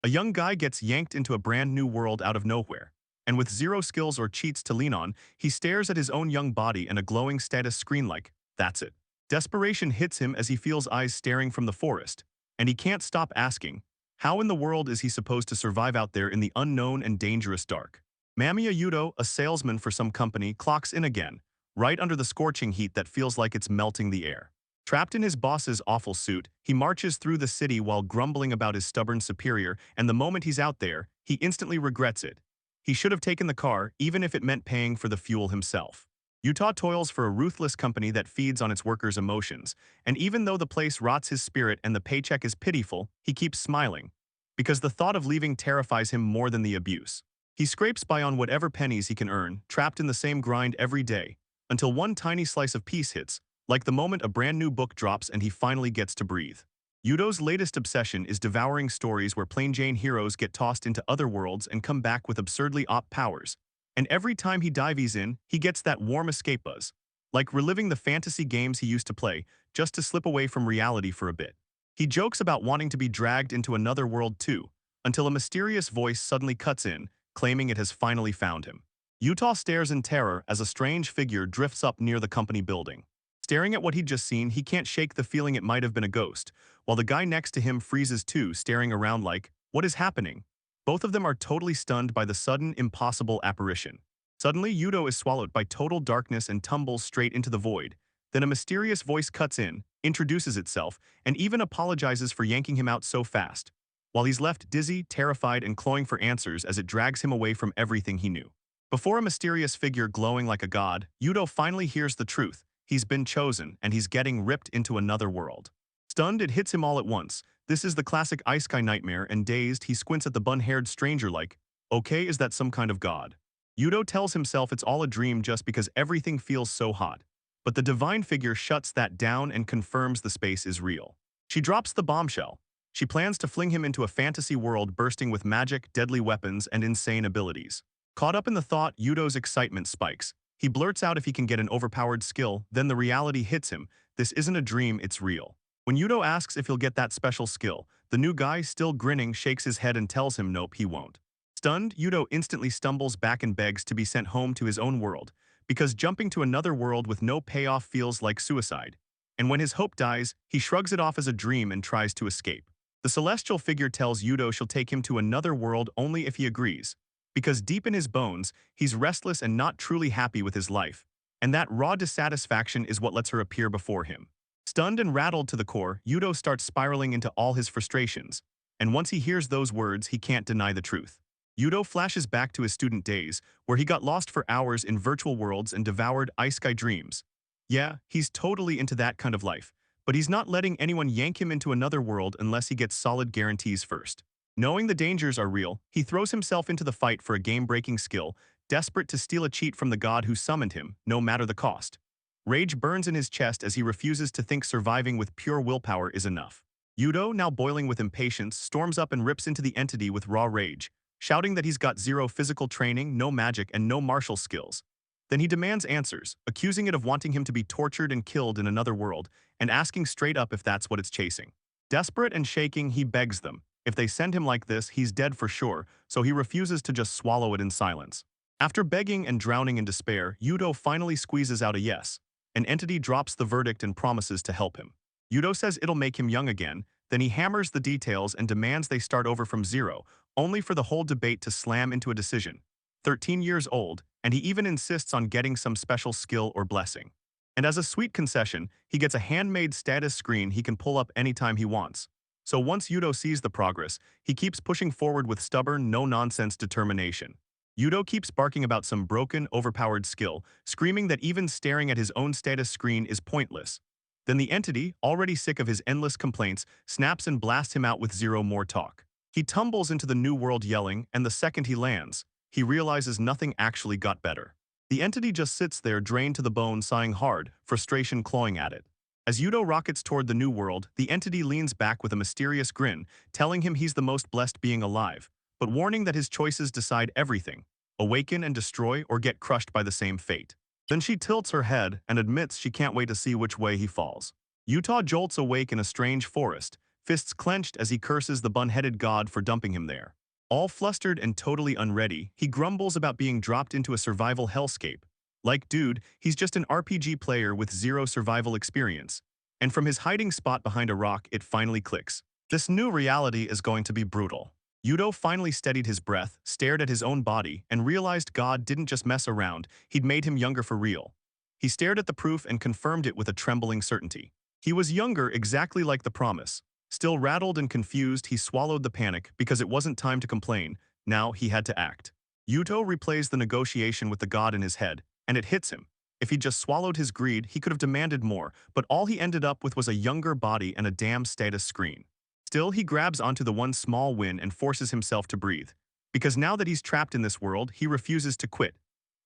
A young guy gets yanked into a brand new world out of nowhere, and with zero skills or cheats to lean on, he stares at his own young body and a glowing status screen like, that's it. Desperation hits him as he feels eyes staring from the forest, and he can't stop asking, how in the world is he supposed to survive out there in the unknown and dangerous dark? Mamiya Yudo, a salesman for some company, clocks in again, right under the scorching heat that feels like it's melting the air. Trapped in his boss's awful suit, he marches through the city while grumbling about his stubborn superior, and the moment he's out there, he instantly regrets it. He should have taken the car, even if it meant paying for the fuel himself. Utah toils for a ruthless company that feeds on its workers' emotions, and even though the place rots his spirit and the paycheck is pitiful, he keeps smiling, because the thought of leaving terrifies him more than the abuse. He scrapes by on whatever pennies he can earn, trapped in the same grind every day, until one tiny slice of peace hits, like the moment a brand new book drops and he finally gets to breathe. Yudo's latest obsession is devouring stories where plain Jane heroes get tossed into other worlds and come back with absurdly OP powers. And every time he dives in, he gets that warm escape buzz, like reliving the fantasy games he used to play, just to slip away from reality for a bit. He jokes about wanting to be dragged into another world too, until a mysterious voice suddenly cuts in, claiming it has finally found him. Utah stares in terror as a strange figure drifts up near the company building. Staring at what he'd just seen, he can't shake the feeling it might have been a ghost, while the guy next to him freezes too, staring around like, what is happening? Both of them are totally stunned by the sudden, impossible apparition. Suddenly, Yudo is swallowed by total darkness and tumbles straight into the void. Then a mysterious voice cuts in, introduces itself, and even apologizes for yanking him out so fast, while he's left dizzy, terrified, and clawing for answers as it drags him away from everything he knew. Before a mysterious figure glowing like a god, Yudo finally hears the truth. He's been chosen, and he's getting ripped into another world. Stunned, it hits him all at once. This is the classic isekai nightmare, and dazed, he squints at the bun-haired stranger like, okay, is that some kind of god? Yudo tells himself it's all a dream just because everything feels so hot. But the divine figure shuts that down and confirms the space is real. She drops the bombshell. She plans to fling him into a fantasy world bursting with magic, deadly weapons, and insane abilities. Caught up in the thought, Yudo's excitement spikes. He blurts out if he can get an overpowered skill, then the reality hits him. This isn't a dream, it's real. When Yudo asks if he'll get that special skill, the new guy, still grinning, shakes his head and tells him nope, he won't. Stunned, Yudo instantly stumbles back and begs to be sent home to his own world, because jumping to another world with no payoff feels like suicide. And when his hope dies, he shrugs it off as a dream and tries to escape. The celestial figure tells Yudo she'll take him to another world only if he agrees, because deep in his bones, he's restless and not truly happy with his life, and that raw dissatisfaction is what lets her appear before him. Stunned and rattled to the core, Yudo starts spiraling into all his frustrations, and once he hears those words, he can't deny the truth. Yudo flashes back to his student days, where he got lost for hours in virtual worlds and devoured isekai dreams. Yeah, he's totally into that kind of life, but he's not letting anyone yank him into another world unless he gets solid guarantees first. Knowing the dangers are real, he throws himself into the fight for a game-breaking skill, desperate to steal a cheat from the god who summoned him, no matter the cost. Rage burns in his chest as he refuses to think surviving with pure willpower is enough. Yudo, now boiling with impatience, storms up and rips into the entity with raw rage, shouting that he's got zero physical training, no magic, and no martial skills. Then he demands answers, accusing it of wanting him to be tortured and killed in another world, and asking straight up if that's what it's chasing. Desperate and shaking, he begs them. If they send him like this, he's dead for sure, so he refuses to just swallow it in silence. After begging and drowning in despair, Yudo finally squeezes out a yes. An entity drops the verdict and promises to help him. Yudo says it'll make him young again, then he hammers the details and demands they start over from zero, only for the whole debate to slam into a decision. 13 years old, and he even insists on getting some special skill or blessing. And as a sweet concession, he gets a handmade status screen he can pull up anytime he wants. So once Yudo sees the progress, he keeps pushing forward with stubborn, no-nonsense determination. Yudo keeps barking about some broken, overpowered skill, screaming that even staring at his own status screen is pointless. Then the entity, already sick of his endless complaints, snaps and blasts him out with zero more talk. He tumbles into the new world yelling, and the second he lands, he realizes nothing actually got better. The entity just sits there drained to the bone, sighing hard, frustration clawing at it. As Yudo rockets toward the new world, the entity leans back with a mysterious grin, telling him he's the most blessed being alive, but warning that his choices decide everything: awaken and destroy or get crushed by the same fate. Then she tilts her head and admits she can't wait to see which way he falls. Utah jolts awake in a strange forest, fists clenched as he curses the bun-headed god for dumping him there. All flustered and totally unready, he grumbles about being dropped into a survival hellscape. Like dude, he's just an RPG player with zero survival experience. And from his hiding spot behind a rock, it finally clicks. This new reality is going to be brutal. Yudo finally steadied his breath, stared at his own body, and realized God didn't just mess around, he'd made him younger for real. He stared at the proof and confirmed it with a trembling certainty. He was younger exactly like the promise. Still rattled and confused, he swallowed the panic because it wasn't time to complain. Now he had to act. Yuto replays the negotiation with the god in his head, and it hits him. If he'd just swallowed his greed, he could have demanded more, but all he ended up with was a younger body and a damn status screen. Still, he grabs onto the one small win and forces himself to breathe. Because now that he's trapped in this world, he refuses to quit.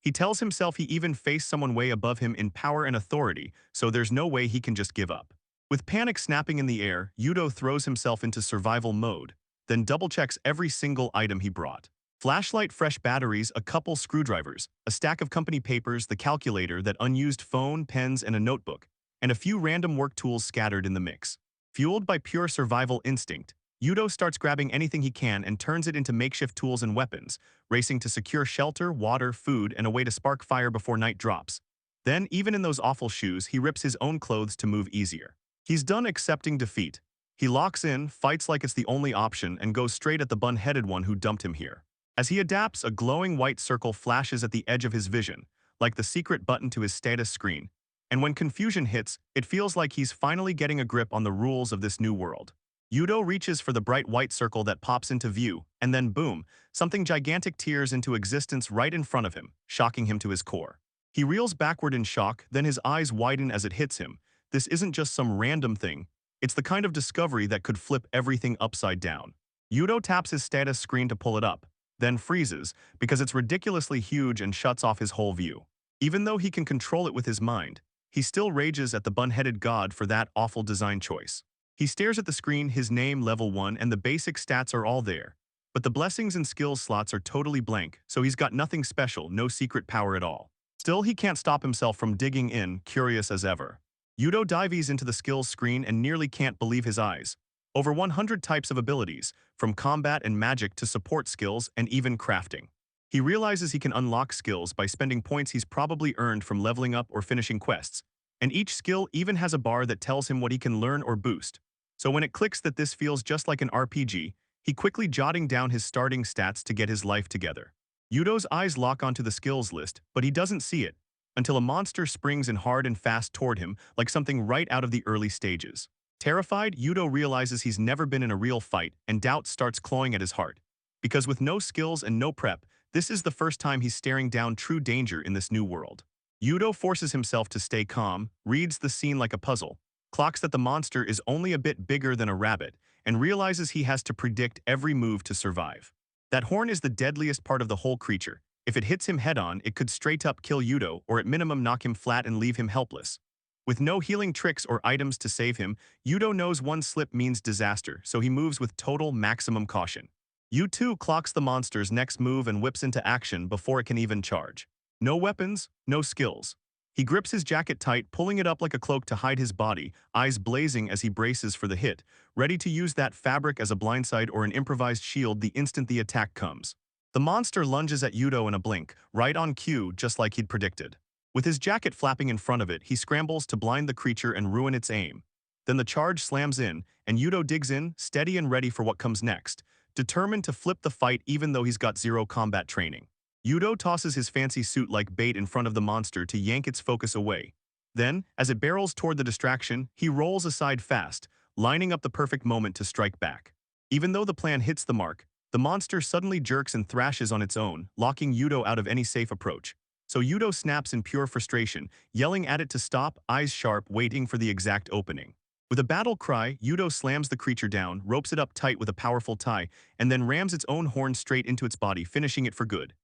He tells himself he even faced someone way above him in power and authority, so there's no way he can just give up. With panic snapping in the air, Yudo throws himself into survival mode, then double-checks every single item he brought. Flashlight, fresh batteries, a couple screwdrivers, a stack of company papers, the calculator, that unused phone, pens, and a notebook, and a few random work tools scattered in the mix. Fueled by pure survival instinct, Yudo starts grabbing anything he can and turns it into makeshift tools and weapons, racing to secure shelter, water, food, and a way to spark fire before night drops. Then, even in those awful shoes, he rips his own clothes to move easier. He's done accepting defeat. He locks in, fights like it's the only option, and goes straight at the bun-headed one who dumped him here. As he adapts, a glowing white circle flashes at the edge of his vision, like the secret button to his status screen. And when confusion hits, it feels like he's finally getting a grip on the rules of this new world. Yudo reaches for the bright white circle that pops into view, and then boom, something gigantic tears into existence right in front of him, shocking him to his core. He reels backward in shock, then his eyes widen as it hits him. This isn't just some random thing, it's the kind of discovery that could flip everything upside down. Yudo taps his status screen to pull it up, then freezes, because it's ridiculously huge and shuts off his whole view. Even though he can control it with his mind, he still rages at the bun-headed god for that awful design choice. He stares at the screen, his name level 1, and the basic stats are all there. But the blessings and skills slots are totally blank, so he's got nothing special, no secret power at all. Still, he can't stop himself from digging in, curious as ever. Yudo dives into the skills screen and nearly can't believe his eyes. Over 100 types of abilities, from combat and magic to support skills and even crafting. He realizes he can unlock skills by spending points he's probably earned from leveling up or finishing quests, and each skill even has a bar that tells him what he can learn or boost. So when it clicks that this feels just like an RPG, he quickly jotting down his starting stats to get his life together. Yudo's eyes lock onto the skills list, but he doesn't see it, until a monster springs in hard and fast toward him like something right out of the early stages. Terrified, Yudo realizes he's never been in a real fight, and doubt starts clawing at his heart. Because with no skills and no prep, this is the first time he's staring down true danger in this new world. Yudo forces himself to stay calm, reads the scene like a puzzle, clocks that the monster is only a bit bigger than a rabbit, and realizes he has to predict every move to survive. That horn is the deadliest part of the whole creature. If it hits him head-on, it could straight up kill Yudo, or at minimum knock him flat and leave him helpless. With no healing tricks or items to save him, Yudo knows one slip means disaster, so he moves with total maximum caution. Yu2 clocks the monster's next move and whips into action before it can even charge. No weapons, no skills. He grips his jacket tight, pulling it up like a cloak to hide his body, eyes blazing as he braces for the hit, ready to use that fabric as a blindside or an improvised shield the instant the attack comes. The monster lunges at Yudo in a blink, right on cue, just like he'd predicted. With his jacket flapping in front of it, he scrambles to blind the creature and ruin its aim. Then the charge slams in, and Yudo digs in, steady and ready for what comes next, determined to flip the fight even though he's got zero combat training. Yudo tosses his fancy suit like bait in front of the monster to yank its focus away. Then, as it barrels toward the distraction, he rolls aside fast, lining up the perfect moment to strike back. Even though the plan hits the mark, the monster suddenly jerks and thrashes on its own, locking Yudo out of any safe approach. So Yudo snaps in pure frustration, yelling at it to stop, eyes sharp, waiting for the exact opening. With a battle cry, Yudo slams the creature down, ropes it up tight with a powerful tie, and then rams its own horn straight into its body, finishing it for good.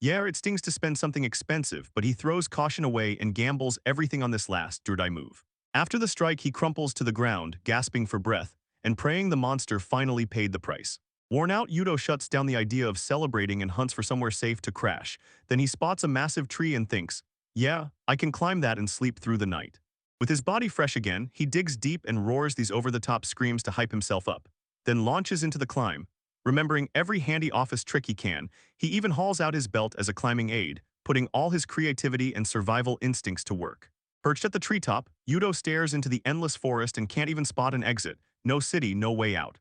Yeah, it stings to spend something expensive, but he throws caution away and gambles everything on this last Durdai move. After the strike, he crumples to the ground, gasping for breath, and praying the monster finally paid the price. Worn out, Yudo shuts down the idea of celebrating and hunts for somewhere safe to crash. Then he spots a massive tree and thinks, yeah, I can climb that and sleep through the night. With his body fresh again, he digs deep and roars these over-the-top screams to hype himself up, then launches into the climb. Remembering every handy office trick he can, he even hauls out his belt as a climbing aid, putting all his creativity and survival instincts to work. Perched at the treetop, Yudo stares into the endless forest and can't even spot an exit. No city, no way out.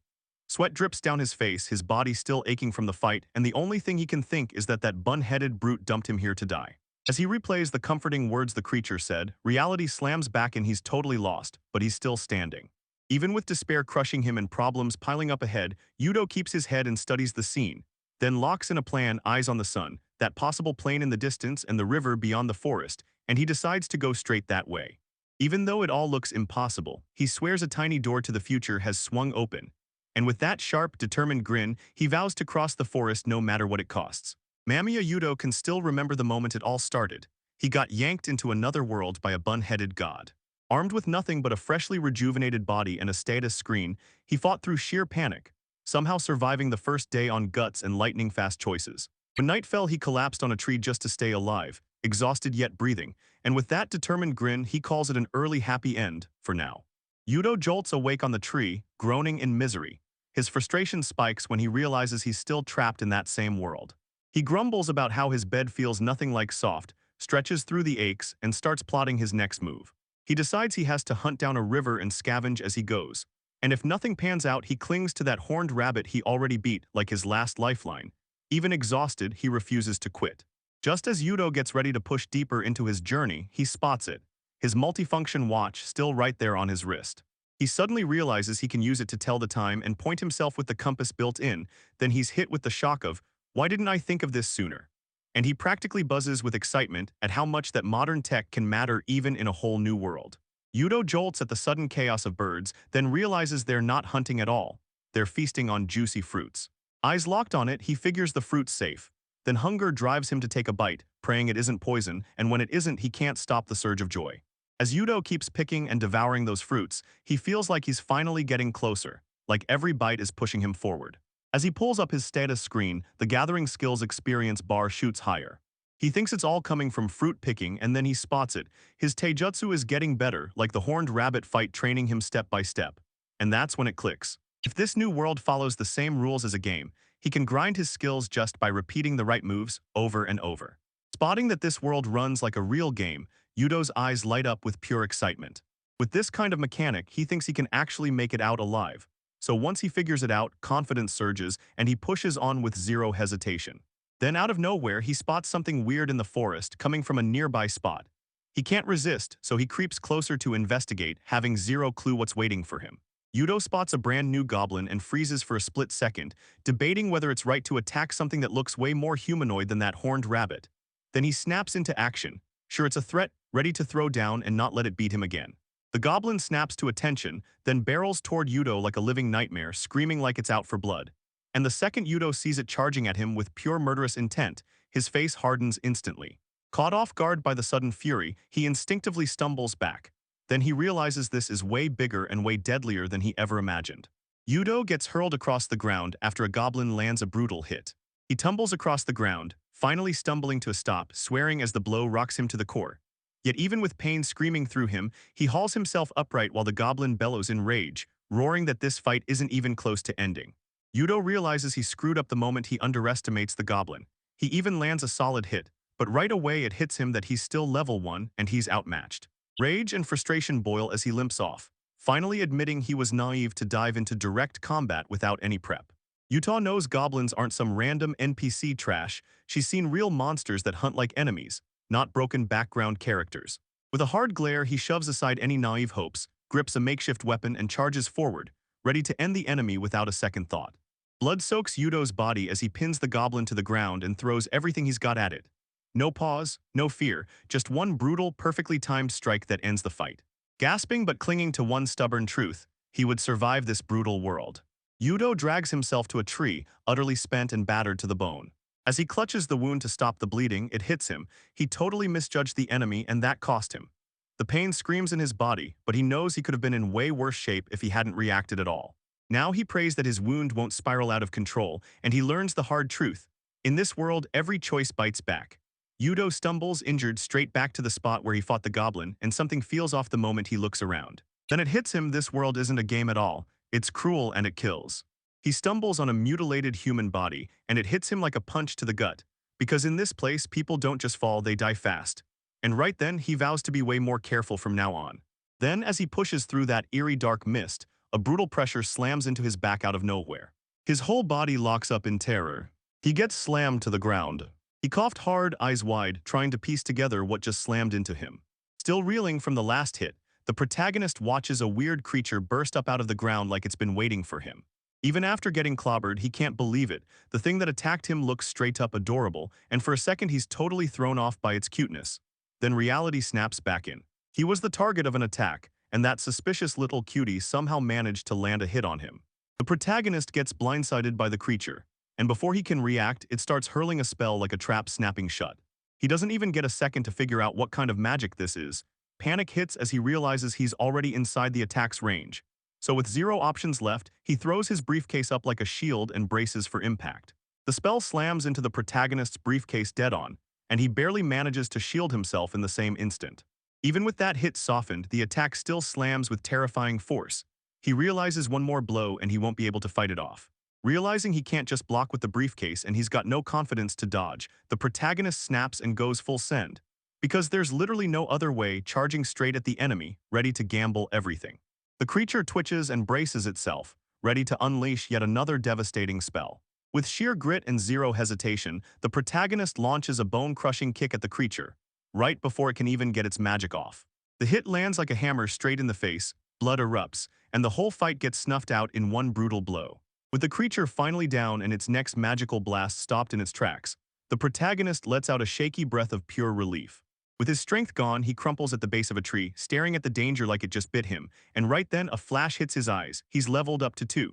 Sweat drips down his face, his body still aching from the fight, and the only thing he can think is that that bun-headed brute dumped him here to die. As he replays the comforting words the creature said, reality slams back and he's totally lost, but he's still standing. Even with despair crushing him and problems piling up ahead, Yudo keeps his head and studies the scene, then locks in a plan, eyes on the sun, that possible plain in the distance and the river beyond the forest, and he decides to go straight that way. Even though it all looks impossible, he swears a tiny door to the future has swung open, and with that sharp, determined grin, he vows to cross the forest no matter what it costs. Mamiya Yudo can still remember the moment it all started. He got yanked into another world by a bun-headed god. Armed with nothing but a freshly rejuvenated body and a status screen, he fought through sheer panic, somehow surviving the first day on guts and lightning-fast choices. When night fell, he collapsed on a tree just to stay alive, exhausted yet breathing, and with that determined grin, he calls it an early happy end, for now. Yudo jolts awake on the tree, groaning in misery. His frustration spikes when he realizes he's still trapped in that same world. He grumbles about how his bed feels nothing like soft, stretches through the aches, and starts plotting his next move. He decides he has to hunt down a river and scavenge as he goes. And if nothing pans out, he clings to that horned rabbit he already beat like his last lifeline. Even exhausted, he refuses to quit. Just as Yudo gets ready to push deeper into his journey, he spots it, his multifunction watch still right there on his wrist. He suddenly realizes he can use it to tell the time and point himself with the compass built in, then he's hit with the shock of, why didn't I think of this sooner? And he practically buzzes with excitement at how much that modern tech can matter even in a whole new world. Yudo jolts at the sudden chaos of birds, then realizes they're not hunting at all. They're feasting on juicy fruits. Eyes locked on it, he figures the fruit's safe. Then hunger drives him to take a bite, praying it isn't poison, and when it isn't, he can't stop the surge of joy. As Yudo keeps picking and devouring those fruits, he feels like he's finally getting closer, like every bite is pushing him forward. As he pulls up his status screen, the Gathering Skills experience bar shoots higher. He thinks it's all coming from fruit picking and then he spots it. His taijutsu is getting better, like the horned rabbit fight training him step by step. And that's when it clicks. If this new world follows the same rules as a game, he can grind his skills just by repeating the right moves over and over. Spotting that this world runs like a real game, Yudo's eyes light up with pure excitement. With this kind of mechanic, he thinks he can actually make it out alive. So once he figures it out, confidence surges, and he pushes on with zero hesitation. Then out of nowhere, he spots something weird in the forest coming from a nearby spot. He can't resist, so he creeps closer to investigate, having zero clue what's waiting for him. Yudo spots a brand new goblin and freezes for a split second, debating whether it's right to attack something that looks way more humanoid than that horned rabbit. Then he snaps into action. Sure, it's a threat, ready to throw down and not let it beat him again. The goblin snaps to attention, then barrels toward Yudo like a living nightmare, screaming like it's out for blood. And the second Yudo sees it charging at him with pure murderous intent, his face hardens instantly. Caught off guard by the sudden fury, he instinctively stumbles back. Then he realizes this is way bigger and way deadlier than he ever imagined. Yudo gets hurled across the ground after a goblin lands a brutal hit. He tumbles across the ground, finally stumbling to a stop, swearing as the blow rocks him to the core. Yet even with pain screaming through him, he hauls himself upright while the goblin bellows in rage, roaring that this fight isn't even close to ending. Yudo realizes he screwed up the moment he underestimates the goblin. He even lands a solid hit, but right away it hits him that he's still level 1 and he's outmatched. Rage and frustration boil as he limps off, finally admitting he was naive to dive into direct combat without any prep. Yuta knows goblins aren't some random NPC trash. She's seen real monsters that hunt like enemies, not broken background characters. With a hard glare, he shoves aside any naive hopes, grips a makeshift weapon and charges forward, ready to end the enemy without a second thought. Blood soaks Yudo's body as he pins the goblin to the ground and throws everything he's got at it. No pause, no fear, just one brutal, perfectly timed strike that ends the fight. Gasping but clinging to one stubborn truth, he would survive this brutal world. Yudo drags himself to a tree, utterly spent and battered to the bone. As he clutches the wound to stop the bleeding, it hits him. He totally misjudged the enemy and that cost him. The pain screams in his body, but he knows he could have been in way worse shape if he hadn't reacted at all. Now he prays that his wound won't spiral out of control, and he learns the hard truth. In this world, every choice bites back. Yudo stumbles injured straight back to the spot where he fought the goblin, and something feels off the moment he looks around. Then it hits him this world isn't a game at all, it's cruel and it kills. He stumbles on a mutilated human body, and it hits him like a punch to the gut. Because in this place, people don't just fall, they die fast. And right then, he vows to be way more careful from now on. Then, as he pushes through that eerie dark mist, a brutal pressure slams into his back out of nowhere. His whole body locks up in terror. He gets slammed to the ground. He coughed hard, eyes wide, trying to piece together what just slammed into him. Still reeling from the last hit, the protagonist watches a weird creature burst up out of the ground like it's been waiting for him. Even after getting clobbered, he can't believe it. The thing that attacked him looks straight up adorable, and for a second he's totally thrown off by its cuteness. Then reality snaps back in. He was the target of an attack, and that suspicious little cutie somehow managed to land a hit on him. The protagonist gets blindsided by the creature, and before he can react, it starts hurling a spell like a trap snapping shut. He doesn't even get a second to figure out what kind of magic this is. Panic hits as he realizes he's already inside the attack's range. So with zero options left, he throws his briefcase up like a shield and braces for impact. The spell slams into the protagonist's briefcase dead on, and he barely manages to shield himself in the same instant. Even with that hit softened, the attack still slams with terrifying force. He realizes one more blow and he won't be able to fight it off. Realizing he can't just block with the briefcase and he's got no confidence to dodge, the protagonist snaps and goes full send. Because there's literally no other way, charging straight at the enemy, ready to gamble everything. The creature twitches and braces itself, ready to unleash yet another devastating spell. With sheer grit and zero hesitation, the protagonist launches a bone-crushing kick at the creature, right before it can even get its magic off. The hit lands like a hammer straight in the face, blood erupts, and the whole fight gets snuffed out in one brutal blow. With the creature finally down and its next magical blast stopped in its tracks, the protagonist lets out a shaky breath of pure relief. With his strength gone, he crumples at the base of a tree, staring at the danger like it just bit him, and right then a flash hits his eyes. He's leveled up to 2.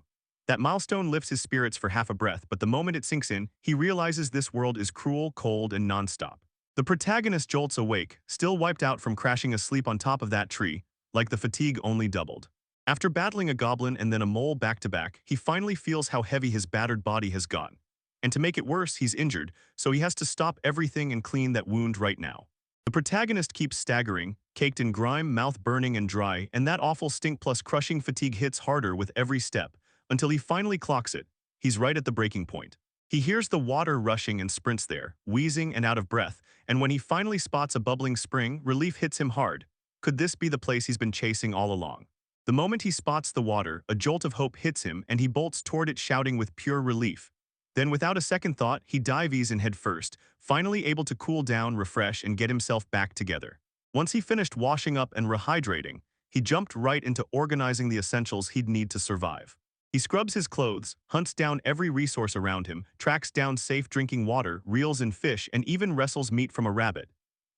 That milestone lifts his spirits for half a breath, but the moment it sinks in, he realizes this world is cruel, cold, and non-stop. The protagonist jolts awake, still wiped out from crashing asleep on top of that tree, like the fatigue only doubled. After battling a goblin and then a mole back-to-back, he finally feels how heavy his battered body has gotten. And to make it worse, he's injured, so he has to stop everything and clean that wound right now. The protagonist keeps staggering, caked in grime, mouth burning and dry, and that awful stink plus crushing fatigue hits harder with every step, until he finally clocks it. He's right at the breaking point. He hears the water rushing and sprints there, wheezing and out of breath, and when he finally spots a bubbling spring, relief hits him hard. Could this be the place he's been chasing all along? The moment he spots the water, a jolt of hope hits him and he bolts toward it shouting with pure relief. Then without a second thought, he dives in head first, finally able to cool down, refresh, and get himself back together. Once he finished washing up and rehydrating, he jumped right into organizing the essentials he'd need to survive. He scrubs his clothes, hunts down every resource around him, tracks down safe drinking water, reels in fish, and even wrestles meat from a rabbit.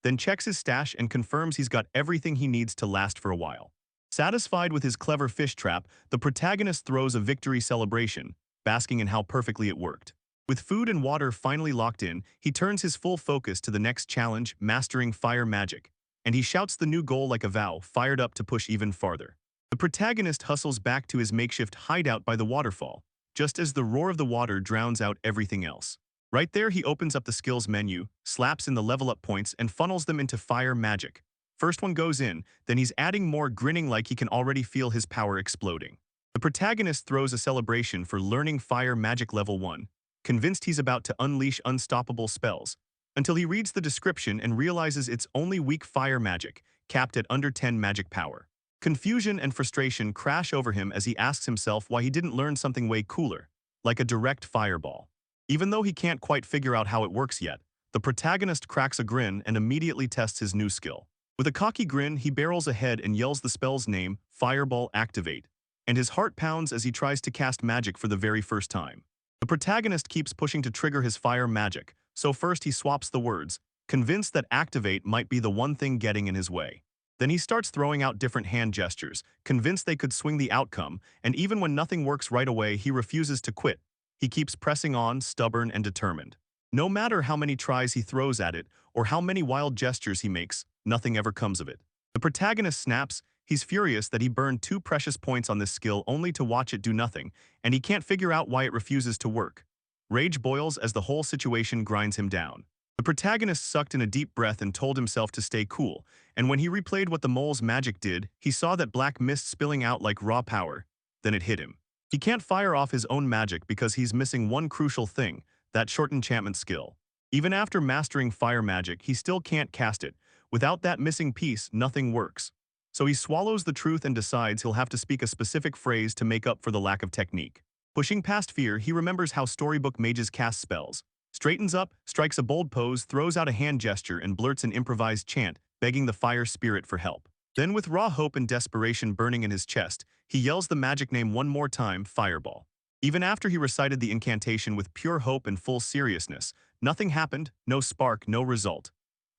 Then checks his stash and confirms he's got everything he needs to last for a while. Satisfied with his clever fish trap, the protagonist throws a victory celebration, basking in how perfectly it worked. With food and water finally locked in, he turns his full focus to the next challenge, mastering fire magic. And he shouts the new goal like a vow, fired up to push even farther. The protagonist hustles back to his makeshift hideout by the waterfall, just as the roar of the water drowns out everything else. Right there, he opens up the skills menu, slaps in the level up points, and funnels them into fire magic. First one goes in, then he's adding more, grinning like he can already feel his power exploding. The protagonist throws a celebration for learning fire magic level 1, convinced he's about to unleash unstoppable spells, until he reads the description and realizes it's only weak fire magic, capped at under 10 magic power. Confusion and frustration crash over him as he asks himself why he didn't learn something way cooler, like a direct fireball. Even though he can't quite figure out how it works yet, the protagonist cracks a grin and immediately tests his new skill. With a cocky grin, he barrels ahead and yells the spell's name, Fireball Activate, and his heart pounds as he tries to cast magic for the very first time. The protagonist keeps pushing to trigger his fire magic, so first he swaps the words, convinced that Activate might be the one thing getting in his way. Then he starts throwing out different hand gestures, convinced they could swing the outcome, and even when nothing works right away, he refuses to quit. He keeps pressing on, stubborn and determined. No matter how many tries he throws at it, or how many wild gestures he makes, nothing ever comes of it. The protagonist snaps. He's furious that he burned 2 precious points on this skill only to watch it do nothing, and he can't figure out why it refuses to work. Rage boils as the whole situation grinds him down. The protagonist sucked in a deep breath and told himself to stay cool, and when he replayed what the mole's magic did, he saw that black mist spilling out like raw power. Then it hit him. He can't fire off his own magic because he's missing one crucial thing, that short enchantment skill. Even after mastering fire magic, he still can't cast it. Without that missing piece, nothing works. So he swallows the truth and decides he'll have to speak a specific phrase to make up for the lack of technique. Pushing past fear, he remembers how storybook mages cast spells. Straightens up, strikes a bold pose, throws out a hand gesture, and blurts an improvised chant, begging the fire spirit for help. Then with raw hope and desperation burning in his chest, he yells the magic name one more time, Fireball. Even after he recited the incantation with pure hope and full seriousness, nothing happened, no spark, no result.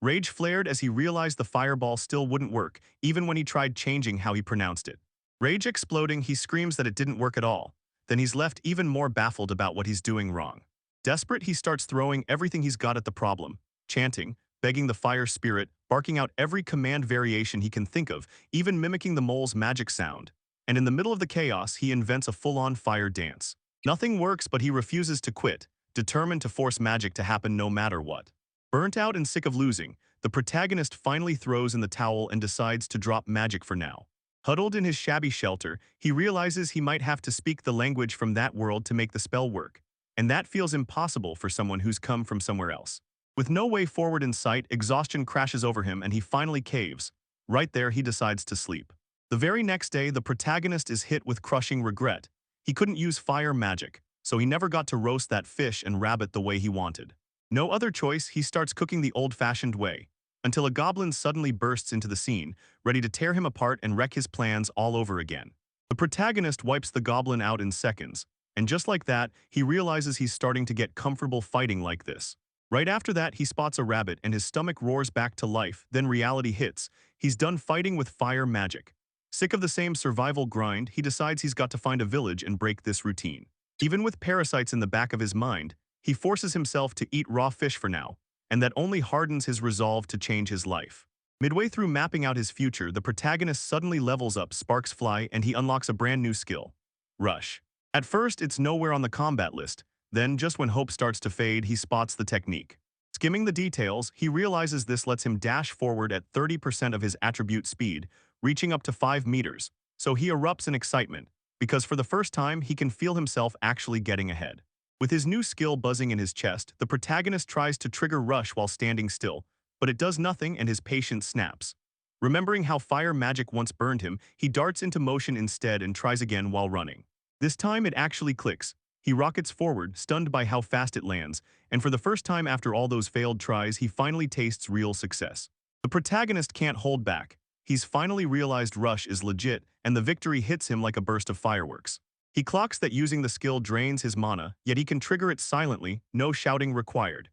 Rage flared as he realized the fireball still wouldn't work, even when he tried changing how he pronounced it. Rage exploding, he screams that it didn't work at all. Then he's left even more baffled about what he's doing wrong. Desperate, he starts throwing everything he's got at the problem, chanting, begging the fire spirit, barking out every command variation he can think of, even mimicking the mole's magic sound. And in the middle of the chaos, he invents a full-on fire dance. Nothing works, but he refuses to quit, determined to force magic to happen no matter what. Burnt out and sick of losing, the protagonist finally throws in the towel and decides to drop magic for now. Huddled in his shabby shelter, he realizes he might have to speak the language from that world to make the spell work. And that feels impossible for someone who's come from somewhere else. With no way forward in sight, exhaustion crashes over him and he finally caves. Right there, he decides to sleep. The very next day, the protagonist is hit with crushing regret. He couldn't use fire magic, so he never got to roast that fish and rabbit the way he wanted. No other choice, he starts cooking the old-fashioned way, until a goblin suddenly bursts into the scene, ready to tear him apart and wreck his plans all over again. The protagonist wipes the goblin out in seconds, and just like that, he realizes he's starting to get comfortable fighting like this. Right after that, he spots a rabbit and his stomach roars back to life, then reality hits. He's done fighting with fire magic. Sick of the same survival grind, he decides he's got to find a village and break this routine. Even with parasites in the back of his mind, he forces himself to eat raw fish for now, and that only hardens his resolve to change his life. Midway through mapping out his future, the protagonist suddenly levels up, sparks fly, and he unlocks a brand new skill. Rush. At first, it's nowhere on the combat list. Then, just when hope starts to fade, he spots the technique. Skimming the details, he realizes this lets him dash forward at 30% of his attribute speed, reaching up to 5 meters. So he erupts in excitement, because for the first time, he can feel himself actually getting ahead. With his new skill buzzing in his chest, the protagonist tries to trigger Rush while standing still, but it does nothing and his patience snaps. Remembering how fire magic once burned him, he darts into motion instead and tries again while running. This time it actually clicks. He rockets forward, stunned by how fast it lands, and for the first time after all those failed tries, he finally tastes real success. The protagonist can't hold back. He's finally realized Rush is legit, and the victory hits him like a burst of fireworks. He clocks that using the skill drains his mana, yet he can trigger it silently, no shouting required.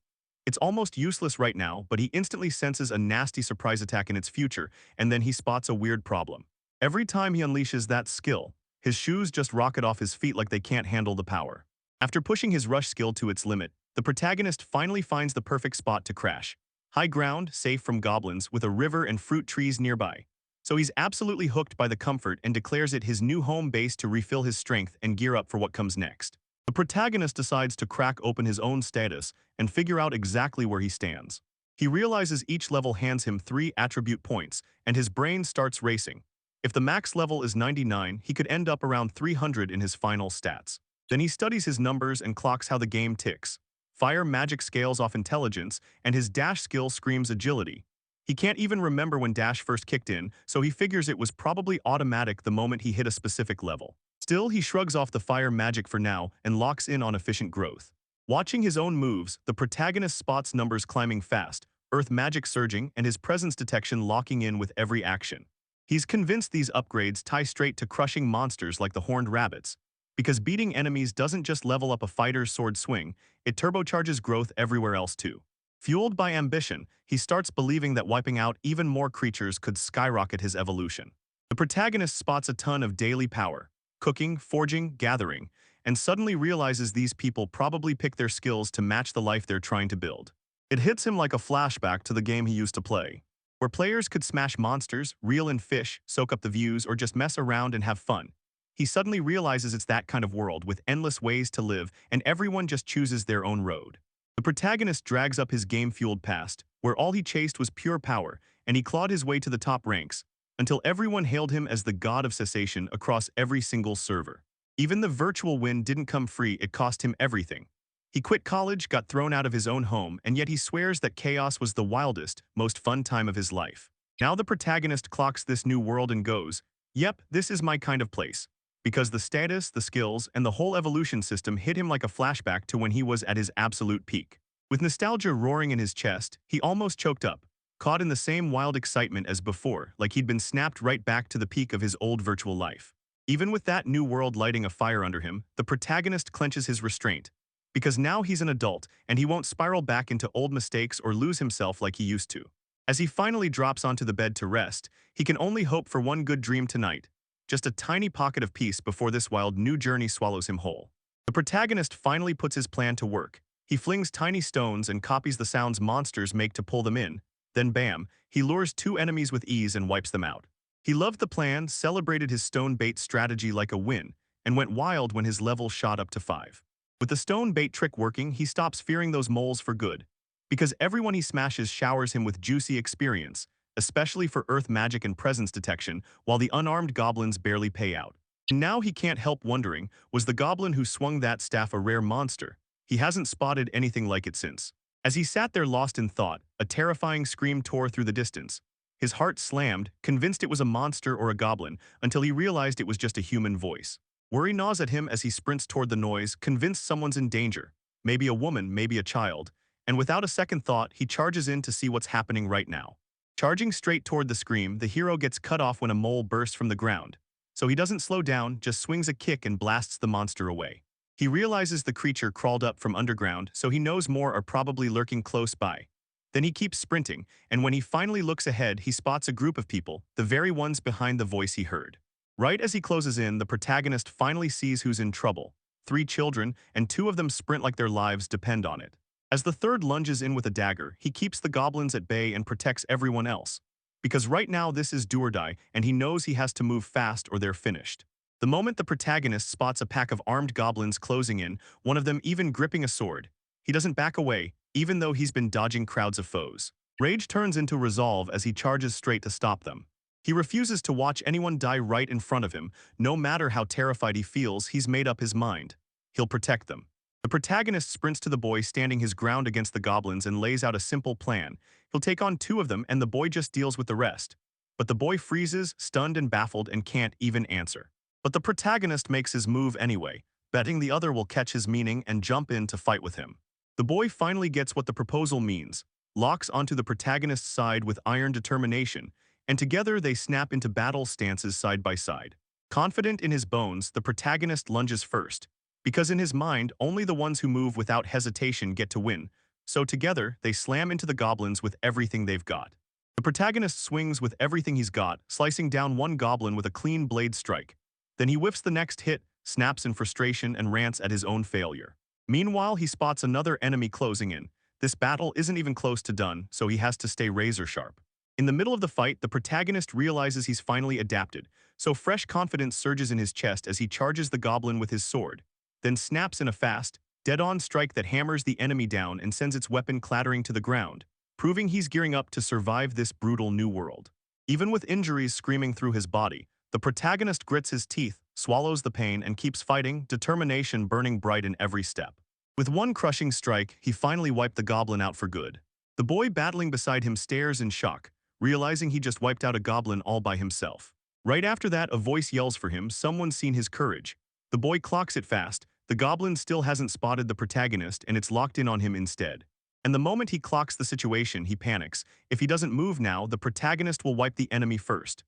It's almost useless right now, but he instantly senses a nasty surprise attack in its future, and then he spots a weird problem. Every time he unleashes that skill, his shoes just rocket off his feet like they can't handle the power. After pushing his rush skill to its limit, the protagonist finally finds the perfect spot to crash. High ground, safe from goblins, with a river and fruit trees nearby. So he's absolutely hooked by the comfort and declares it his new home base to refill his strength and gear up for what comes next. The protagonist decides to crack open his own status and figure out exactly where he stands. He realizes each level hands him 3 attribute points, and his brain starts racing. If the max level is 99, he could end up around 300 in his final stats. Then he studies his numbers and clocks how the game ticks. Fire magic scales off intelligence, and his dash skill screams agility. He can't even remember when dash first kicked in, so he figures it was probably automatic the moment he hit a specific level. Still, he shrugs off the fire magic for now and locks in on efficient growth. Watching his own moves, the protagonist spots numbers climbing fast, earth magic surging, and his presence detection locking in with every action. He's convinced these upgrades tie straight to crushing monsters like the horned rabbits. Because beating enemies doesn't just level up a fighter's sword swing, it turbocharges growth everywhere else too. Fueled by ambition, he starts believing that wiping out even more creatures could skyrocket his evolution. The protagonist spots a ton of daily power, cooking, forging, gathering, and suddenly realizes these people probably pick their skills to match the life they're trying to build. It hits him like a flashback to the game he used to play, where players could smash monsters, reel in fish, soak up the views, or just mess around and have fun. He suddenly realizes it's that kind of world with endless ways to live and everyone just chooses their own road. The protagonist drags up his game-fueled past, where all he chased was pure power, and he clawed his way to the top ranks, until everyone hailed him as the god of cessation across every single server. Even the virtual win didn't come free, it cost him everything. He quit college, got thrown out of his own home, and yet he swears that chaos was the wildest, most fun time of his life. Now the protagonist clocks this new world and goes, "Yep, this is my kind of place." Because the status, the skills, and the whole evolution system hit him like a flashback to when he was at his absolute peak. With nostalgia roaring in his chest, he almost choked up, caught in the same wild excitement as before, like he'd been snapped right back to the peak of his old virtual life. Even with that new world lighting a fire under him, the protagonist clenches his restraint. Because now he's an adult, and he won't spiral back into old mistakes or lose himself like he used to. As he finally drops onto the bed to rest, he can only hope for one good dream tonight. Just a tiny pocket of peace before this wild new journey swallows him whole. The protagonist finally puts his plan to work. He flings tiny stones and copies the sounds monsters make to pull them in. Then bam, he lures two enemies with ease and wipes them out. He loved the plan, celebrated his stone bait strategy like a win, and went wild when his level shot up to 5. With the stone bait trick working, he stops fearing those moles for good. Because everyone he smashes showers him with juicy experience, especially for earth magic and presence detection, while the unarmed goblins barely pay out. And now he can't help wondering, was the goblin who swung that staff a rare monster? He hasn't spotted anything like it since. As he sat there lost in thought, a terrifying scream tore through the distance. His heart slammed, convinced it was a monster or a goblin, until he realized it was just a human voice. Worry gnaws at him as he sprints toward the noise, convinced someone's in danger. Maybe a woman, maybe a child. And without a second thought, he charges in to see what's happening right now. Charging straight toward the scream, the hero gets cut off when a mole bursts from the ground. So he doesn't slow down, just swings a kick and blasts the monster away. He realizes the creature crawled up from underground, so he knows more are probably lurking close by. Then he keeps sprinting, and when he finally looks ahead, he spots a group of people, the very ones behind the voice he heard. Right as he closes in, the protagonist finally sees who's in trouble. 3 children, and 2 of them sprint like their lives depend on it. As the third lunges in with a dagger, he keeps the goblins at bay and protects everyone else. Because right now this is do or die, and he knows he has to move fast or they're finished. The moment the protagonist spots a pack of armed goblins closing in, one of them even gripping a sword, he doesn't back away, even though he's been dodging crowds of foes. Rage turns into resolve as he charges straight to stop them. He refuses to watch anyone die right in front of him. No matter how terrified he feels, he's made up his mind. He'll protect them. The protagonist sprints to the boy standing his ground against the goblins and lays out a simple plan. He'll take on 2 of them and the boy just deals with the rest. But the boy freezes, stunned and baffled, and can't even answer. But the protagonist makes his move anyway, betting the other will catch his meaning and jump in to fight with him. The boy finally gets what the proposal means, locks onto the protagonist's side with iron determination, and together they snap into battle stances side by side. Confident in his bones, the protagonist lunges first, because in his mind, only the ones who move without hesitation get to win, so together they slam into the goblins with everything they've got. The protagonist swings with everything he's got, slicing down one goblin with a clean blade strike. Then he whiffs the next hit, snaps in frustration, and rants at his own failure. Meanwhile, he spots another enemy closing in. This battle isn't even close to done, so he has to stay razor sharp. In the middle of the fight, the protagonist realizes he's finally adapted, so fresh confidence surges in his chest as he charges the goblin with his sword, then snaps in a fast, dead-on strike that hammers the enemy down and sends its weapon clattering to the ground, proving he's gearing up to survive this brutal new world. Even with injuries screaming through his body, the protagonist grits his teeth, swallows the pain, and keeps fighting, determination burning bright in every step. With one crushing strike, he finally wiped the goblin out for good. The boy battling beside him stares in shock, realizing he just wiped out a goblin all by himself. Right after that, a voice yells for him, someone's seen his courage. The boy clocks it fast, the goblin still hasn't spotted the protagonist and it's locked in on him instead. And the moment he clocks the situation, he panics. If he doesn't move now, the protagonist will wipe the enemy first.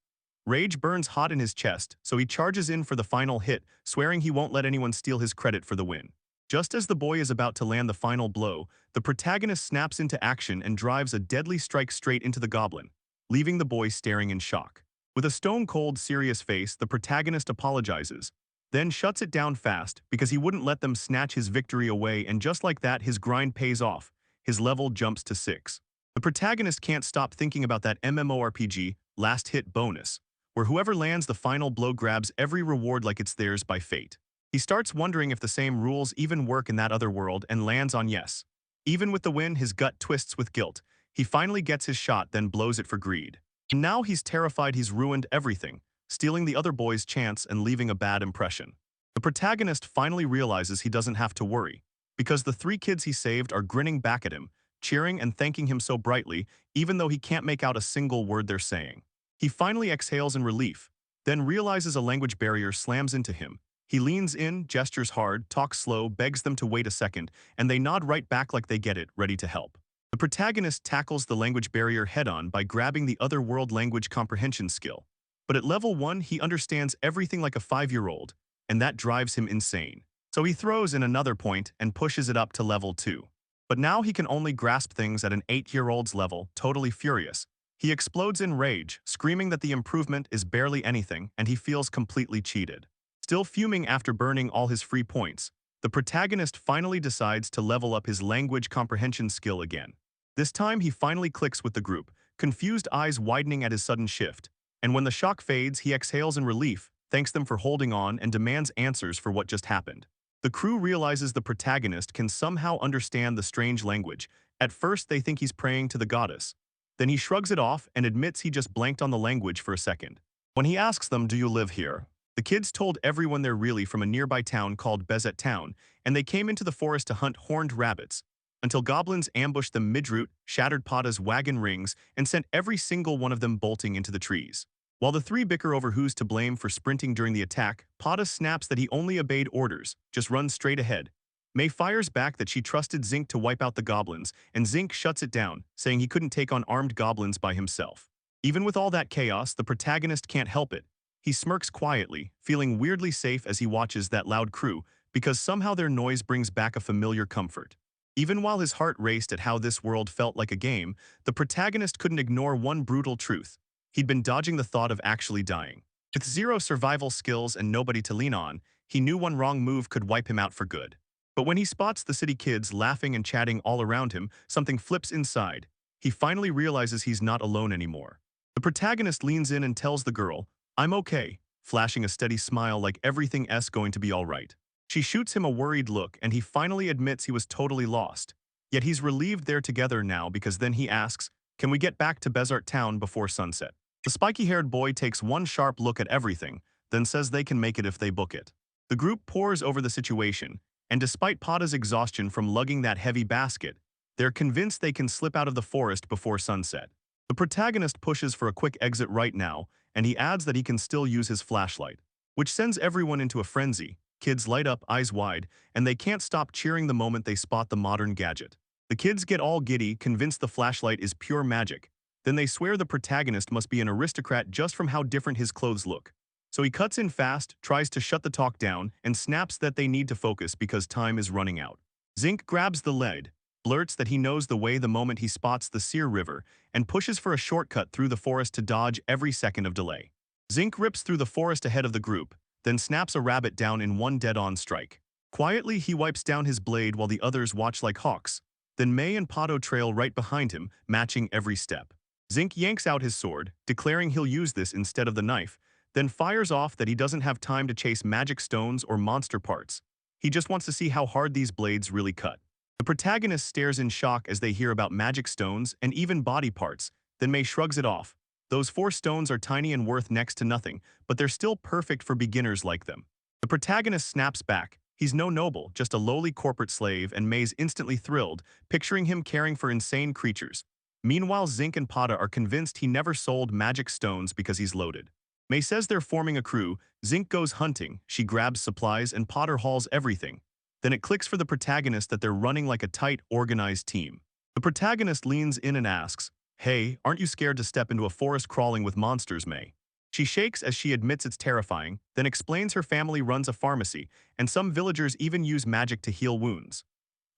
Rage burns hot in his chest, so he charges in for the final hit, swearing he won't let anyone steal his credit for the win. Just as the boy is about to land the final blow, the protagonist snaps into action and drives a deadly strike straight into the goblin, leaving the boy staring in shock. With a stone-cold, serious face, the protagonist apologizes, then shuts it down fast because he wouldn't let them snatch his victory away, and just like that, his grind pays off. His level jumps to 6. The protagonist can't stop thinking about that MMORPG, Last Hit bonus, where whoever lands the final blow grabs every reward like it's theirs by fate. He starts wondering if the same rules even work in that other world and lands on yes. Even with the win, his gut twists with guilt. He finally gets his shot, then blows it for greed. And now he's terrified he's ruined everything, stealing the other boy's chance and leaving a bad impression. The protagonist finally realizes he doesn't have to worry, because the three kids he saved are grinning back at him, cheering and thanking him so brightly, even though he can't make out a single word they're saying. He finally exhales in relief, then realizes a language barrier slams into him. He leans in, gestures hard, talks slow, begs them to wait a second, and they nod right back like they get it, ready to help. The protagonist tackles the language barrier head-on by grabbing the other world language comprehension skill. But at level 1, he understands everything like a 5-year-old, and that drives him insane. So he throws in another point and pushes it up to level 2. But now he can only grasp things at an 8-year-old's level, totally furious. He explodes in rage, screaming that the improvement is barely anything, and he feels completely cheated. Still fuming after burning all his free points, the protagonist finally decides to level up his language comprehension skill again. This time he finally clicks with the group, confused eyes widening at his sudden shift. And when the shock fades, he exhales in relief, thanks them for holding on, and demands answers for what just happened. The crew realizes the protagonist can somehow understand the strange language. At first they think he's praying to the goddess. Then he shrugs it off and admits he just blanked on the language for a second. When he asks them, "Do you live here?" the kids told everyone they're really from a nearby town called Bezet Town, and they came into the forest to hunt horned rabbits, until goblins ambushed them mid-route, shattered Pada's wagon rings, and sent every single one of them bolting into the trees. While the three bicker over who's to blame for sprinting during the attack, Pada snaps that he only obeyed orders, just runs straight ahead. May fires back that she trusted Zinc to wipe out the goblins, and Zinc shuts it down, saying he couldn't take on armed goblins by himself. Even with all that chaos, the protagonist can't help it. He smirks quietly, feeling weirdly safe as he watches that loud crew, because somehow their noise brings back a familiar comfort. Even while his heart raced at how this world felt like a game, the protagonist couldn't ignore one brutal truth. He'd been dodging the thought of actually dying. With zero survival skills and nobody to lean on, he knew one wrong move could wipe him out for good. But when he spots the city kids laughing and chatting all around him, something flips inside. He finally realizes he's not alone anymore. The protagonist leans in and tells the girl, "I'm okay," flashing a steady smile like everything's going to be all right. She shoots him a worried look, and he finally admits he was totally lost. Yet he's relieved they're together now, because then he asks, "Can we get back to Bezart Town before sunset?" The spiky-haired boy takes one sharp look at everything, then says they can make it if they book it. The group pores over the situation, and despite Pada's exhaustion from lugging that heavy basket, they're convinced they can slip out of the forest before sunset. The protagonist pushes for a quick exit right now, and he adds that he can still use his flashlight, which sends everyone into a frenzy. Kids light up, eyes wide, and they can't stop cheering the moment they spot the modern gadget. The kids get all giddy, convinced the flashlight is pure magic. Then they swear the protagonist must be an aristocrat just from how different his clothes look. So he cuts in fast, tries to shut the talk down, and snaps that they need to focus because time is running out. Zinc grabs the lead, blurts that he knows the way the moment he spots the Seer River, and pushes for a shortcut through the forest to dodge every second of delay. Zinc rips through the forest ahead of the group, then snaps a rabbit down in one dead-on strike. Quietly, he wipes down his blade while the others watch like hawks. Then May and Pado trail right behind him, matching every step. Zinc yanks out his sword, declaring he'll use this instead of the knife, then fires off that he doesn't have time to chase magic stones or monster parts. He just wants to see how hard these blades really cut. The protagonist stares in shock as they hear about magic stones and even body parts, then May shrugs it off. Those 4 stones are tiny and worth next to nothing, but they're still perfect for beginners like them. The protagonist snaps back. He's no noble, just a lowly corporate slave, and May's instantly thrilled, picturing him caring for insane creatures. Meanwhile, Zinc and Pada are convinced he never sold magic stones because he's loaded. May says they're forming a crew. Zinc goes hunting, she grabs supplies, and Potter hauls everything. Then it clicks for the protagonist that they're running like a tight, organized team. The protagonist leans in and asks, "Hey, aren't you scared to step into a forest crawling with monsters, May?" She shakes as she admits it's terrifying, then explains her family runs a pharmacy, and some villagers even use magic to heal wounds.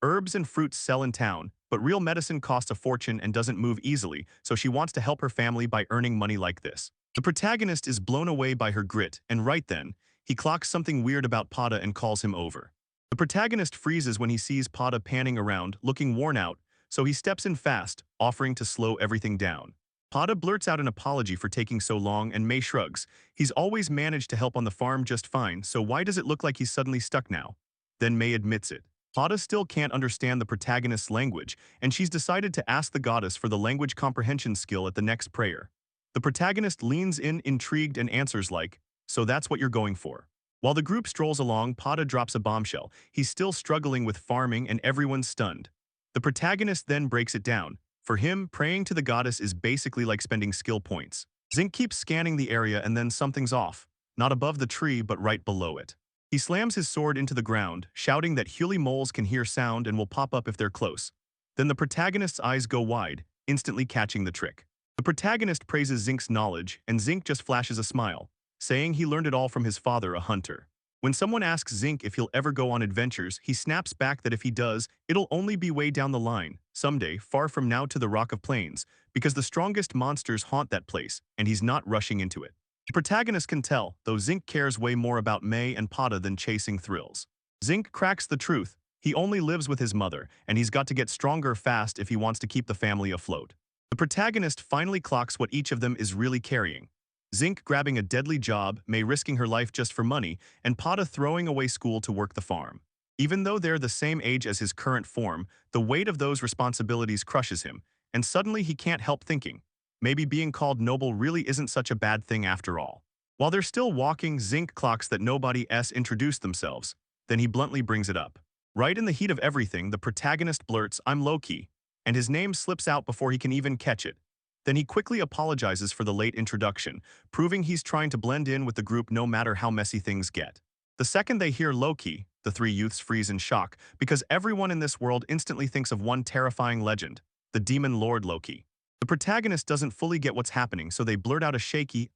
Herbs and fruits sell in town, but real medicine costs a fortune and doesn't move easily, so she wants to help her family by earning money like this. The protagonist is blown away by her grit, and right then, he clocks something weird about Pada and calls him over. The protagonist freezes when he sees Pada panning around, looking worn out, so he steps in fast, offering to slow everything down. Pada blurts out an apology for taking so long, and May shrugs. He's always managed to help on the farm just fine, so why does it look like he's suddenly stuck now? Then May admits it. Pada still can't understand the protagonist's language, and she's decided to ask the goddess for the language comprehension skill at the next prayer. The protagonist leans in intrigued and answers like, "So that's what you're going for." While the group strolls along, Pada drops a bombshell. He's still struggling with farming and everyone's stunned. The protagonist then breaks it down. For him, praying to the goddess is basically like spending skill points. Zinc keeps scanning the area and then something's off. Not above the tree, but right below it. He slams his sword into the ground, shouting that Huli moles can hear sound and will pop up if they're close. Then the protagonist's eyes go wide, instantly catching the trick. The protagonist praises Zinc's knowledge, and Zinc just flashes a smile, saying he learned it all from his father, a hunter. When someone asks Zinc if he'll ever go on adventures, he snaps back that if he does, it'll only be way down the line, someday, far from now to the Rock of Plains, because the strongest monsters haunt that place, and he's not rushing into it. The protagonist can tell, though Zinc cares way more about May and Pada than chasing thrills. Zinc cracks the truth. He only lives with his mother, and he's got to get stronger fast if he wants to keep the family afloat. The protagonist finally clocks what each of them is really carrying. Zinc grabbing a deadly job, May risking her life just for money, and Pada throwing away school to work the farm. Even though they're the same age as his current form, the weight of those responsibilities crushes him, and suddenly he can't help thinking, maybe being called noble really isn't such a bad thing after all. While they're still walking, Zinc clocks that nobody's introduced themselves. Then he bluntly brings it up. Right in the heat of everything, the protagonist blurts, "I'm low-key," and his name slips out before he can even catch it. Then he quickly apologizes for the late introduction, proving he's trying to blend in with the group no matter how messy things get. The second they hear Loki, the three youths freeze in shock because everyone in this world instantly thinks of one terrifying legend, the demon lord Loki. The protagonist doesn't fully get what's happening, so they blurt out a shaky,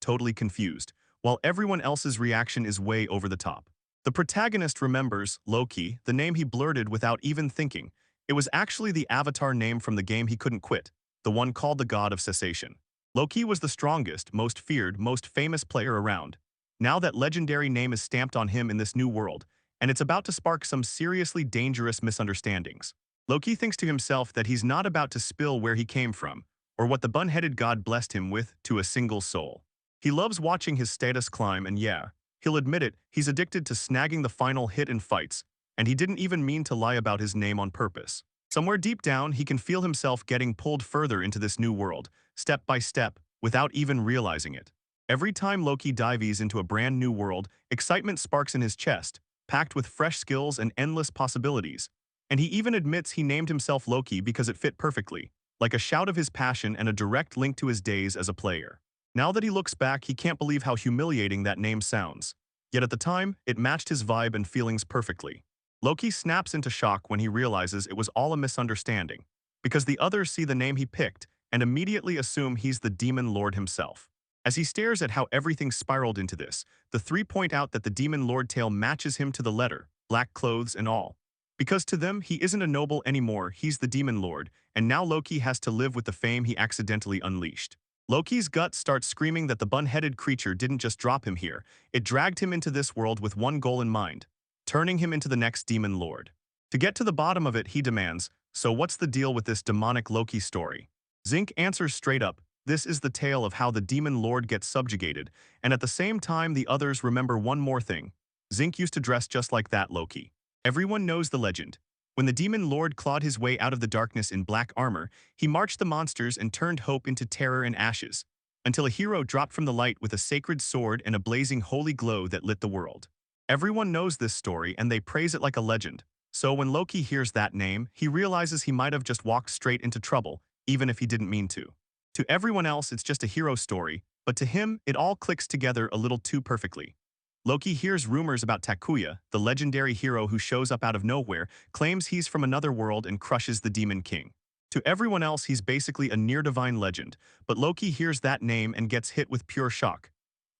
totally confused, while everyone else's reaction is way over the top. The protagonist remembers, Loki, the name he blurted without even thinking. It was actually the avatar name from the game he couldn't quit, the one called the God of Cessation. Loki was the strongest, most feared, most famous player around. Now that legendary name is stamped on him in this new world, and it's about to spark some seriously dangerous misunderstandings. Loki thinks to himself that he's not about to spill where he came from, or what the bun-headed god blessed him with, to a single soul. He loves watching his status climb, and yeah, he'll admit it, he's addicted to snagging the final hit in fights, and he didn't even mean to lie about his name on purpose. Somewhere deep down, he can feel himself getting pulled further into this new world, step by step, without even realizing it. Every time Loki dives into a brand new world, excitement sparks in his chest, packed with fresh skills and endless possibilities. And he even admits he named himself Loki because it fit perfectly, like a shout of his passion and a direct link to his days as a player. Now that he looks back, he can't believe how humiliating that name sounds. Yet at the time, it matched his vibe and feelings perfectly. Loki snaps into shock when he realizes it was all a misunderstanding, because the others see the name he picked and immediately assume he's the demon lord himself. As he stares at how everything spiraled into this, the three point out that the demon lord tale matches him to the letter, black clothes and all. Because to them, he isn't a noble anymore, he's the demon lord, and now Loki has to live with the fame he accidentally unleashed. Loki's gut starts screaming that the bun-headed creature didn't just drop him here, it dragged him into this world with one goal in mind, turning him into the next demon lord. To get to the bottom of it, he demands, "So what's the deal with this demonic Loki story?" Zinc answers straight up, "This is the tale of how the demon lord gets subjugated," and at the same time the others remember one more thing. Zinc used to dress just like that Loki. Everyone knows the legend. When the demon lord clawed his way out of the darkness in black armor, he marched the monsters and turned hope into terror and ashes, until a hero dropped from the light with a sacred sword and a blazing holy glow that lit the world. Everyone knows this story and they praise it like a legend. So when Loki hears that name, he realizes he might have just walked straight into trouble, even if he didn't mean to. To everyone else, it's just a hero story, but to him, it all clicks together a little too perfectly. Loki hears rumors about Takuya, the legendary hero who shows up out of nowhere, claims he's from another world and crushes the Demon King. To everyone else, he's basically a near-divine legend, but Loki hears that name and gets hit with pure shock.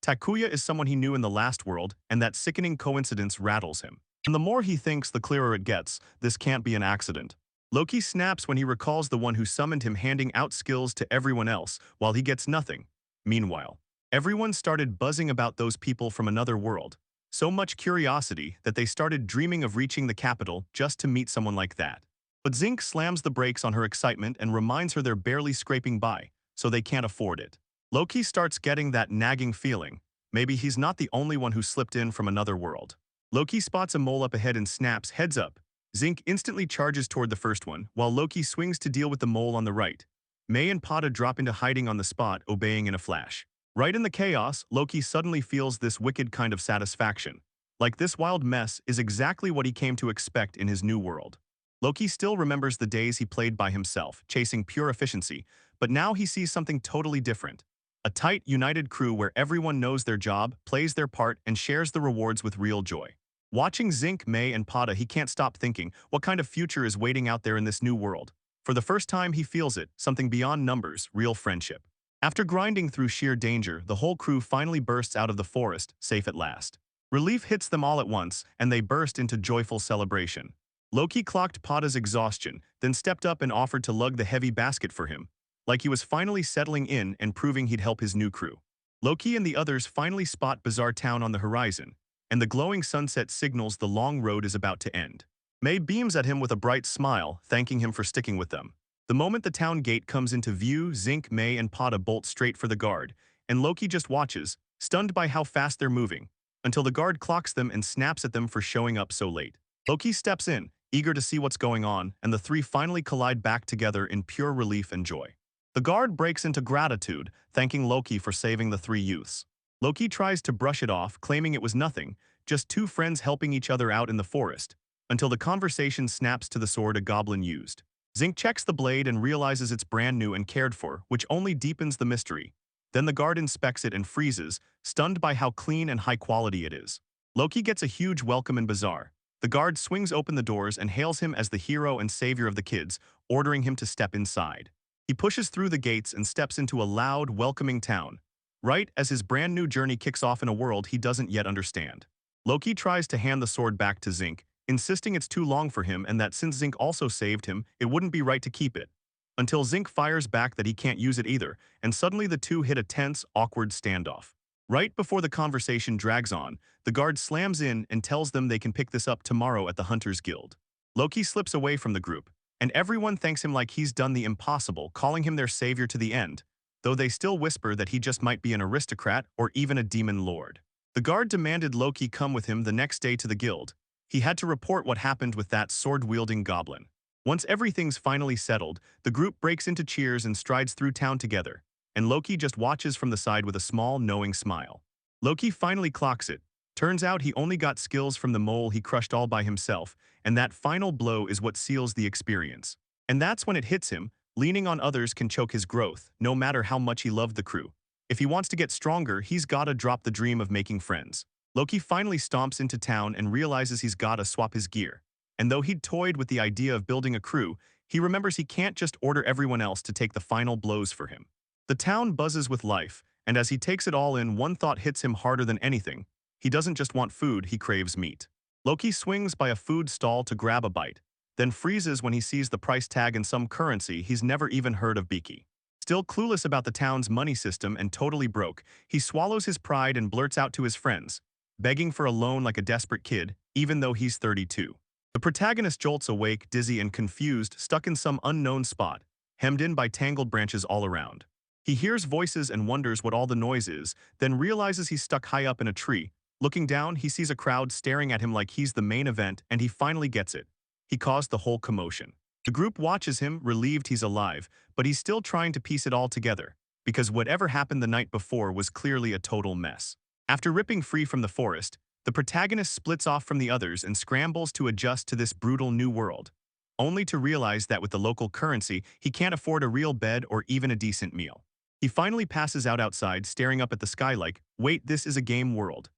Takuya is someone he knew in the last world, and that sickening coincidence rattles him. And the more he thinks, the clearer it gets, this can't be an accident. Loki snaps when he recalls the one who summoned him handing out skills to everyone else, while he gets nothing. Meanwhile, everyone started buzzing about those people from another world. So much curiosity that they started dreaming of reaching the capital just to meet someone like that. But Zinc slams the brakes on her excitement and reminds her they're barely scraping by, so they can't afford it. Loki starts getting that nagging feeling. Maybe he's not the only one who slipped in from another world. Loki spots a mole up ahead and snaps, "Heads up, Zinc instantly charges toward the first one, while Loki swings to deal with the mole on the right. May and Pada drop into hiding on the spot, obeying in a flash. Right in the chaos, Loki suddenly feels this wicked kind of satisfaction. Like this wild mess is exactly what he came to expect in his new world. Loki still remembers the days he played by himself, chasing pure efficiency, but now he sees something totally different. A tight, united crew where everyone knows their job, plays their part, and shares the rewards with real joy. Watching Zinc, May, and Pada, he can't stop thinking, what kind of future is waiting out there in this new world? For the first time, he feels it, something beyond numbers, real friendship. After grinding through sheer danger, the whole crew finally bursts out of the forest, safe at last. Relief hits them all at once, and they burst into joyful celebration. Loki clocked Pada's exhaustion, then stepped up and offered to lug the heavy basket for him, like he was finally settling in and proving he'd help his new crew. Loki and the others finally spot Bizarre Town on the horizon, and the glowing sunset signals the long road is about to end. May beams at him with a bright smile, thanking him for sticking with them. The moment the town gate comes into view, Zinc, May, and Pada bolt straight for the guard, and Loki just watches, stunned by how fast they're moving, until the guard clocks them and snaps at them for showing up so late. Loki steps in, eager to see what's going on, and the three finally collide back together in pure relief and joy. The guard breaks into gratitude, thanking Loki for saving the three youths. Loki tries to brush it off, claiming it was nothing, just two friends helping each other out in the forest, until the conversation snaps to the sword a goblin used. Zinc checks the blade and realizes it's brand new and cared for, which only deepens the mystery. Then the guard inspects it and freezes, stunned by how clean and high quality it is. Loki gets a huge welcome and bazaar. The guard swings open the doors and hails him as the hero and savior of the kids, ordering him to step inside. He pushes through the gates and steps into a loud, welcoming town, right as his brand new journey kicks off in a world he doesn't yet understand. Loki tries to hand the sword back to Zinc, insisting it's too long for him and that since Zinc also saved him, it wouldn't be right to keep it. Until Zinc fires back that he can't use it either, and suddenly the two hit a tense, awkward standoff. Right before the conversation drags on, the guard slams in and tells them they can pick this up tomorrow at the Hunters Guild. Loki slips away from the group, and everyone thanks him like he's done the impossible, calling him their savior to the end, though they still whisper that he just might be an aristocrat or even a demon lord. The guard demanded Loki come with him the next day to the guild. He had to report what happened with that sword-wielding goblin. Once everything's finally settled, the group breaks into cheers and strides through town together, and Loki just watches from the side with a small, knowing smile. Loki finally clocks it. Turns out he only got skills from the mole he crushed all by himself, and that final blow is what seals the experience. And that's when it hits him, leaning on others can choke his growth, no matter how much he loved the crew. If he wants to get stronger, he's gotta drop the dream of making friends. Loki finally stomps into town and realizes he's gotta swap his gear. And though he'd toyed with the idea of building a crew, he remembers he can't just order everyone else to take the final blows for him. The town buzzes with life, and as he takes it all in, one thought hits him harder than anything. He doesn't just want food, he craves meat. Loki swings by a food stall to grab a bite, then freezes when he sees the price tag in some currency he's never even heard of Biki. Still clueless about the town's money system and totally broke, he swallows his pride and blurts out to his friends, begging for a loan like a desperate kid, even though he's 32. The protagonist jolts awake, dizzy and confused, stuck in some unknown spot, hemmed in by tangled branches all around. He hears voices and wonders what all the noise is, then realizes he's stuck high up in a tree. Looking down, he sees a crowd staring at him like he's the main event, and he finally gets it. He caused the whole commotion. The group watches him, relieved he's alive, but he's still trying to piece it all together, because whatever happened the night before was clearly a total mess. After ripping free from the forest, the protagonist splits off from the others and scrambles to adjust to this brutal new world, only to realize that with the local currency, he can't afford a real bed or even a decent meal. He finally passes out outside, staring up at the sky like, wait, this is a game world.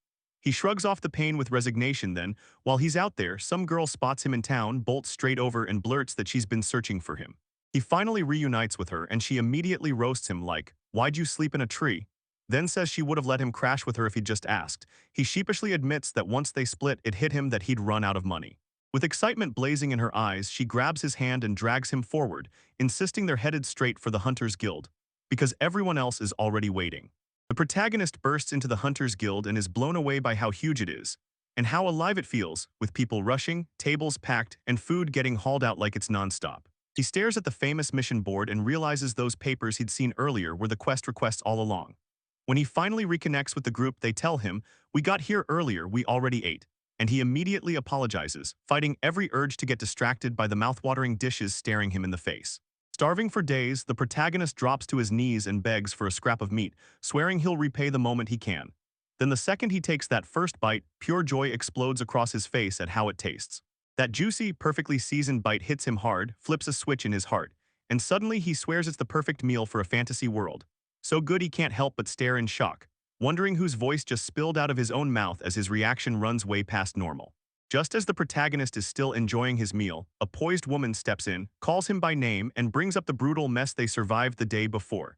He shrugs off the pain with resignation then, while he's out there, some girl spots him in town, bolts straight over and blurts that she's been searching for him. He finally reunites with her and she immediately roasts him like, why'd you sleep in a tree? Then says she would have let him crash with her if he'd just asked. He sheepishly admits that once they split, it hit him that he'd run out of money. With excitement blazing in her eyes, she grabs his hand and drags him forward, insisting they're headed straight for the Hunters Guild, because everyone else is already waiting. The protagonist bursts into the Hunters Guild and is blown away by how huge it is, and how alive it feels, with people rushing, tables packed, and food getting hauled out like it's nonstop. He stares at the famous mission board and realizes those papers he'd seen earlier were the quest requests all along. When he finally reconnects with the group, they tell him, we got here earlier, we already ate. and he immediately apologizes, fighting every urge to get distracted by the mouthwatering dishes staring him in the face. Starving for days, the protagonist drops to his knees and begs for a scrap of meat, swearing he'll repay the moment he can. Then the second he takes that first bite, pure joy explodes across his face at how it tastes. That juicy, perfectly seasoned bite hits him hard, flips a switch in his heart, and suddenly he swears it's the perfect meal for a fantasy world. So good he can't help but stare in shock, wondering whose voice just spilled out of his own mouth as his reaction runs way past normal. Just as the protagonist is still enjoying his meal, a poised woman steps in, calls him by name, and brings up the brutal mess they survived the day before.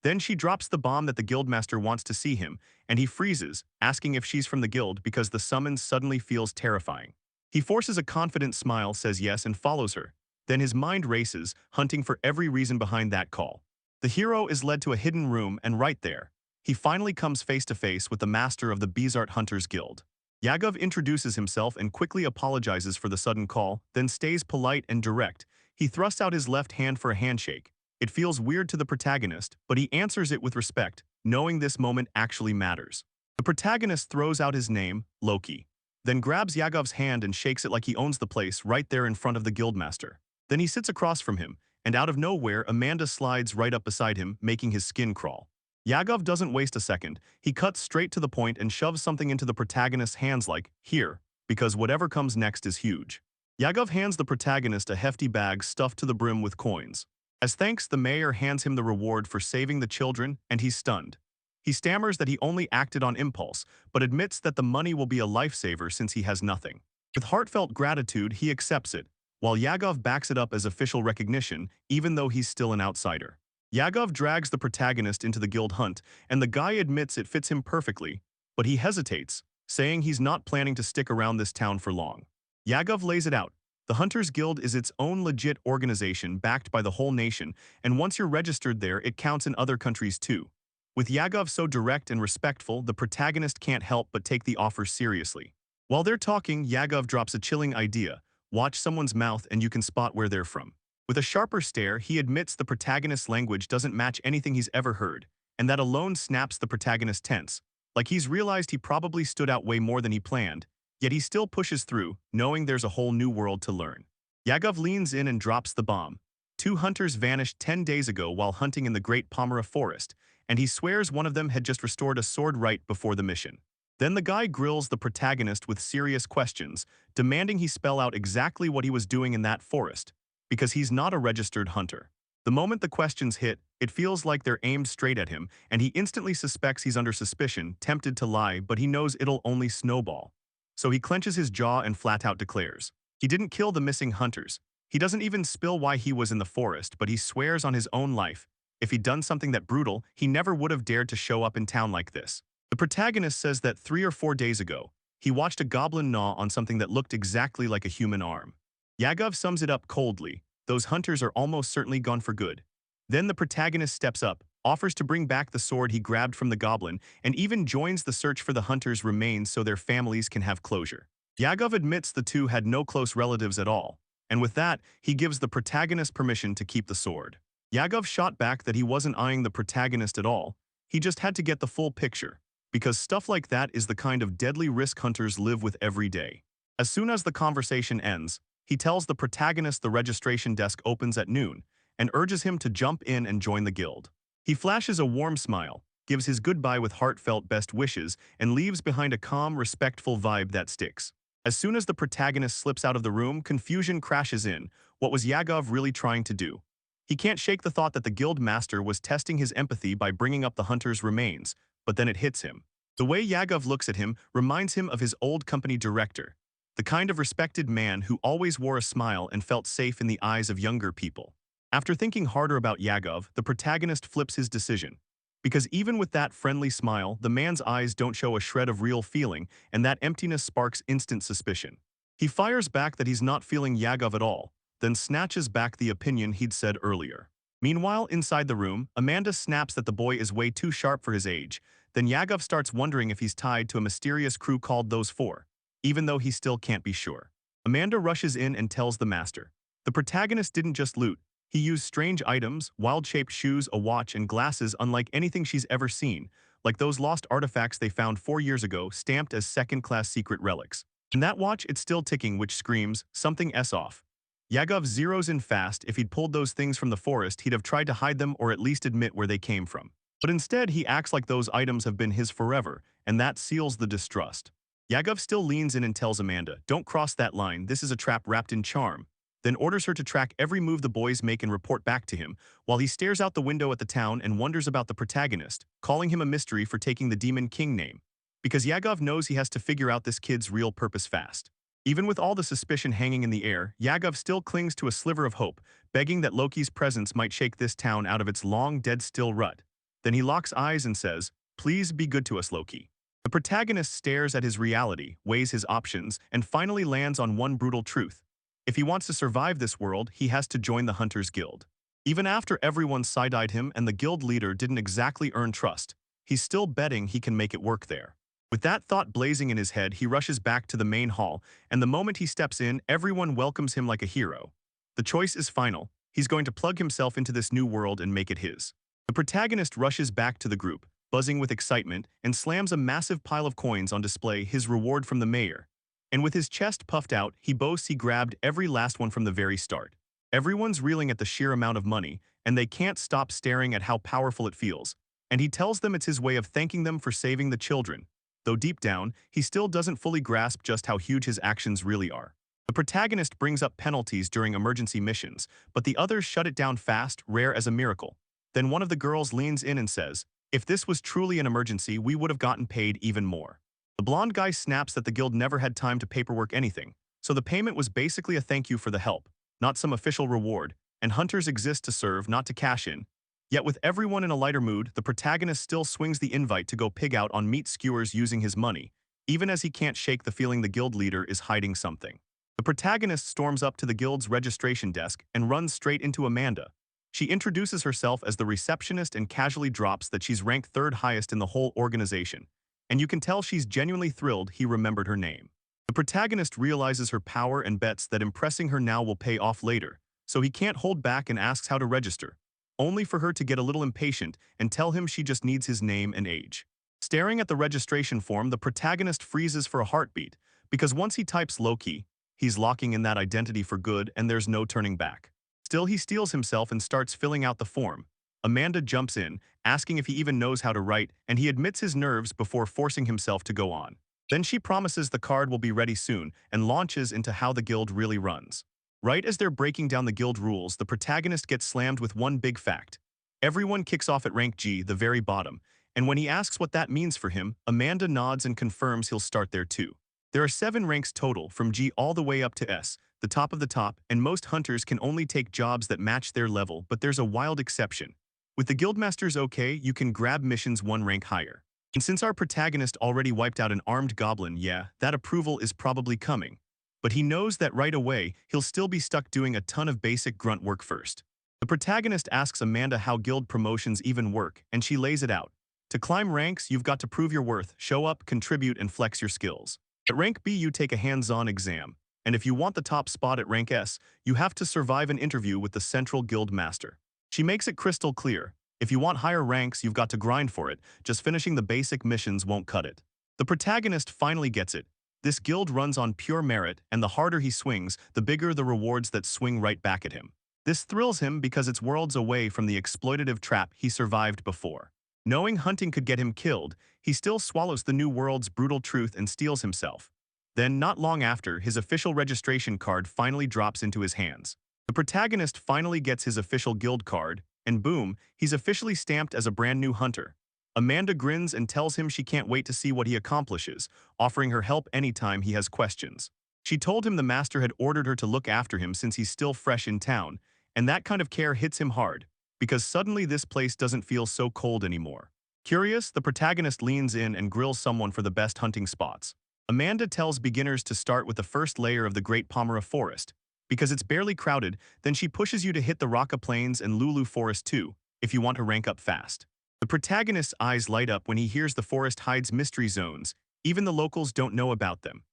Then she drops the bomb that the guildmaster wants to see him, and he freezes, asking if she's from the guild because the summons suddenly feels terrifying. He forces a confident smile, says yes, and follows her. Then his mind races, hunting for every reason behind that call. The hero is led to a hidden room, and right there, he finally comes face to face with the master of the Bizart Hunters Guild. Yagov introduces himself and quickly apologizes for the sudden call, then stays polite and direct. He thrusts out his left hand for a handshake. It feels weird to the protagonist, but he answers it with respect, knowing this moment actually matters. The protagonist throws out his name, Loki, then grabs Yagov's hand and shakes it like he owns the place right there in front of the guildmaster. Then he sits across from him, and out of nowhere, Amanda slides right up beside him, making his skin crawl. Yagov doesn't waste a second. He cuts straight to the point and shoves something into the protagonist's hands like, "Here," because whatever comes next is huge. Yagov hands the protagonist a hefty bag stuffed to the brim with coins. As thanks, the mayor hands him the reward for saving the children, and he's stunned. He stammers that he only acted on impulse, but admits that the money will be a lifesaver since he has nothing. With heartfelt gratitude, he accepts it, while Yagov backs it up as official recognition, even though he's still an outsider. Yagov drags the protagonist into the guild hunt, and the guy admits it fits him perfectly, but he hesitates, saying he's not planning to stick around this town for long. Yagov lays it out. The Hunters Guild is its own legit organization backed by the whole nation, and once you're registered there, it counts in other countries too. With Yagov so direct and respectful, the protagonist can't help but take the offer seriously. While they're talking, Yagov drops a chilling idea. Watch someone's mouth and you can spot where they're from. With a sharper stare, he admits the protagonist's language doesn't match anything he's ever heard, and that alone snaps the protagonist tense, like he's realized he probably stood out way more than he planned, yet he still pushes through, knowing there's a whole new world to learn. Yagov leans in and drops the bomb. 2 hunters vanished 10 days ago while hunting in the Great Pomera Forest, and he swears one of them had just restored a sword right before the mission. Then the guy grills the protagonist with serious questions, demanding he spell out exactly what he was doing in that forest, because he's not a registered hunter. The moment the questions hit, it feels like they're aimed straight at him, and he instantly suspects he's under suspicion, tempted to lie, but he knows it'll only snowball. So he clenches his jaw and flat out declares, he didn't kill the missing hunters. He doesn't even spill why he was in the forest, but he swears on his own life. If he'd done something that brutal, he never would have dared to show up in town like this. The protagonist says that 3 or 4 days ago, he watched a goblin gnaw on something that looked exactly like a human arm. Yagov sums it up coldly. Those hunters are almost certainly gone for good. Then the protagonist steps up, offers to bring back the sword he grabbed from the goblin, and even joins the search for the hunters' remains so their families can have closure. Yagov admits the two had no close relatives at all, and with that, he gives the protagonist permission to keep the sword. Yagov shot back that he wasn't eyeing the protagonist at all. He just had to get the full picture, because stuff like that is the kind of deadly risk hunters live with every day. As soon as the conversation ends, he tells the protagonist the registration desk opens at noon and urges him to jump in and join the guild. He flashes a warm smile, gives his goodbye with heartfelt best wishes, and leaves behind a calm, respectful vibe that sticks. As soon as the protagonist slips out of the room, confusion crashes in. What was Yagov really trying to do? He can't shake the thought that the guild master was testing his empathy by bringing up the hunter's remains, but then it hits him. The way Yagov looks at him reminds him of his old company director, the kind of respected man who always wore a smile and felt safe in the eyes of younger people. After thinking harder about Yagov, the protagonist flips his decision. Because even with that friendly smile, the man's eyes don't show a shred of real feeling, and that emptiness sparks instant suspicion. He fires back that he's not feeling Yagov at all, then snatches back the opinion he'd said earlier. Meanwhile, inside the room, Amanda snaps that the boy is way too sharp for his age. Then Yagov starts wondering if he's tied to a mysterious crew called Those Four, even though he still can't be sure. Amanda rushes in and tells the master. The protagonist didn't just loot. He used strange items, wild-shaped shoes, a watch, and glasses unlike anything she's ever seen, like those lost artifacts they found 4 years ago, stamped as second-class secret relics. And that watch, it's still ticking, which screams, something S off. Yagov zeroes in fast. If he'd pulled those things from the forest, he'd have tried to hide them or at least admit where they came from. But instead, he acts like those items have been his forever, and that seals the distrust. Yagov still leans in and tells Amanda, "Don't cross that line, this is a trap wrapped in charm," then orders her to track every move the boys make and report back to him, while he stares out the window at the town and wonders about the protagonist, calling him a mystery for taking the Demon King name. Because Yagov knows he has to figure out this kid's real purpose fast. Even with all the suspicion hanging in the air, Yagov still clings to a sliver of hope, begging that Loki's presence might shake this town out of its long dead-still rut. Then he locks eyes and says, "Please be good to us, Loki." The protagonist stares at his reality, weighs his options, and finally lands on one brutal truth. If he wants to survive this world, he has to join the Hunters Guild. Even after everyone side-eyed him and the guild leader didn't exactly earn trust, he's still betting he can make it work there. With that thought blazing in his head, he rushes back to the main hall, and the moment he steps in, everyone welcomes him like a hero. The choice is final. He's going to plug himself into this new world and make it his. The protagonist rushes back to the group, buzzing with excitement, and slams a massive pile of coins on display, his reward from the mayor. And with his chest puffed out, he boasts he grabbed every last one from the very start. Everyone's reeling at the sheer amount of money, and they can't stop staring at how powerful it feels. And he tells them it's his way of thanking them for saving the children. Though deep down, he still doesn't fully grasp just how huge his actions really are. The protagonist brings up penalties during emergency missions, but the others shut it down fast, rare as a miracle. Then one of the girls leans in and says, "If this was truly an emergency, we would have gotten paid even more." The blonde guy snaps that the guild never had time to paperwork anything, so the payment was basically a thank you for the help, not some official reward, and hunters exist to serve, not to cash in. Yet with everyone in a lighter mood, the protagonist still swings the invite to go pig out on meat skewers using his money, even as he can't shake the feeling the guild leader is hiding something. The protagonist storms up to the guild's registration desk and runs straight into Amanda. She introduces herself as the receptionist and casually drops that she's ranked third highest in the whole organization, and you can tell she's genuinely thrilled he remembered her name. The protagonist realizes her power and bets that impressing her now will pay off later, so he can't hold back and asks how to register, only for her to get a little impatient and tell him she just needs his name and age. Staring at the registration form, the protagonist freezes for a heartbeat, because once he types Loki, he's locking in that identity for good and there's no turning back. Still, he steels himself and starts filling out the form. Amanda jumps in, asking if he even knows how to write, and he admits his nerves before forcing himself to go on. Then she promises the card will be ready soon and launches into how the guild really runs. Right as they're breaking down the guild rules, the protagonist gets slammed with one big fact. Everyone kicks off at rank G, the very bottom, and when he asks what that means for him, Amanda nods and confirms he'll start there too. There are 7 ranks total, from G all the way up to S, the top of the top, and most hunters can only take jobs that match their level, but there's a wild exception. With the guildmasters okay, you can grab missions 1 rank higher. And since our protagonist already wiped out an armed goblin, yeah, that approval is probably coming. But he knows that right away, he'll still be stuck doing a ton of basic grunt work first. The protagonist asks Amanda how guild promotions even work, and she lays it out. To climb ranks, you've got to prove your worth, show up, contribute, and flex your skills. At rank B, you take a hands-on exam, and if you want the top spot at rank S, you have to survive an interview with the central guild master. She makes it crystal clear. If you want higher ranks, you've got to grind for it. Just finishing the basic missions won't cut it. The protagonist finally gets it. This guild runs on pure merit, and the harder he swings, the bigger the rewards that swing right back at him. This thrills him because it's worlds away from the exploitative trap he survived before. Knowing hunting could get him killed, he still swallows the new world's brutal truth and steels himself. Then, not long after, his official registration card finally drops into his hands. The protagonist finally gets his official guild card, and boom, he's officially stamped as a brand new hunter. Amanda grins and tells him she can't wait to see what he accomplishes, offering her help anytime he has questions. She told him the master had ordered her to look after him since he's still fresh in town, and that kind of care hits him hard, because suddenly this place doesn't feel so cold anymore. Curious, the protagonist leans in and grills someone for the best hunting spots. Amanda tells beginners to start with the first layer of the Great Pomera Forest, because it's barely crowded, then she pushes you to hit the Raqqa Plains and Lulu Forest too, if you want to rank up fast. The protagonist's eyes light up when he hears the forest hides mystery zones, even the locals don't know about them.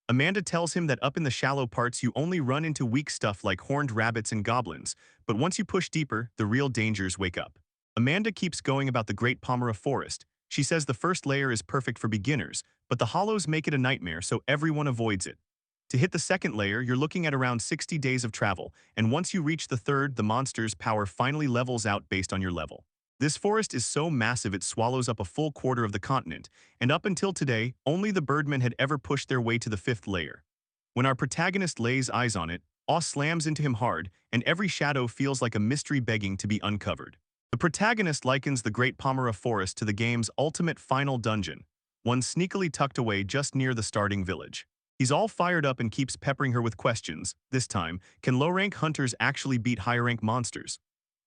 Amanda tells him that up in the shallow parts you only run into weak stuff like horned rabbits and goblins, but once you push deeper, the real dangers wake up. Amanda keeps going about the Great Pomera Forest, She says the first layer is perfect for beginners, but the hollows make it a nightmare, so everyone avoids it. To hit the second layer, you're looking at around 60 days of travel, and once you reach the third, the monster's power finally levels out based on your level. This forest is so massive it swallows up a full quarter of the continent, and up until today, only the birdmen had ever pushed their way to the fifth layer. When our protagonist lays eyes on it, awe slams into him hard, and every shadow feels like a mystery begging to be uncovered. The protagonist likens the Great Pomera Forest to the game's ultimate final dungeon, one sneakily tucked away just near the starting village. He's all fired up and keeps peppering her with questions. This time, can low-rank hunters actually beat higher-rank monsters?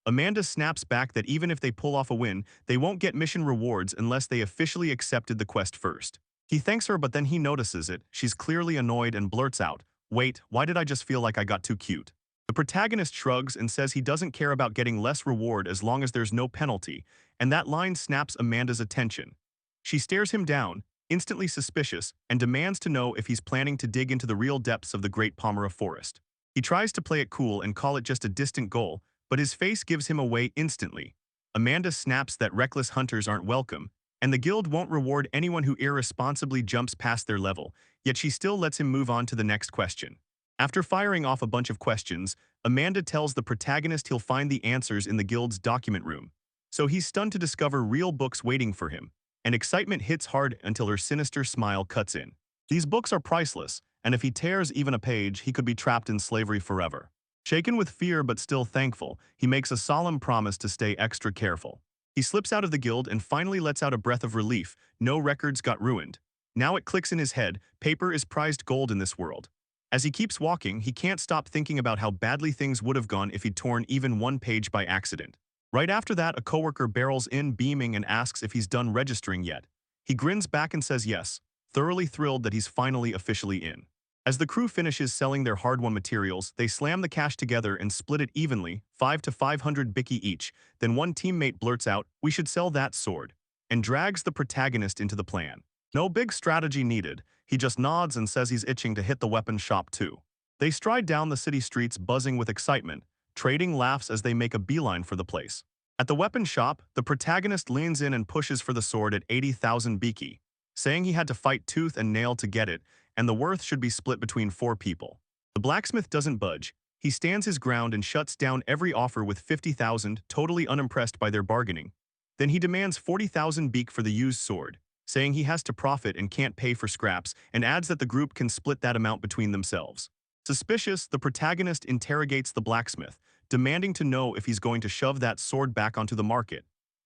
Amanda snaps back that even if they pull off a win, they won't get mission rewards unless they officially accepted the quest first. He thanks her, but then he notices it. She's clearly annoyed and blurts out, "Wait, why did I just feel like I got too cute?" The protagonist shrugs and says he doesn't care about getting less reward as long as there's no penalty, and that line snaps Amanda's attention. She stares him down, instantly suspicious, and demands to know if he's planning to dig into the real depths of the Great Pomera Forest. He tries to play it cool and call it just a distant goal, but his face gives him away instantly. Amanda snaps that reckless hunters aren't welcome, and the guild won't reward anyone who irresponsibly jumps past their level, yet she still lets him move on to the next question. After firing off a bunch of questions, Amanda tells the protagonist he'll find the answers in the guild's document room. So he's stunned to discover real books waiting for him, and excitement hits hard until her sinister smile cuts in. These books are priceless, and if he tears even a page, he could be trapped in slavery forever. Shaken with fear but still thankful, he makes a solemn promise to stay extra careful. He slips out of the guild and finally lets out a breath of relief. No records got ruined. Now it clicks in his head, paper is prized gold in this world. As he keeps walking, he can't stop thinking about how badly things would have gone if he'd torn even one page by accident. Right after that, a coworker barrels in beaming and asks if he's done registering yet. He grins back and says yes, thoroughly thrilled that he's finally officially in. As the crew finishes selling their hard-won materials, they slam the cash together and split it evenly, 5 to 500 biki each. Then one teammate blurts out, "We should sell that sword," and drags the protagonist into the plan. No big strategy needed. He just nods and says he's itching to hit the weapon shop too. They stride down the city streets buzzing with excitement, trading laughs as they make a beeline for the place. At the weapon shop, the protagonist leans in and pushes for the sword at 80,000 biki, saying he had to fight tooth and nail to get it, and the worth should be split between 4 people. The blacksmith doesn't budge. He stands his ground and shuts down every offer with 50,000, totally unimpressed by their bargaining. Then he demands 40,000 beak for the used sword, saying he has to profit and can't pay for scraps, and adds that the group can split that amount between themselves. Suspicious, the protagonist interrogates the blacksmith, demanding to know if he's going to shove that sword back onto the market.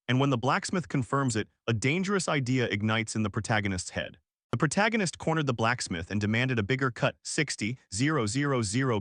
And when the blacksmith confirms it, a dangerous idea ignites in the protagonist's head. The protagonist cornered the blacksmith and demanded a bigger cut, 60,000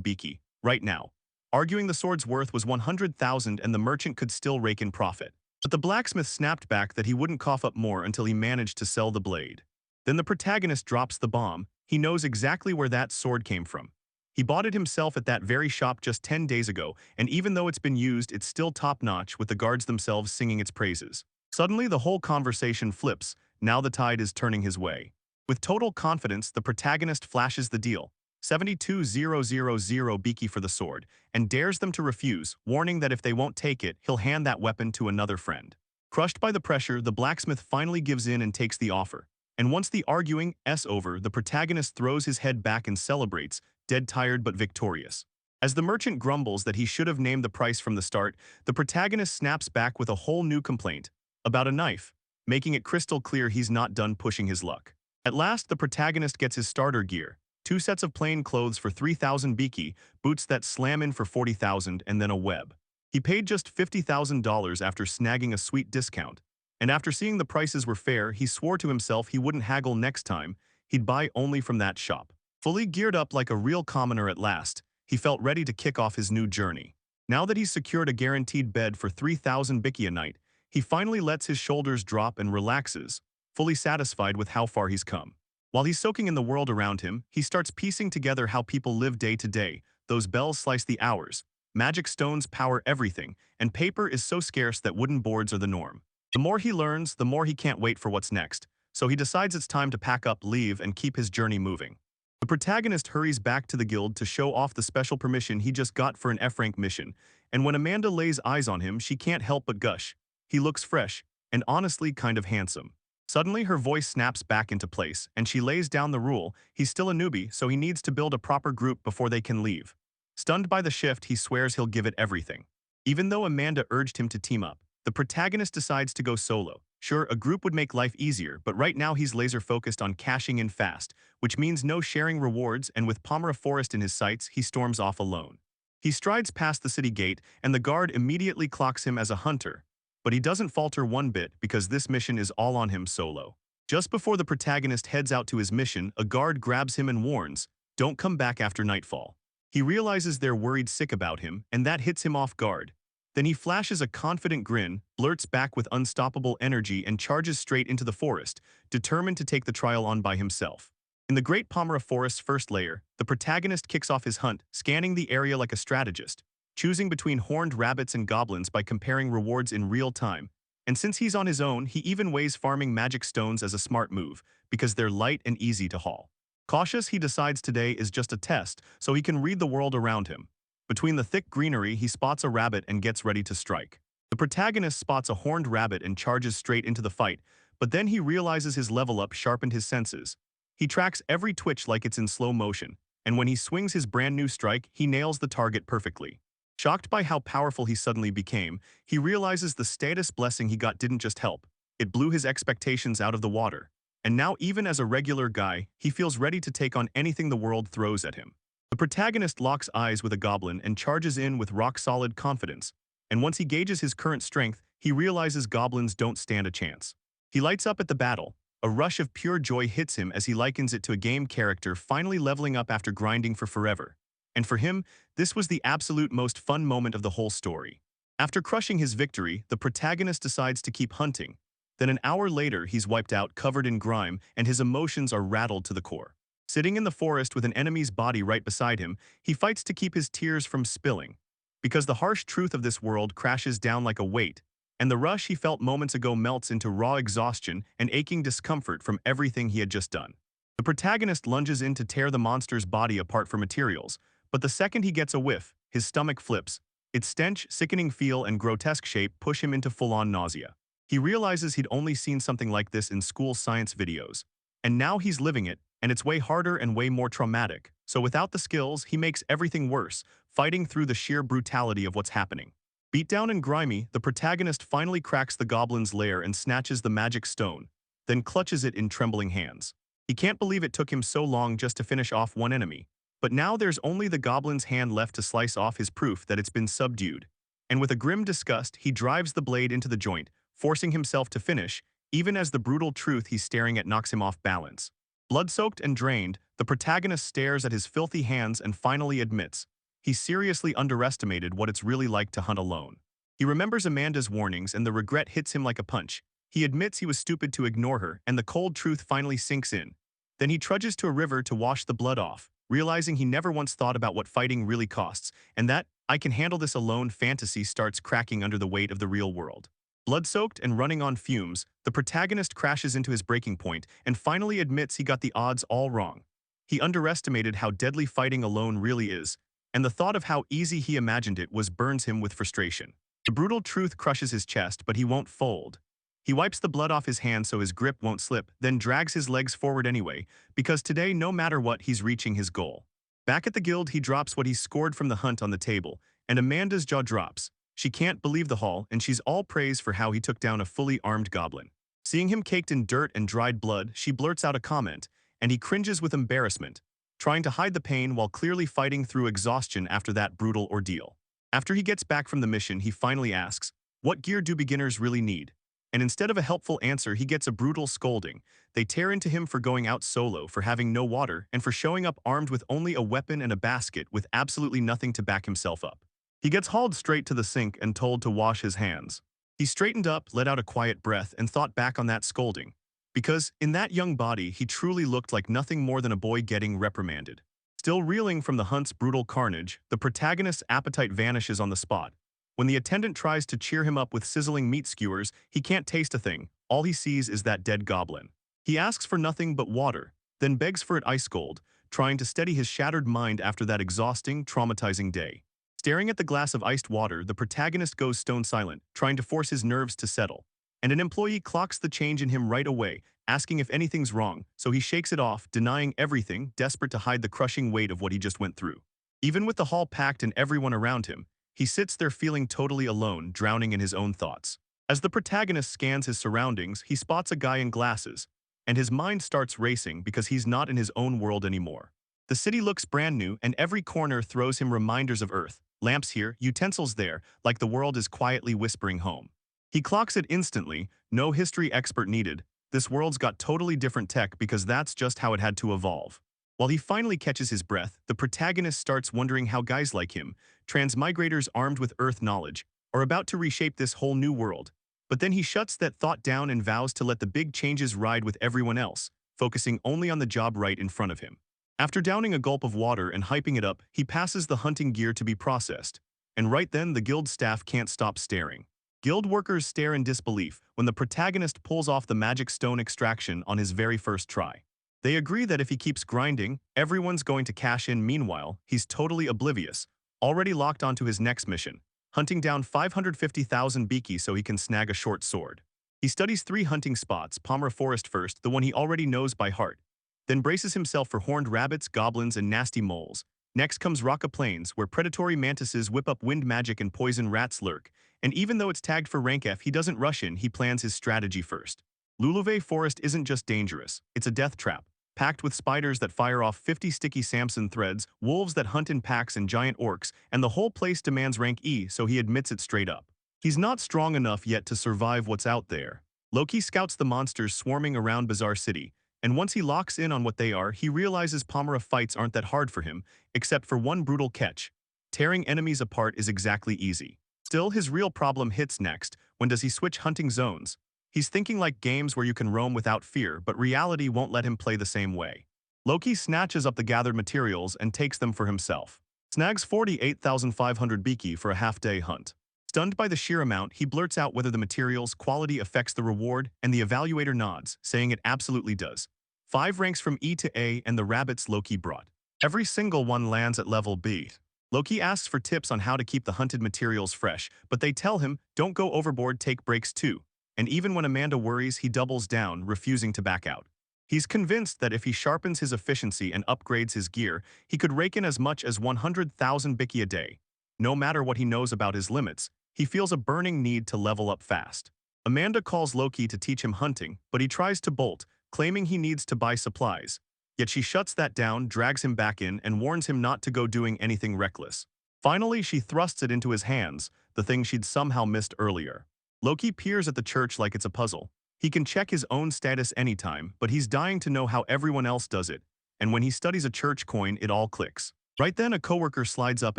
biki, right now, arguing the sword's worth was 100,000 and the merchant could still rake in profit. But the blacksmith snapped back that he wouldn't cough up more until he managed to sell the blade. Then the protagonist drops the bomb. He knows exactly where that sword came from. He bought it himself at that very shop just 10 days ago, and even though it's been used, it's still top-notch with the guards themselves singing its praises. Suddenly, the whole conversation flips. Now the tide is turning his way. With total confidence, the protagonist flashes the deal, 72,000 biki for the sword, and dares them to refuse, warning that if they won't take it, he'll hand that weapon to another friend. Crushed by the pressure, the blacksmith finally gives in and takes the offer. And once the arguing's over, the protagonist throws his head back and celebrates, dead tired but victorious. As the merchant grumbles that he should have named the price from the start, the protagonist snaps back with a whole new complaint about a knife, making it crystal clear he's not done pushing his luck. At last, the protagonist gets his starter gear, 2 sets of plain clothes for 3,000 biki, boots that slam in for 40,000, and then a web. He paid just $50,000 after snagging a sweet discount. And after seeing the prices were fair, he swore to himself he wouldn't haggle next time. He'd buy only from that shop. Fully geared up like a real commoner at last, he felt ready to kick off his new journey. Now that he's secured a guaranteed bed for 3,000 biki a night, he finally lets his shoulders drop and relaxes, fully satisfied with how far he's come. While he's soaking in the world around him, he starts piecing together how people live day to day. Those bells slice the hours, magic stones power everything, and paper is so scarce that wooden boards are the norm. The more he learns, the more he can't wait for what's next, so he decides it's time to pack up, leave, and keep his journey moving. The protagonist hurries back to the guild to show off the special permission he just got for an F-rank mission, and when Amanda lays eyes on him, she can't help but gush. He looks fresh, and honestly kind of handsome. Suddenly, her voice snaps back into place, and she lays down the rule: he's still a newbie, so he needs to build a proper group before they can leave. Stunned by the shift, he swears he'll give it everything. Even though Amanda urged him to team up, the protagonist decides to go solo. Sure, a group would make life easier, but right now he's laser-focused on cashing in fast, which means no sharing rewards, and with Pomera Forest in his sights, he storms off alone. He strides past the city gate, and the guard immediately clocks him as a hunter. But he doesn't falter one bit because this mission is all on him solo. Just before the protagonist heads out to his mission, a guard grabs him and warns, "Don't come back after nightfall." He realizes they're worried sick about him, and that hits him off guard. Then he flashes a confident grin, blurts back with unstoppable energy, and charges straight into the forest, determined to take the trial on by himself. In the Great Pomera Forest's first layer, the protagonist kicks off his hunt, scanning the area like a strategist, choosing between horned rabbits and goblins by comparing rewards in real time. And since he's on his own, he even weighs farming magic stones as a smart move, because they're light and easy to haul. Cautious, he decides today is just a test, so he can read the world around him. Between the thick greenery, he spots a rabbit and gets ready to strike. The protagonist spots a horned rabbit and charges straight into the fight, but then he realizes his level up sharpened his senses. He tracks every twitch like it's in slow motion, and when he swings his brand new strike, he nails the target perfectly. Shocked by how powerful he suddenly became, he realizes the status blessing he got didn't just help. It blew his expectations out of the water. And now, even as a regular guy, he feels ready to take on anything the world throws at him. The protagonist locks eyes with a goblin and charges in with rock-solid confidence. And once he gauges his current strength, he realizes goblins don't stand a chance. He lights up at the battle. A rush of pure joy hits him as he likens it to a game character finally leveling up after grinding for forever. And for him, this was the absolute most fun moment of the whole story. After crushing his victory, the protagonist decides to keep hunting. Then an hour later, he's wiped out, covered in grime, and his emotions are rattled to the core. Sitting in the forest with an enemy's body right beside him, he fights to keep his tears from spilling. Because the harsh truth of this world crashes down like a weight, and the rush he felt moments ago melts into raw exhaustion and aching discomfort from everything he had just done. The protagonist lunges in to tear the monster's body apart for materials, but the second he gets a whiff, his stomach flips. Its stench, sickening feel, and grotesque shape push him into full-on nausea. He realizes he'd only seen something like this in school science videos. And now he's living it, and it's way harder and way more traumatic. So without the skills, he makes everything worse, fighting through the sheer brutality of what's happening. Beat down and grimy, the protagonist finally cracks the goblin's lair and snatches the magic stone, then clutches it in trembling hands. He can't believe it took him so long just to finish off one enemy. But now there's only the goblin's hand left to slice off his proof that it's been subdued. And with a grim disgust, he drives the blade into the joint, forcing himself to finish, even as the brutal truth he's staring at knocks him off balance. Blood-soaked and drained, the protagonist stares at his filthy hands and finally admits he seriously underestimated what it's really like to hunt alone. He remembers Amanda's warnings and the regret hits him like a punch. He admits he was stupid to ignore her, and the cold truth finally sinks in. Then he trudges to a river to wash the blood off, realizing he never once thought about what fighting really costs, and that "I can handle this alone" fantasy starts cracking under the weight of the real world. Blood-soaked and running on fumes, the protagonist crashes into his breaking point and finally admits he got the odds all wrong. He underestimated how deadly fighting alone really is, and the thought of how easy he imagined it was burns him with frustration. The brutal truth crushes his chest, but he won't fold. He wipes the blood off his hands so his grip won't slip, then drags his legs forward anyway, because today, no matter what, he's reaching his goal. Back at the guild, he drops what he scored from the hunt on the table, and Amanda's jaw drops. She can't believe the haul, and she's all praise for how he took down a fully armed goblin. Seeing him caked in dirt and dried blood, she blurts out a comment, and he cringes with embarrassment, trying to hide the pain while clearly fighting through exhaustion after that brutal ordeal. After he gets back from the mission, he finally asks, "What gear do beginners really need?" And instead of a helpful answer, he gets a brutal scolding. They tear into him for going out solo, for having no water, and for showing up armed with only a weapon and a basket with absolutely nothing to back himself up. He gets hauled straight to the sink and told to wash his hands. He straightened up, let out a quiet breath, and thought back on that scolding. Because, in that young body, he truly looked like nothing more than a boy getting reprimanded. Still reeling from the hunt's brutal carnage, the protagonist's appetite vanishes on the spot. When the attendant tries to cheer him up with sizzling meat skewers, he can't taste a thing. All he sees is that dead goblin. He asks for nothing but water, then begs for it ice cold, trying to steady his shattered mind after that exhausting, traumatizing day. Staring at the glass of iced water, the protagonist goes stone silent, trying to force his nerves to settle. and an employee clocks the change in him right away, asking if anything's wrong, so he shakes it off, denying everything, desperate to hide the crushing weight of what he just went through. Even with the hall packed and everyone around him, he sits there feeling totally alone, drowning in his own thoughts. As the protagonist scans his surroundings, he spots a guy in glasses, and his mind starts racing because he's not in his own world anymore. The city looks brand new, and every corner throws him reminders of Earth. Lamps here, utensils there, like the world is quietly whispering home. He clocks it instantly, no history expert needed. This world's got totally different tech because that's just how it had to evolve. While he finally catches his breath, the protagonist starts wondering how guys like him, transmigrators armed with Earth knowledge, are about to reshape this whole new world. But then he shuts that thought down and vows to let the big changes ride with everyone else, focusing only on the job right in front of him. After downing a gulp of water and hyping it up, he passes the hunting gear to be processed. And right then, the guild staff can't stop staring. Guild workers stare in disbelief when the protagonist pulls off the magic stone extraction on his very first try. They agree that if he keeps grinding, everyone's going to cash in. Meanwhile, he's totally oblivious, already locked onto his next mission, hunting down 550,000 Biki so he can snag a short sword. He studies 3 hunting spots, Palmyra Forest first, the one he already knows by heart, then braces himself for horned rabbits, goblins, and nasty moles. Next comes Raka Plains, where predatory mantises whip up wind magic and poison rats lurk, and even though it's tagged for rank F, he doesn't rush in, he plans his strategy first. Luluve Forest isn't just dangerous, it's a death trap, packed with spiders that fire off 50 sticky Samson threads, wolves that hunt in packs, and giant orcs, and the whole place demands rank E, so he admits it straight up. He's not strong enough yet to survive what's out there. Loki scouts the monsters swarming around Bazaar City, and once he locks in on what they are, he realizes Palmyra fights aren't that hard for him, except for one brutal catch. Tearing enemies apart is exactly easy. Still, his real problem hits next. When does he switch hunting zones? He's thinking like games where you can roam without fear, but reality won't let him play the same way. Loki snatches up the gathered materials and takes them for himself. Snags 48,500 Biki for a half-day hunt. Stunned by the sheer amount, he blurts out whether the material's quality affects the reward, and the evaluator nods, saying it absolutely does. 5 ranks from E to A, and the rabbits Loki brought. Every single one lands at level B. Loki asks for tips on how to keep the hunted materials fresh, but they tell him, don't go overboard, take breaks too. And even when Amanda worries, he doubles down, refusing to back out. He's convinced that if he sharpens his efficiency and upgrades his gear, he could rake in as much as 100,000 Biki a day. No matter what he knows about his limits, he feels a burning need to level up fast. Amanda calls Loki to teach him hunting, but he tries to bolt, claiming he needs to buy supplies. Yet she shuts that down, drags him back in, and warns him not to go doing anything reckless. Finally, she thrusts it into his hands, the thing she'd somehow missed earlier. Loki peers at the church like it's a puzzle. He can check his own status anytime, but he's dying to know how everyone else does it, and when he studies a church coin, it all clicks. Right then, a coworker slides up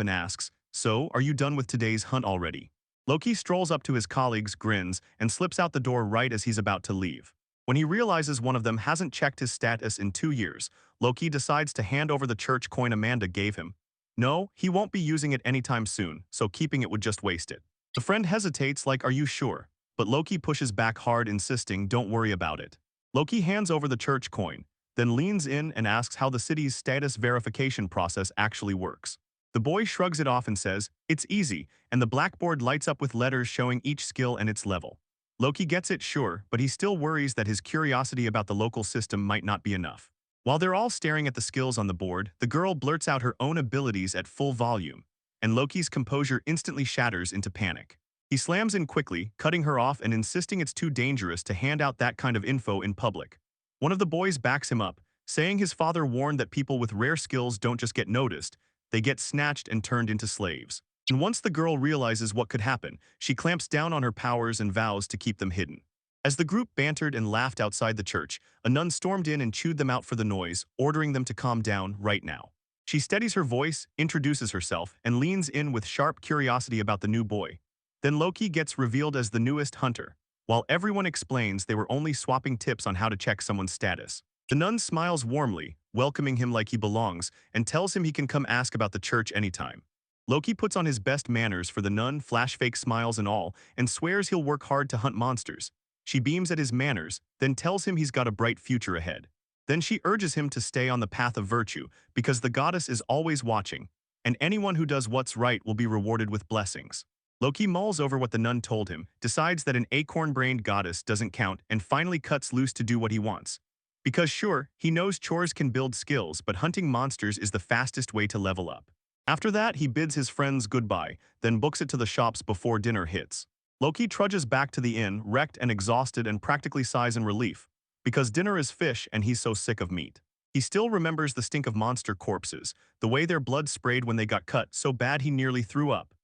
and asks, "So, are you done with today's hunt already?" Loki strolls up to his colleagues, grins, and slips out the door right as he's about to leave. When he realizes one of them hasn't checked his status in 2 years, Loki decides to hand over the church coin Amanda gave him. No, he won't be using it anytime soon, so keeping it would just waste it. The friend hesitates like, "Are you sure?" But Loki pushes back hard, insisting, "Don't worry about it." Loki hands over the church coin, then leans in and asks how the city's status verification process actually works. The boy shrugs it off and says, "It's easy," and the blackboard lights up with letters showing each skill and its level. Loki gets it, sure, but he still worries that his curiosity about the local system might not be enough. While they're all staring at the skills on the board, the girl blurts out her own abilities at full volume, and Loki's composure instantly shatters into panic. He slams in quickly, cutting her off and insisting it's too dangerous to hand out that kind of info in public. One of the boys backs him up, saying his father warned that people with rare skills don't just get noticed, they get snatched and turned into slaves. And once the girl realizes what could happen, she clamps down on her powers and vows to keep them hidden. As the group bantered and laughed outside the church, a nun stormed in and chewed them out for the noise, ordering them to calm down right now. She steadies her voice, introduces herself, and leans in with sharp curiosity about the new boy. Then Loki gets revealed as the newest hunter, while everyone explains they were only swapping tips on how to check someone's status. The nun smiles warmly, welcoming him like he belongs, and tells him he can come ask about the church anytime. Loki puts on his best manners for the nun, flash fake smiles and all, and swears he'll work hard to hunt monsters. She beams at his manners, then tells him he's got a bright future ahead. Then she urges him to stay on the path of virtue, because the goddess is always watching, and anyone who does what's right will be rewarded with blessings. Loki mulls over what the nun told him, decides that an acorn-brained goddess doesn't count, and finally cuts loose to do what he wants. Because sure, he knows chores can build skills, but hunting monsters is the fastest way to level up. After that, he bids his friends goodbye, then books it to the shops before dinner hits. Loki trudges back to the inn, wrecked and exhausted, and practically sighs in relief, because dinner is fish and he's so sick of meat. He still remembers the stink of monster corpses, the way their blood sprayed when they got cut so bad he nearly threw up.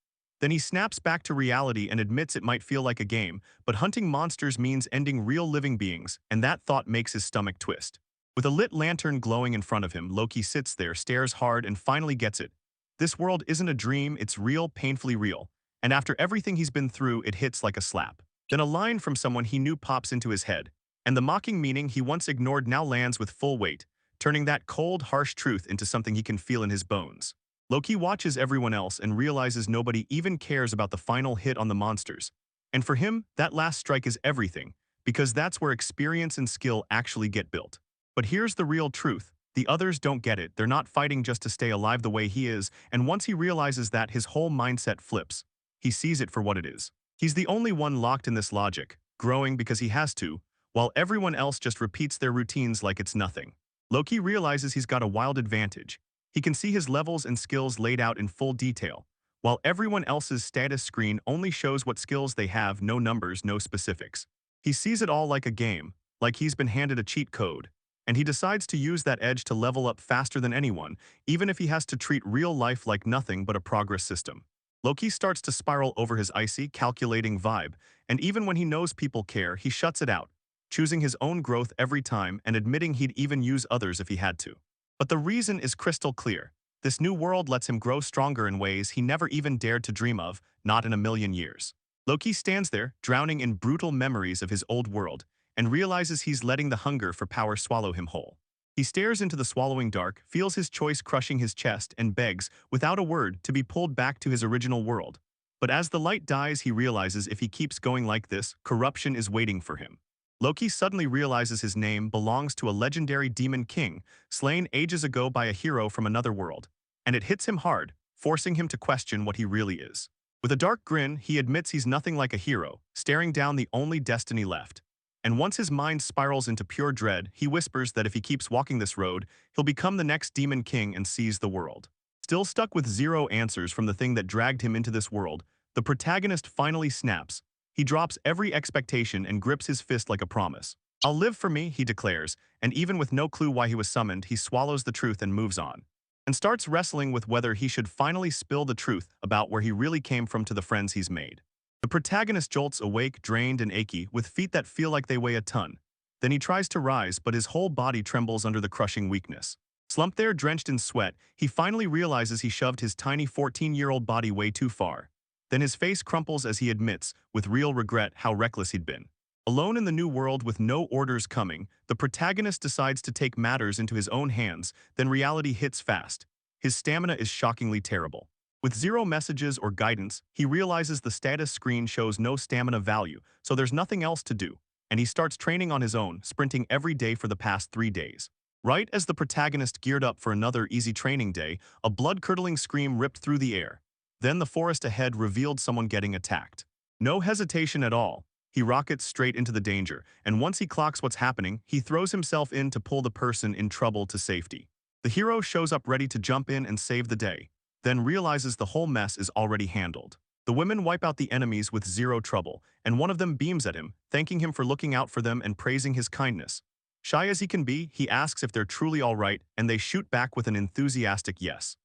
Then he snaps back to reality and admits it might feel like a game, but hunting monsters means ending real living beings, and that thought makes his stomach twist. With a lit lantern glowing in front of him, Loki sits there, stares hard, and finally gets it. This world isn't a dream, it's real, painfully real. And after everything he's been through, it hits like a slap. Then a line from someone he knew pops into his head, and the mocking meaning he once ignored now lands with full weight, turning that cold, harsh truth into something he can feel in his bones. Loki watches everyone else and realizes nobody even cares about the final hit on the monsters. And for him, that last strike is everything, because that's where experience and skill actually get built. But here's the real truth. The others don't get it. They're not fighting just to stay alive the way he is, and once he realizes that, his whole mindset flips. He sees it for what it is. He's the only one locked in this logic, growing because he has to, while everyone else just repeats their routines like it's nothing. Loki realizes he's got a wild advantage. He can see his levels and skills laid out in full detail, while everyone else's status screen only shows what skills they have, no numbers, no specifics. He sees it all like a game, like he's been handed a cheat code, and he decides to use that edge to level up faster than anyone, even if he has to treat real life like nothing but a progress system. Loki starts to spiral over his icy, calculating vibe, and even when he knows people care, he shuts it out, choosing his own growth every time and admitting he'd even use others if he had to. But the reason is crystal clear. This new world lets him grow stronger in ways he never even dared to dream of, not in a million years. Loki stands there, drowning in brutal memories of his old world, and realizes he's letting the hunger for power swallow him whole. He stares into the swallowing dark, feels his choice crushing his chest, and begs, without a word, to be pulled back to his original world. But as the light dies, he realizes if he keeps going like this, corruption is waiting for him. Loki suddenly realizes his name belongs to a legendary demon king, slain ages ago by a hero from another world, and it hits him hard, forcing him to question what he really is. With a dark grin, he admits he's nothing like a hero, staring down the only destiny left. And once his mind spirals into pure dread, he whispers that if he keeps walking this road, he'll become the next demon king and seize the world. Still stuck with zero answers from the thing that dragged him into this world, the protagonist finally snaps. He drops every expectation and grips his fist like a promise. "I'll live for me," he declares, and even with no clue why he was summoned, he swallows the truth and moves on, and starts wrestling with whether he should finally spill the truth about where he really came from to the friends he's made. The protagonist jolts awake, drained and achy, with feet that feel like they weigh a ton. Then he tries to rise, but his whole body trembles under the crushing weakness. Slumped there, drenched in sweat, he finally realizes he shoved his tiny 14-year-old body way too far. Then his face crumples as he admits, with real regret, how reckless he'd been. Alone in the new world with no orders coming, the protagonist decides to take matters into his own hands, then reality hits fast. His stamina is shockingly terrible. With zero messages or guidance, he realizes the status screen shows no stamina value, so there's nothing else to do, and he starts training on his own, sprinting every day for the past 3 days. Right as the protagonist geared up for another easy training day, a blood-curdling scream ripped through the air. Then the forest ahead revealed someone getting attacked. No hesitation at all. He rockets straight into the danger, and once he clocks what's happening, he throws himself in to pull the person in trouble to safety. The hero shows up ready to jump in and save the day, then realizes the whole mess is already handled. The women wipe out the enemies with zero trouble, and one of them beams at him, thanking him for looking out for them and praising his kindness. Shy as he can be, he asks if they're truly all right, and they shoot back with an enthusiastic yes.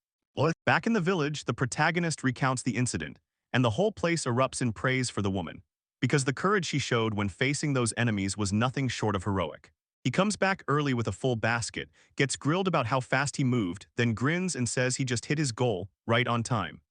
Back in the village, the protagonist recounts the incident, and the whole place erupts in praise for the woman, because the courage she showed when facing those enemies was nothing short of heroic. He comes back early with a full basket, gets grilled about how fast he moved, then grins and says he just hit his goal, right on time.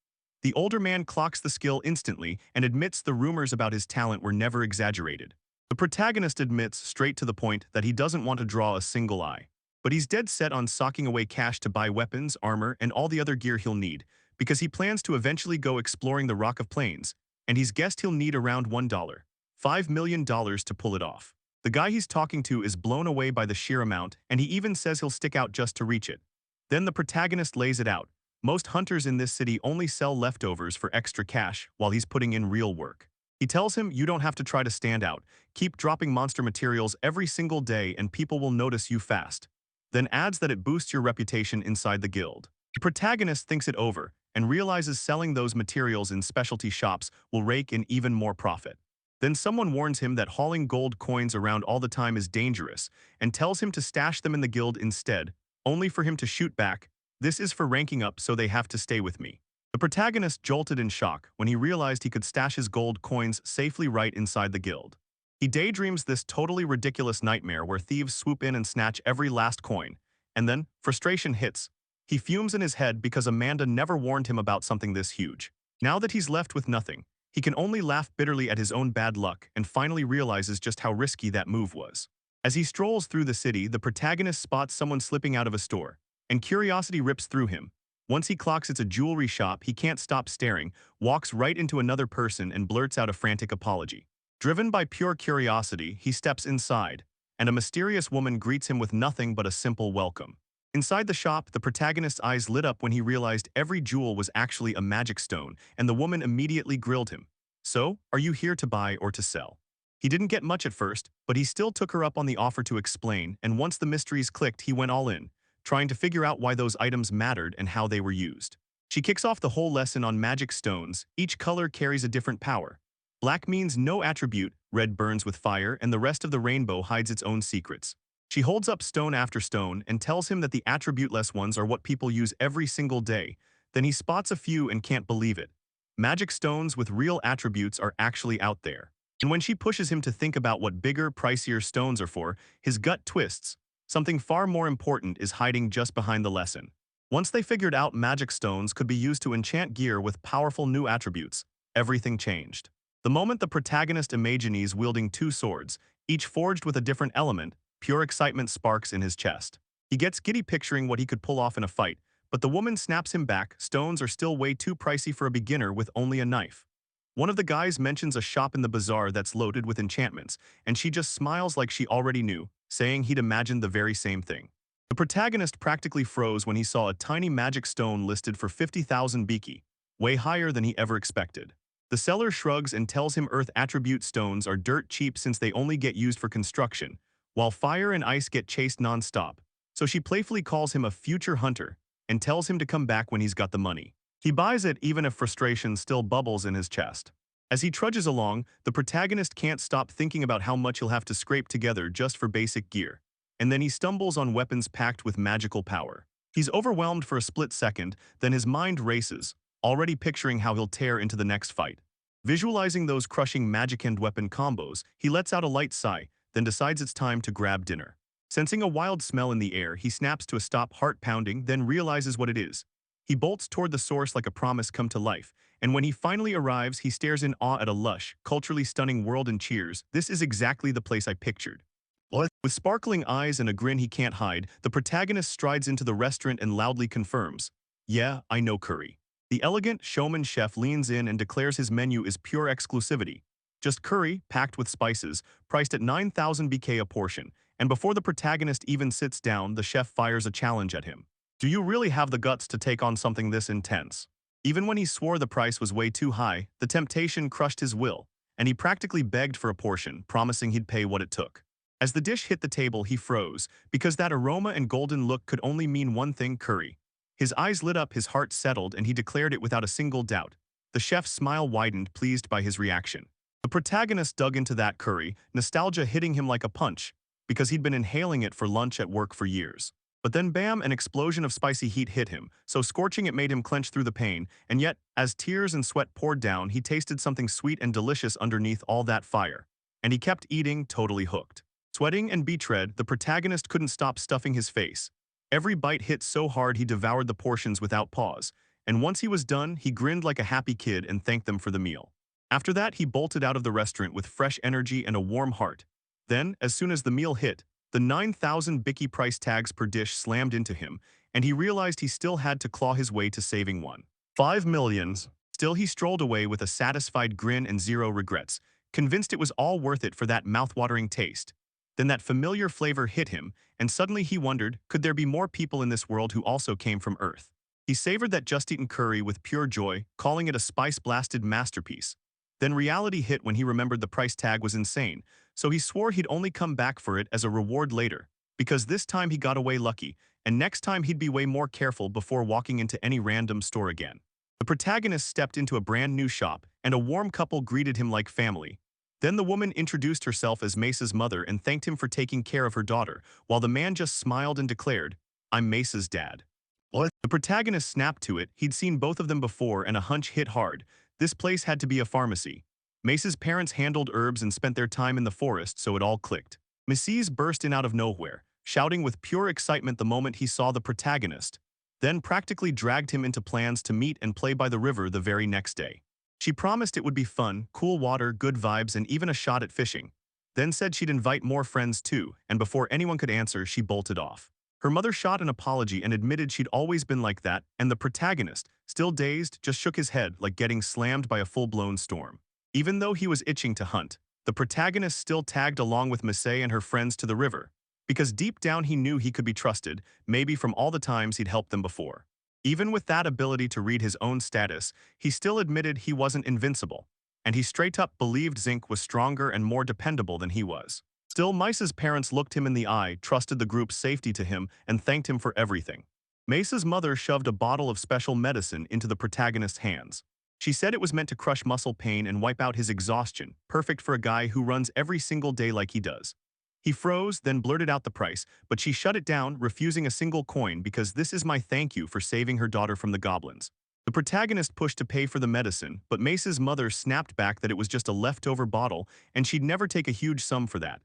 The older man clocks the skill instantly and admits the rumors about his talent were never exaggerated. The protagonist admits straight to the point that he doesn't want to draw a single eye. But he's dead set on socking away cash to buy weapons, armor, and all the other gear he'll need, because he plans to eventually go exploring the Rock of Plains, and he's guessed he'll need around $5 million to pull it off. The guy he's talking to is blown away by the sheer amount, and he even says he'll stick out just to reach it. Then the protagonist lays it out, Most hunters in this city only sell leftovers for extra cash while he's putting in real work. He tells him you don't have to try to stand out, keep dropping monster materials every single day and people will notice you fast. Then adds that it boosts your reputation inside the guild. The protagonist thinks it over and realizes selling those materials in specialty shops will rake in even more profit. Then someone warns him that hauling gold coins around all the time is dangerous and tells him to stash them in the guild instead, only for him to shoot back, "This is for ranking up so they have to stay with me." The protagonist jolted in shock when he realized he could stash his gold coins safely right inside the guild. He daydreams this totally ridiculous nightmare where thieves swoop in and snatch every last coin, and then frustration hits. He fumes in his head because Amanda never warned him about something this huge. Now that he's left with nothing, he can only laugh bitterly at his own bad luck and finally realizes just how risky that move was. As he strolls through the city, the protagonist spots someone slipping out of a store, and curiosity rips through him. Once he clocks it's a jewelry shop, he can't stop staring, walks right into another person and blurts out a frantic apology. Driven by pure curiosity, he steps inside, and a mysterious woman greets him with nothing but a simple welcome. Inside the shop, the protagonist's eyes lit up when he realized every jewel was actually a magic stone, and the woman immediately grilled him. "So, are you here to buy or to sell?" He didn't get much at first, but he still took her up on the offer to explain, and once the mysteries clicked, he went all in, trying to figure out why those items mattered and how they were used. She kicks off the whole lesson on magic stones. Each color carries a different power. Black means no attribute, red burns with fire, and the rest of the rainbow hides its own secrets. She holds up stone after stone and tells him that the attribute-less ones are what people use every single day. Then he spots a few and can't believe it. Magic stones with real attributes are actually out there. And when she pushes him to think about what bigger, pricier stones are for, his gut twists. Something far more important is hiding just behind the lesson. Once they figured out magic stones could be used to enchant gear with powerful new attributes, everything changed. The moment the protagonist imagines wielding two swords, each forged with a different element, pure excitement sparks in his chest. He gets giddy picturing what he could pull off in a fight, but the woman snaps him back. Stones are still way too pricey for a beginner with only a knife. One of the guys mentions a shop in the bazaar that's loaded with enchantments, and she just smiles like she already knew, saying he'd imagined the very same thing. The protagonist practically froze when he saw a tiny magic stone listed for 50,000 biki, way higher than he ever expected. The seller shrugs and tells him earth attribute stones are dirt cheap since they only get used for construction, while fire and ice get chased non-stop. So she playfully calls him a future hunter and tells him to come back when he's got the money. He buys it even if frustration still bubbles in his chest. As he trudges along, the protagonist can't stop thinking about how much he'll have to scrape together just for basic gear. And then he stumbles on weapons packed with magical power. He's overwhelmed for a split second, then his mind races, already picturing how he'll tear into the next fight. Visualizing those crushing magic and weapon combos, he lets out a light sigh, then decides it's time to grab dinner. Sensing a wild smell in the air, he snaps to a stop, heart pounding, then realizes what it is. He bolts toward the source like a promise come to life, and when he finally arrives, he stares in awe at a lush, culturally stunning world and cheers. "This is exactly the place I pictured." What? With sparkling eyes and a grin he can't hide, the protagonist strides into the restaurant and loudly confirms, "Yeah, I know curry." The elegant showman chef leans in and declares his menu is pure exclusivity. Just curry, packed with spices, priced at 9,000 BK a portion, and before the protagonist even sits down, the chef fires a challenge at him. "Do you really have the guts to take on something this intense?" Even when he swore the price was way too high, the temptation crushed his will, and he practically begged for a portion, promising he'd pay what it took. As the dish hit the table, he froze, because that aroma and golden look could only mean one thing: curry. His eyes lit up, his heart settled, and he declared it without a single doubt. The chef's smile widened, pleased by his reaction. The protagonist dug into that curry, nostalgia hitting him like a punch, because he'd been inhaling it for lunch at work for years. But then bam, an explosion of spicy heat hit him, so scorching it made him clench through the pain, and yet, as tears and sweat poured down, he tasted something sweet and delicious underneath all that fire. And he kept eating, totally hooked. Sweating and betrayed, the protagonist couldn't stop stuffing his face. Every bite hit so hard he devoured the portions without pause, and once he was done, he grinned like a happy kid and thanked them for the meal. After that, he bolted out of the restaurant with fresh energy and a warm heart. Then, as soon as the meal hit, the 9,000 Biki price tags per dish slammed into him, and he realized he still had to claw his way to saving 1.5 million. Still, he strolled away with a satisfied grin and zero regrets, convinced it was all worth it for that mouth-watering taste. Then that familiar flavor hit him, and suddenly he wondered, could there be more people in this world who also came from Earth? He savored that just-eaten curry with pure joy, calling it a spice-blasted masterpiece. Then reality hit when he remembered the price tag was insane, so he swore he'd only come back for it as a reward later, because this time he got away lucky, and next time he'd be way more careful before walking into any random store again. The protagonist stepped into a brand new shop, and a warm couple greeted him like family. Then the woman introduced herself as Mesa's mother and thanked him for taking care of her daughter, while the man just smiled and declared, "I'm Mesa's dad." What? The protagonist snapped to it. He'd seen both of them before and a hunch hit hard. This place had to be a pharmacy. Mesa's parents handled herbs and spent their time in the forest, so it all clicked. Mrs. burst in out of nowhere, shouting with pure excitement the moment he saw the protagonist, then practically dragged him into plans to meet and play by the river the very next day. She promised it would be fun, cool water, good vibes, and even a shot at fishing. Then said she'd invite more friends too, and before anyone could answer, she bolted off. Her mother shot an apology and admitted she'd always been like that, and the protagonist, still dazed, just shook his head like getting slammed by a full-blown storm. Even though he was itching to hunt, the protagonist still tagged along with Misei and her friends to the river, because deep down he knew he could be trusted, maybe from all the times he'd helped them before. Even with that ability to read his own status, he still admitted he wasn't invincible, and he straight up believed Zinc was stronger and more dependable than he was. Still, Mesa's parents looked him in the eye, trusted the group's safety to him, and thanked him for everything. Mesa's mother shoved a bottle of special medicine into the protagonist's hands. She said it was meant to crush muscle pain and wipe out his exhaustion, perfect for a guy who runs every single day like he does. He froze, then blurted out the price, but she shut it down, refusing a single coin because this is my thank you for saving her daughter from the goblins. The protagonist pushed to pay for the medicine, but Mesa's mother snapped back that it was just a leftover bottle and she'd never take a huge sum for that.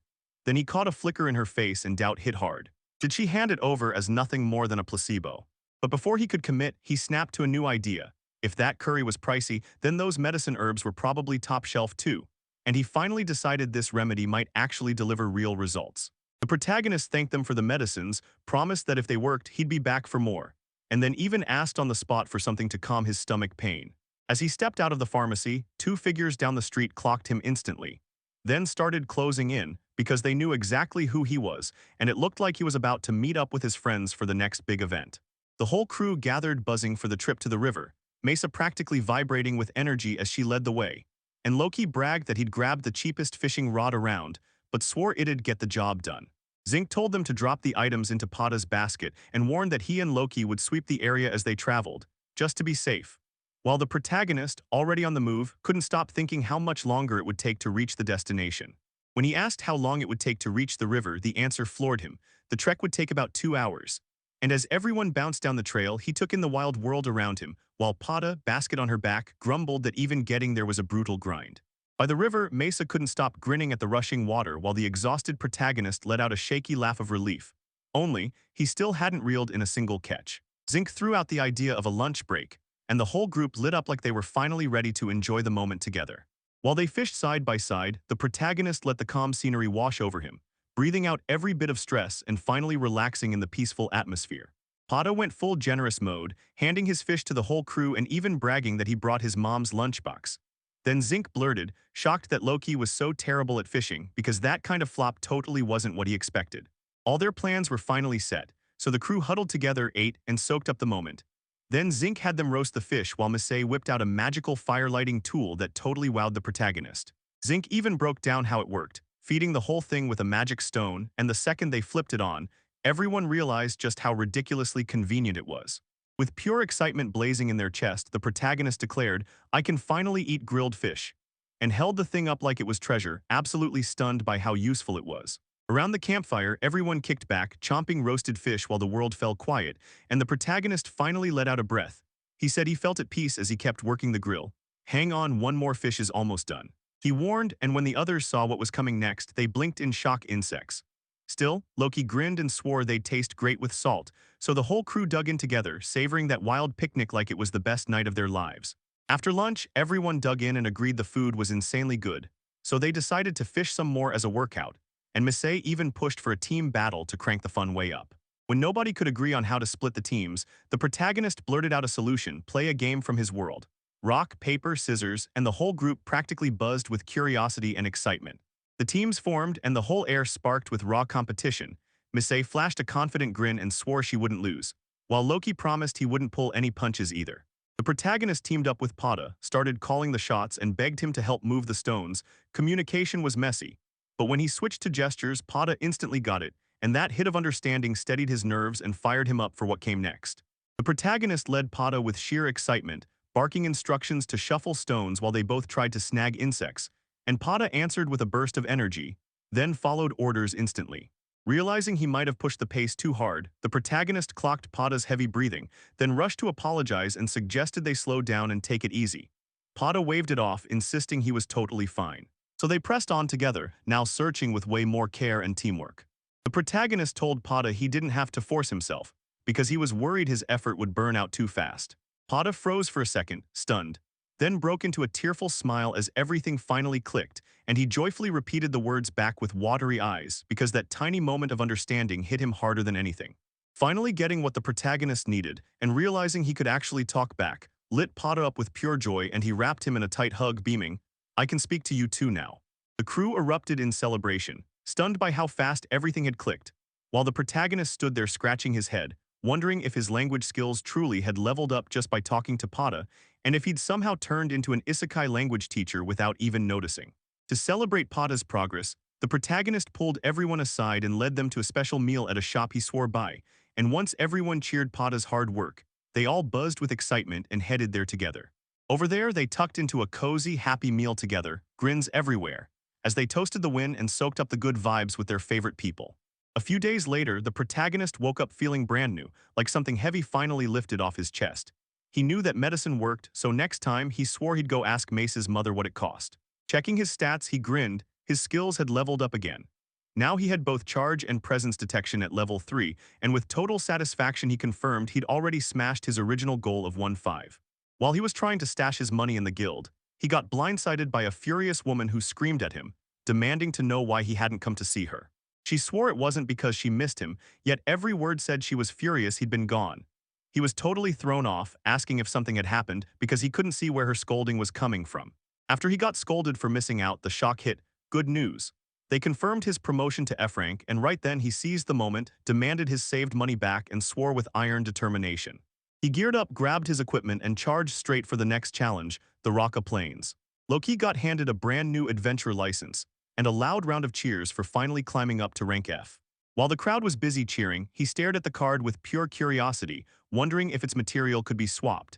Then he caught a flicker in her face and doubt hit hard. Did she hand it over as nothing more than a placebo? But before he could commit, he snapped to a new idea. If that curry was pricey, then those medicine herbs were probably top shelf too. And he finally decided this remedy might actually deliver real results. The protagonist thanked them for the medicines, promised that if they worked, he'd be back for more, and then even asked on the spot for something to calm his stomach pain. As he stepped out of the pharmacy, two figures down the street clocked him instantly, then started closing in because they knew exactly who he was, and it looked like he was about to meet up with his friends for the next big event. The whole crew gathered buzzing for the trip to the river, Mesa practically vibrating with energy as she led the way. And Loki bragged that he'd grabbed the cheapest fishing rod around, but swore it'd get the job done. Zinc told them to drop the items into Pata's basket and warned that he and Loki would sweep the area as they traveled, just to be safe. While the protagonist, already on the move, couldn't stop thinking how much longer it would take to reach the destination. When he asked how long it would take to reach the river, the answer floored him. The trek would take about 2 hours. And as everyone bounced down the trail, he took in the wild world around him, while Pata, basket on her back, grumbled that even getting there was a brutal grind. By the river, Mesa couldn't stop grinning at the rushing water while the exhausted protagonist let out a shaky laugh of relief. Only, he still hadn't reeled in a single catch. Zinc threw out the idea of a lunch break, and the whole group lit up like they were finally ready to enjoy the moment together. While they fished side by side, the protagonist let the calm scenery wash over him, breathing out every bit of stress and finally relaxing in the peaceful atmosphere. Pata went full generous mode, handing his fish to the whole crew and even bragging that he brought his mom's lunchbox. Then Zinc blurted, shocked that Loki was so terrible at fishing because that kind of flop totally wasn't what he expected. All their plans were finally set, so the crew huddled together, ate, and soaked up the moment. Then Zinc had them roast the fish while Misei whipped out a magical fire-lighting tool that totally wowed the protagonist. Zinc even broke down how it worked, feeding the whole thing with a magic stone, and the second they flipped it on, everyone realized just how ridiculously convenient it was. With pure excitement blazing in their chest, the protagonist declared, "I can finally eat grilled fish," and held the thing up like it was treasure, absolutely stunned by how useful it was. Around the campfire, everyone kicked back, chomping roasted fish while the world fell quiet, and the protagonist finally let out a breath. He said he felt at peace as he kept working the grill. "Hang on, one more fish is almost done," he warned, and when the others saw what was coming next, they blinked in shock insects. Still, Loki grinned and swore they'd taste great with salt, so the whole crew dug in together, savoring that wild picnic like it was the best night of their lives. After lunch, everyone dug in and agreed the food was insanely good, so they decided to fish some more as a workout, and Misei even pushed for a team battle to crank the fun way up. When nobody could agree on how to split the teams, the protagonist blurted out a solution: play a game from his world. Rock, paper, scissors, and the whole group practically buzzed with curiosity and excitement. The teams formed, and the whole air sparked with raw competition. Misei flashed a confident grin and swore she wouldn't lose. while Loki promised he wouldn't pull any punches either. The protagonist teamed up with Pada, started calling the shots and begged him to help move the stones. Communication was messy, but when he switched to gestures, Pada instantly got it, and that hit of understanding steadied his nerves and fired him up for what came next. The protagonist led Pada with sheer excitement, barking instructions to shuffle stones while they both tried to snag insects, and Pada answered with a burst of energy, then followed orders instantly. Realizing he might have pushed the pace too hard, the protagonist clocked Pada's heavy breathing, then rushed to apologize and suggested they slow down and take it easy. Pada waved it off, insisting he was totally fine. So they pressed on together, now searching with way more care and teamwork. The protagonist told Pada he didn't have to force himself, because he was worried his effort would burn out too fast. Pada froze for a second, stunned, then broke into a tearful smile as everything finally clicked, and he joyfully repeated the words back with watery eyes because that tiny moment of understanding hit him harder than anything. Finally getting what the protagonist needed and realizing he could actually talk back, lit Pada up with pure joy and he wrapped him in a tight hug, beaming, "I can speak to you too now." The crew erupted in celebration, stunned by how fast everything had clicked, while the protagonist stood there scratching his head, wondering if his language skills truly had leveled up just by talking to Pada, and if he'd somehow turned into an isekai language teacher without even noticing. To celebrate Pada's progress, the protagonist pulled everyone aside and led them to a special meal at a shop he swore by, and once everyone cheered Pada's hard work, they all buzzed with excitement and headed there together. Over there, they tucked into a cozy, happy meal together, grins everywhere, as they toasted the win and soaked up the good vibes with their favorite people. A few days later, the protagonist woke up feeling brand new, like something heavy finally lifted off his chest. He knew that medicine worked, so next time he swore he'd go ask Mace's mother what it cost. Checking his stats, he grinned. His skills had leveled up again. Now he had both charge and presence detection at level 3, and with total satisfaction he confirmed he'd already smashed his original goal of 1-5. While he was trying to stash his money in the guild, he got blindsided by a furious woman who screamed at him, demanding to know why he hadn't come to see her. She swore it wasn't because she missed him, yet every word said she was furious he'd been gone. He was totally thrown off, asking if something had happened because he couldn't see where her scolding was coming from. After he got scolded for missing out, the shock hit. Good news. They confirmed his promotion to F rank, and right then he seized the moment, demanded his saved money back, and swore with iron determination. He geared up, grabbed his equipment, and charged straight for the next challenge, the Raqqa Plains. Loki got handed a brand new adventure license, and a loud round of cheers for finally climbing up to rank F. While the crowd was busy cheering, he stared at the card with pure curiosity, wondering if its material could be swapped.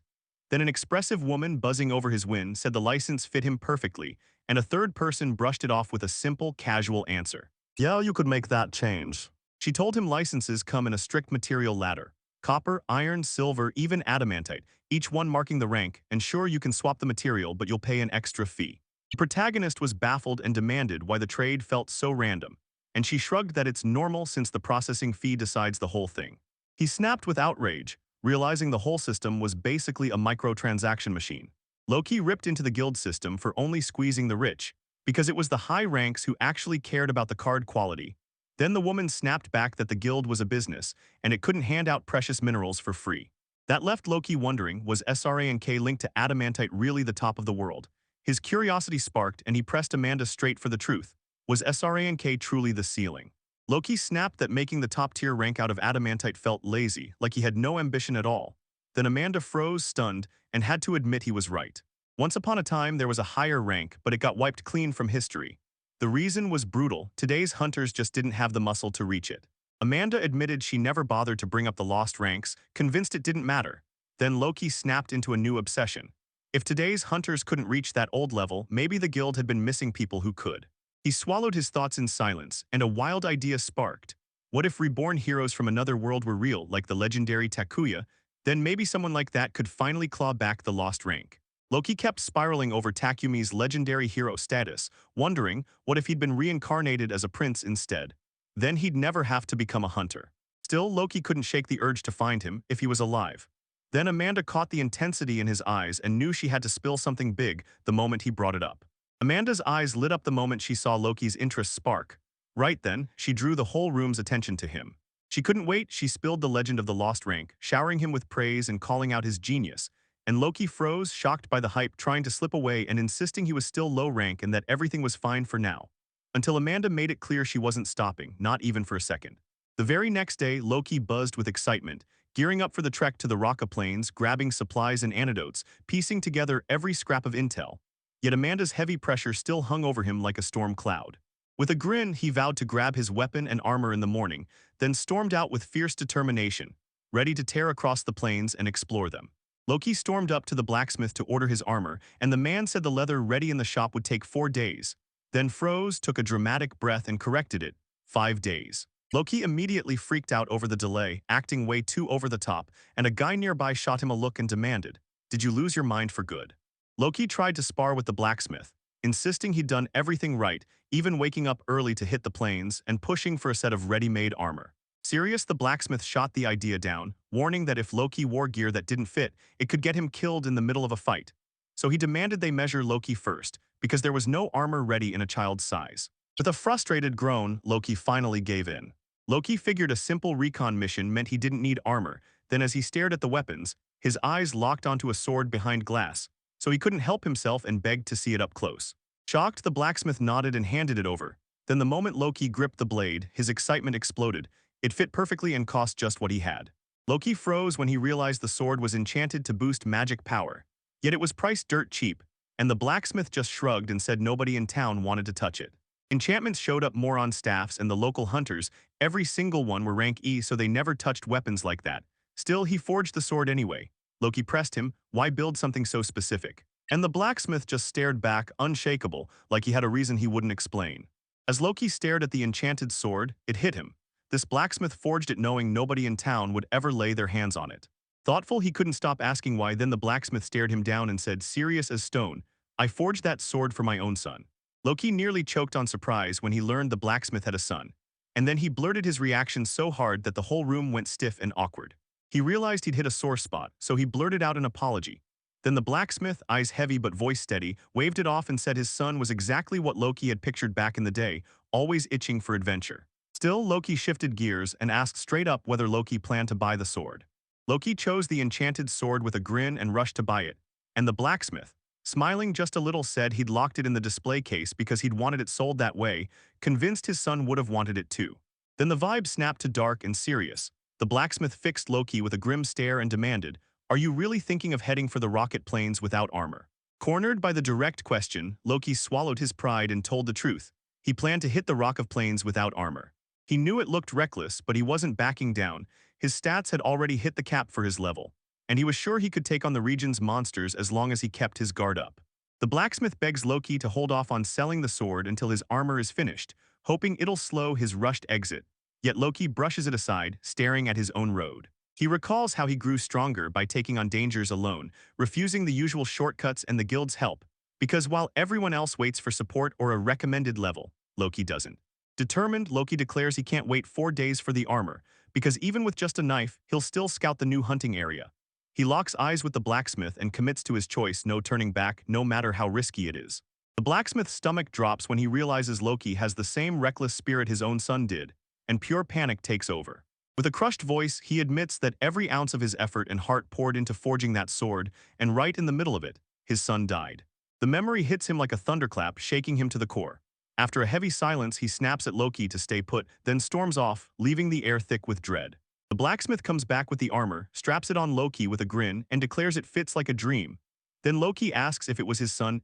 Then an expressive woman buzzing over his win said the license fit him perfectly, and a third person brushed it off with a simple, casual answer. "Yeah, you could make that change." She told him licenses come in a strict material ladder: copper, iron, silver, even adamantite, each one marking the rank, and sure, you can swap the material, but you'll pay an extra fee. The protagonist was baffled and demanded why the trade felt so random, and she shrugged that it's normal since the processing fee decides the whole thing. He snapped with outrage, realizing the whole system was basically a microtransaction machine. Loki ripped into the guild system for only squeezing the rich, because it was the high ranks who actually cared about the card quality. Then the woman snapped back that the guild was a business, and it couldn't hand out precious minerals for free. That left Loki wondering, was SRANK linked to adamantite really the top of the world? His curiosity sparked and he pressed Amanda straight for the truth. Was SRANK truly the ceiling? Loki snapped that making the top-tier rank out of adamantite felt lazy, like he had no ambition at all. Then Amanda froze, stunned, and had to admit he was right. Once upon a time, there was a higher rank, but it got wiped clean from history. The reason was brutal. Today's hunters just didn't have the muscle to reach it. Amanda admitted she never bothered to bring up the lost ranks, convinced it didn't matter. Then Loki snapped into a new obsession. If today's hunters couldn't reach that old level, maybe the guild had been missing people who could. He swallowed his thoughts in silence, and a wild idea sparked. What if reborn heroes from another world were real, like the legendary Takuya? Then maybe someone like that could finally claw back the lost rank. Loki kept spiraling over Takumi's legendary hero status, wondering what if he'd been reincarnated as a prince instead. Then he'd never have to become a hunter. Still, Loki couldn't shake the urge to find him if he was alive. Then Amanda caught the intensity in his eyes and knew she had to spill something big the moment he brought it up. Amanda's eyes lit up the moment she saw Loki's interest spark. Right then, she drew the whole room's attention to him. She couldn't wait, she spilled the legend of the lost rank, showering him with praise and calling out his genius. And Loki froze, shocked by the hype, trying to slip away and insisting he was still low rank and that everything was fine for now. Until Amanda made it clear she wasn't stopping, not even for a second. The very next day, Loki buzzed with excitement, gearing up for the trek to the Raqqa Plains, grabbing supplies and antidotes, piecing together every scrap of intel. Yet Amanda's heavy pressure still hung over him like a storm cloud. With a grin, he vowed to grab his weapon and armor in the morning, then stormed out with fierce determination, ready to tear across the plains and explore them. Loki stormed up to the blacksmith to order his armor, and the man said the leather ready in the shop would take 4 days. Then froze, took a dramatic breath and corrected it. 5 days. Loki immediately freaked out over the delay, acting way too over the top, and a guy nearby shot him a look and demanded, "Did you lose your mind for good?" Loki tried to spar with the blacksmith, insisting he'd done everything right, even waking up early to hit the plains and pushing for a set of ready-made armor. Serious, the blacksmith shot the idea down, warning that if Loki wore gear that didn't fit, it could get him killed in the middle of a fight. So he demanded they measure Loki first, because there was no armor ready in a child's size. With a frustrated groan, Loki finally gave in. Loki figured a simple recon mission meant he didn't need armor, then as he stared at the weapons, his eyes locked onto a sword behind glass, so he couldn't help himself and begged to see it up close. Shocked, the blacksmith nodded and handed it over. Then the moment Loki gripped the blade, his excitement exploded. It fit perfectly and cost just what he had. Loki froze when he realized the sword was enchanted to boost magic power. Yet it was priced dirt cheap, and the blacksmith just shrugged and said nobody in town wanted to touch it. Enchantments showed up more on staffs and the local hunters, every single one were rank E, so they never touched weapons like that. Still, he forged the sword anyway. Loki pressed him, "Why build something so specific?" And the blacksmith just stared back, unshakable, like he had a reason he wouldn't explain. As Loki stared at the enchanted sword, it hit him. This blacksmith forged it knowing nobody in town would ever lay their hands on it. Thoughtful, he couldn't stop asking why. Then the blacksmith stared him down and said, serious as stone, "I forged that sword for my own son." Loki nearly choked on surprise when he learned the blacksmith had a son. And then he blurted his reaction so hard that the whole room went stiff and awkward. He realized he'd hit a sore spot, so he blurted out an apology. Then the blacksmith, eyes heavy but voice steady, waved it off and said his son was exactly what Loki had pictured back in the day, always itching for adventure. Still, Loki shifted gears and asked straight up whether Loki planned to buy the sword. Loki chose the enchanted sword with a grin and rushed to buy it. And the blacksmith, smiling just a little, said he'd locked it in the display case because he'd wanted it sold that way, convinced his son would have wanted it too. Then the vibe snapped to dark and serious. The blacksmith fixed Loki with a grim stare and demanded, "Are you really thinking of heading for the rocket planes without armor?" Cornered by the direct question, Loki swallowed his pride and told the truth. He planned to hit the rocket planes without armor. He knew it looked reckless, but he wasn't backing down. His stats had already hit the cap for his level, and he was sure he could take on the region's monsters as long as he kept his guard up. The blacksmith begs Loki to hold off on selling the sword until his armor is finished, hoping it'll slow his rushed exit. Yet Loki brushes it aside, staring at his own road. He recalls how he grew stronger by taking on dangers alone, refusing the usual shortcuts and the guild's help, because while everyone else waits for support or a recommended level, Loki doesn't. Determined, Loki declares he can't wait 4 days for the armor, because even with just a knife, he'll still scout the new hunting area. He locks eyes with the blacksmith and commits to his choice, no turning back, no matter how risky it is. The blacksmith's stomach drops when he realizes Loki has the same reckless spirit his own son did, and pure panic takes over. With a crushed voice, he admits that every ounce of his effort and heart poured into forging that sword, and right in the middle of it, his son died. The memory hits him like a thunderclap, shaking him to the core. After a heavy silence, he snaps at Loki to stay put, then storms off, leaving the air thick with dread. The blacksmith comes back with the armor, straps it on Loki with a grin, and declares it fits like a dream. Then Loki asks if it was his son's,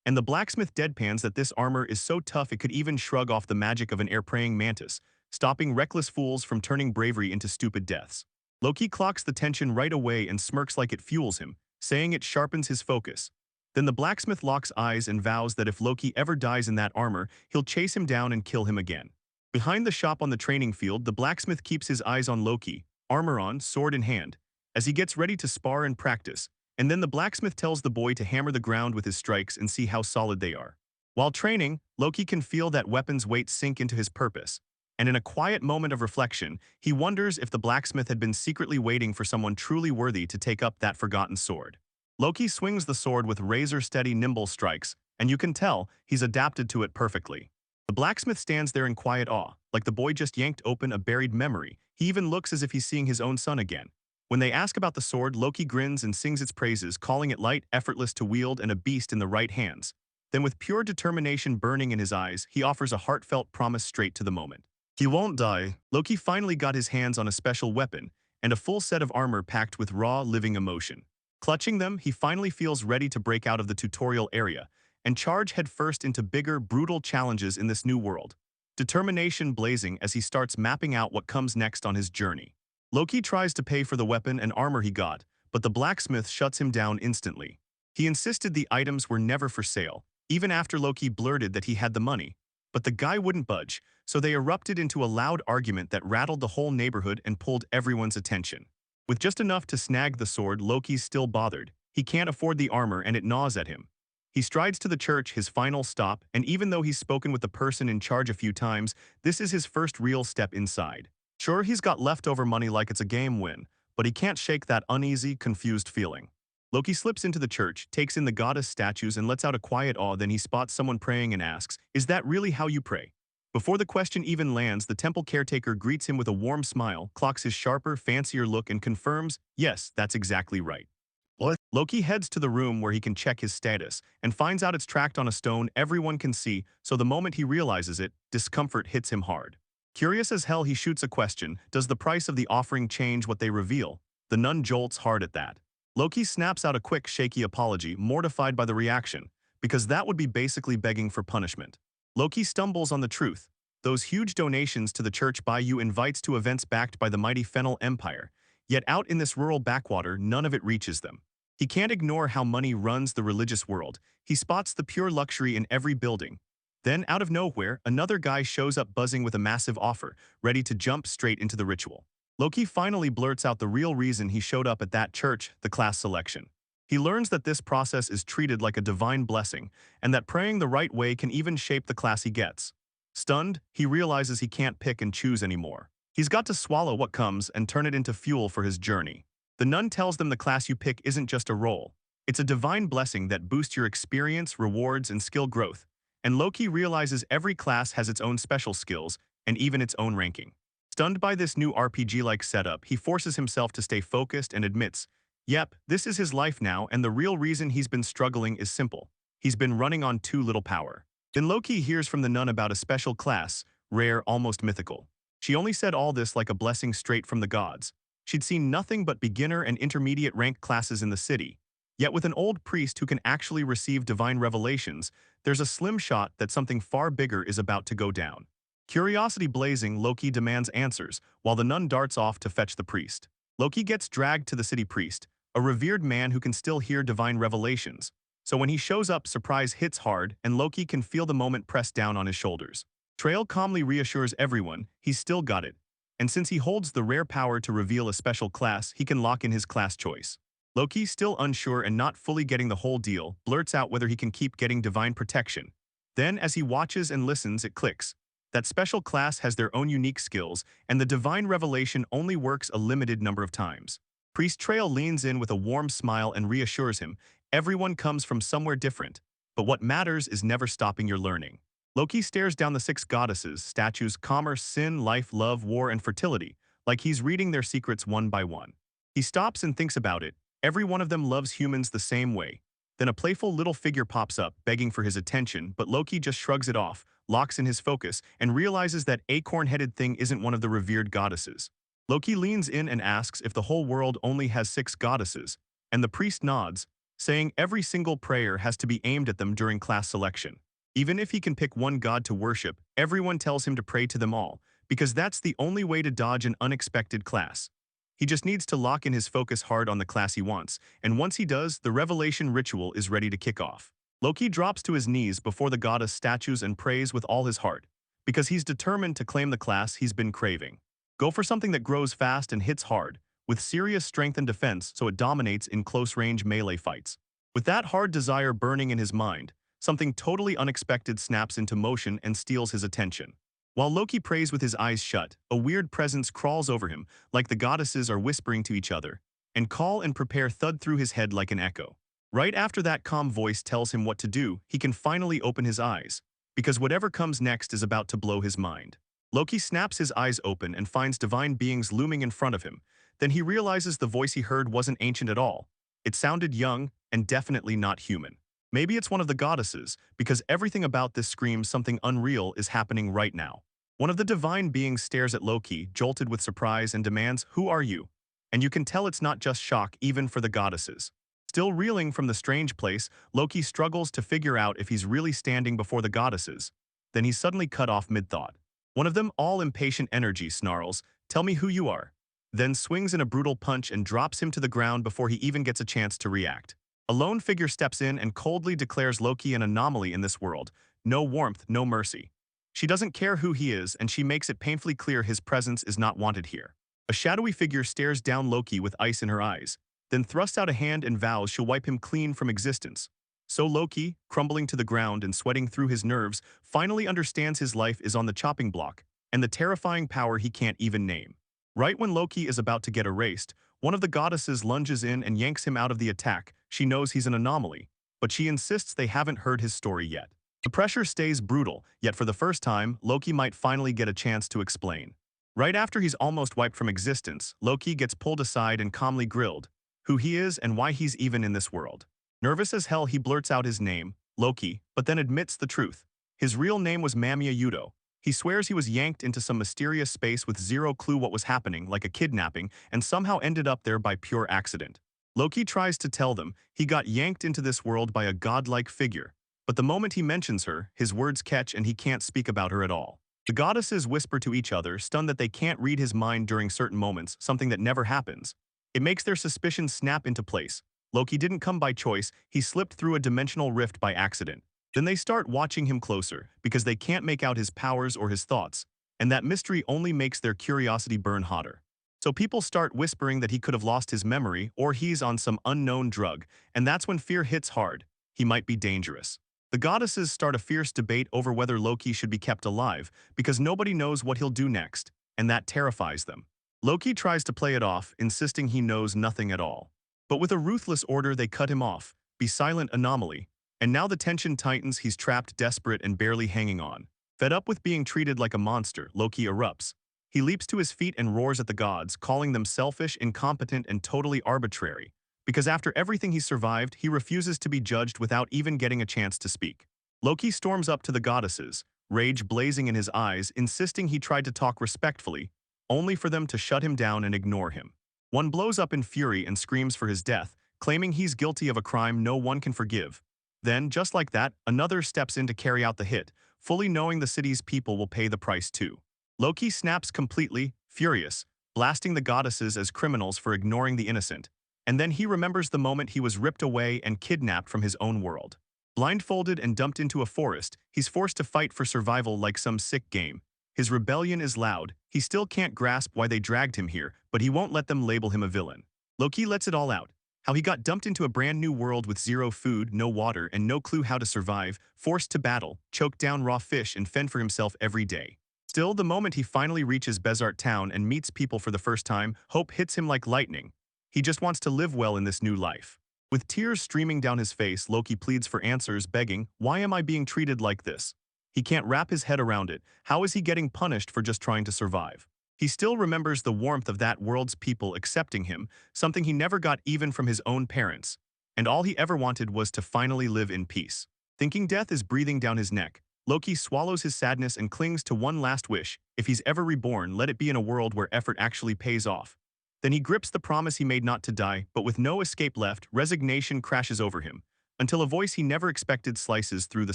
and the blacksmith deadpans that this armor is so tough it could even shrug off the magic of an air-praying mantis, stopping reckless fools from turning bravery into stupid deaths. Loki clocks the tension right away and smirks like it fuels him, saying it sharpens his focus. Then the blacksmith locks eyes and vows that if Loki ever dies in that armor, he'll chase him down and kill him again. Behind the shop on the training field, the blacksmith keeps his eyes on Loki, armor on, sword in hand, as he gets ready to spar and practice, and then the blacksmith tells the boy to hammer the ground with his strikes and see how solid they are. While training, Loki can feel that weapon's weight sink into his purpose, and in a quiet moment of reflection, he wonders if the blacksmith had been secretly waiting for someone truly worthy to take up that forgotten sword. Loki swings the sword with razor-steady, nimble strikes, and you can tell he's adapted to it perfectly. The blacksmith stands there in quiet awe, like the boy just yanked open a buried memory. He even looks as if he's seeing his own son again. When they ask about the sword, Loki grins and sings its praises, calling it light, effortless to wield, and a beast in the right hands. Then with pure determination burning in his eyes, he offers a heartfelt promise straight to the moment. He won't die. Loki finally got his hands on a special weapon, and a full set of armor packed with raw, living emotion. Clutching them, he finally feels ready to break out of the tutorial area and charge headfirst into bigger, brutal challenges in this new world. Determination blazing as he starts mapping out what comes next on his journey. Loki tries to pay for the weapon and armor he got, but the blacksmith shuts him down instantly. He insisted the items were never for sale, even after Loki blurted that he had the money. But the guy wouldn't budge, so they erupted into a loud argument that rattled the whole neighborhood and pulled everyone's attention. With just enough to snag the sword, Loki's still bothered. He can't afford the armor and it gnaws at him. He strides to the church, his final stop, and even though he's spoken with the person in charge a few times, this is his first real step inside. Sure, he's got leftover money like it's a game win, but he can't shake that uneasy, confused feeling. Loki slips into the church, takes in the goddess statues, and lets out a quiet awe. Then he spots someone praying and asks, "Is that really how you pray?" Before the question even lands, the temple caretaker greets him with a warm smile, clocks his sharper, fancier look, and confirms, "Yes, that's exactly right." What? Loki heads to the room where he can check his status and finds out it's tracked on a stone everyone can see, so the moment he realizes it, discomfort hits him hard. Curious as hell, he shoots a question, does the price of the offering change what they reveal? The nun jolts hard at that. Loki snaps out a quick, shaky apology, mortified by the reaction, because that would be basically begging for punishment. Loki stumbles on the truth. Those huge donations to the church buy you invites to events backed by the mighty Fennel Empire, yet out in this rural backwater, none of it reaches them. He can't ignore how money runs the religious world. He spots the pure luxury in every building. Then, out of nowhere, another guy shows up buzzing with a massive offer, ready to jump straight into the ritual. Loki finally blurts out the real reason he showed up at that church, the class selection. He learns that this process is treated like a divine blessing, and that praying the right way can even shape the class he gets. Stunned, he realizes he can't pick and choose anymore. He's got to swallow what comes and turn it into fuel for his journey. The nun tells them the class you pick isn't just a role. It's a divine blessing that boosts your experience, rewards, and skill growth. And Loki realizes every class has its own special skills, and even its own ranking. Stunned by this new RPG-like setup, he forces himself to stay focused and admits, yep, this is his life now, and the real reason he's been struggling is simple. He's been running on too little power. Then Loki hears from the nun about a special class, rare, almost mythical. She only said all this like a blessing straight from the gods. She'd seen nothing but beginner and intermediate rank classes in the city. Yet with an old priest who can actually receive divine revelations, there's a slim shot that something far bigger is about to go down. Curiosity blazing, Loki demands answers, while the nun darts off to fetch the priest. Loki gets dragged to the city priest, a revered man who can still hear divine revelations. So when he shows up, surprise hits hard, and Loki can feel the moment pressed down on his shoulders. Trail calmly reassures everyone he's still got it. And since he holds the rare power to reveal a special class, he can lock in his class choice. Loki, still unsure and not fully getting the whole deal, blurts out whether he can keep getting divine protection. Then, as he watches and listens, it clicks. That special class has their own unique skills, and the divine revelation only works a limited number of times. Priest Trail leans in with a warm smile and reassures him, everyone comes from somewhere different, but what matters is never stopping your learning. Loki stares down the 6 goddesses, statues, commerce, sin, life, love, war, and fertility, like he's reading their secrets one by one. He stops and thinks about it. Every one of them loves humans the same way. Then a playful little figure pops up, begging for his attention, but Loki just shrugs it off, locks in his focus, and realizes that acorn-headed thing isn't one of the revered goddesses. Loki leans in and asks if the whole world only has 6 goddesses, and the priest nods, saying every single prayer has to be aimed at them during class selection. Even if he can pick one god to worship, everyone tells him to pray to them all, because that's the only way to dodge an unexpected class. He just needs to lock in his focus hard on the class he wants, and once he does, the revelation ritual is ready to kick off. Loki drops to his knees before the goddess statues and prays with all his heart, because he's determined to claim the class he's been craving. Go for something that grows fast and hits hard, with serious strength and defense so it dominates in close-range melee fights. With that hard desire burning in his mind, something totally unexpected snaps into motion and steals his attention. While Loki prays with his eyes shut, a weird presence crawls over him, like the goddesses are whispering to each other, and call and prepare thud through his head like an echo. Right after that calm voice tells him what to do, he can finally open his eyes, because whatever comes next is about to blow his mind. Loki snaps his eyes open and finds divine beings looming in front of him. Then he realizes the voice he heard wasn't ancient at all. It sounded young and definitely not human. Maybe it's one of the goddesses, because everything about this screams something unreal is happening right now. One of the divine beings stares at Loki, jolted with surprise, and demands, "Who are you?" And you can tell it's not just shock even for the goddesses. Still reeling from the strange place, Loki struggles to figure out if he's really standing before the goddesses. Then he's suddenly cut off mid-thought. One of them, all impatient energy, snarls, "Tell me who you are," then swings in a brutal punch and drops him to the ground before he even gets a chance to react. A lone figure steps in and coldly declares Loki an anomaly in this world. No warmth, no mercy. She doesn't care who he is, and she makes it painfully clear his presence is not wanted here. A shadowy figure stares down Loki with ice in her eyes, then thrusts out a hand and vows she'll wipe him clean from existence. So Loki, crumbling to the ground and sweating through his nerves, finally understands his life is on the chopping block, and the terrifying power he can't even name. Right when Loki is about to get erased, one of the goddesses lunges in and yanks him out of the attack. She knows he's an anomaly, but she insists they haven't heard his story yet. The pressure stays brutal, yet for the first time, Loki might finally get a chance to explain. Right after he's almost wiped from existence, Loki gets pulled aside and calmly grilled who he is and why he's even in this world. Nervous as hell, he blurts out his name, Loki, but then admits the truth. His real name was Mamiya Yudo. He swears he was yanked into some mysterious space with zero clue what was happening, like a kidnapping, and somehow ended up there by pure accident. Loki tries to tell them he got yanked into this world by a godlike figure, but the moment he mentions her, his words catch and he can't speak about her at all. The goddesses whisper to each other, stunned that they can't read his mind during certain moments, something that never happens. It makes their suspicions snap into place. Loki didn't come by choice, he slipped through a dimensional rift by accident. Then they start watching him closer, because they can't make out his powers or his thoughts, and that mystery only makes their curiosity burn hotter. So people start whispering that he could have lost his memory or he's on some unknown drug, and that's when fear hits hard. He might be dangerous. The goddesses start a fierce debate over whether Loki should be kept alive, because nobody knows what he'll do next, and that terrifies them. Loki tries to play it off, insisting he knows nothing at all. But with a ruthless order, they cut him off. Be silent, anomaly. And now the tension tightens, he's trapped, desperate, and barely hanging on. Fed up with being treated like a monster, Loki erupts. He leaps to his feet and roars at the gods, calling them selfish, incompetent, and totally arbitrary. Because after everything he survived, he refuses to be judged without even getting a chance to speak. Loki storms up to the goddesses, rage blazing in his eyes, insisting he tried to talk respectfully, only for them to shut him down and ignore him. One blows up in fury and screams for his death, claiming he's guilty of a crime no one can forgive. Then, just like that, another steps in to carry out the hit, fully knowing the city's people will pay the price too. Loki snaps completely, furious, blasting the goddesses as criminals for ignoring the innocent. And then he remembers the moment he was ripped away and kidnapped from his own world. Blindfolded and dumped into a forest, he's forced to fight for survival like some sick game. His rebellion is loud. He still can't grasp why they dragged him here, but he won't let them label him a villain. Loki lets it all out. How he got dumped into a brand new world with zero food, no water, and no clue how to survive, forced to battle, choke down raw fish, and fend for himself every day. Still, the moment he finally reaches Bezart town and meets people for the first time, hope hits him like lightning. He just wants to live well in this new life. With tears streaming down his face, Loki pleads for answers, begging, "Why am I being treated like this?" He can't wrap his head around it. How is he getting punished for just trying to survive? He still remembers the warmth of that world's people accepting him, something he never got even from his own parents. And all he ever wanted was to finally live in peace. Thinking death is breathing down his neck, Loki swallows his sadness and clings to one last wish. If he's ever reborn, let it be in a world where effort actually pays off. Then he grips the promise he made not to die, but with no escape left, resignation crashes over him, until a voice he never expected slices through the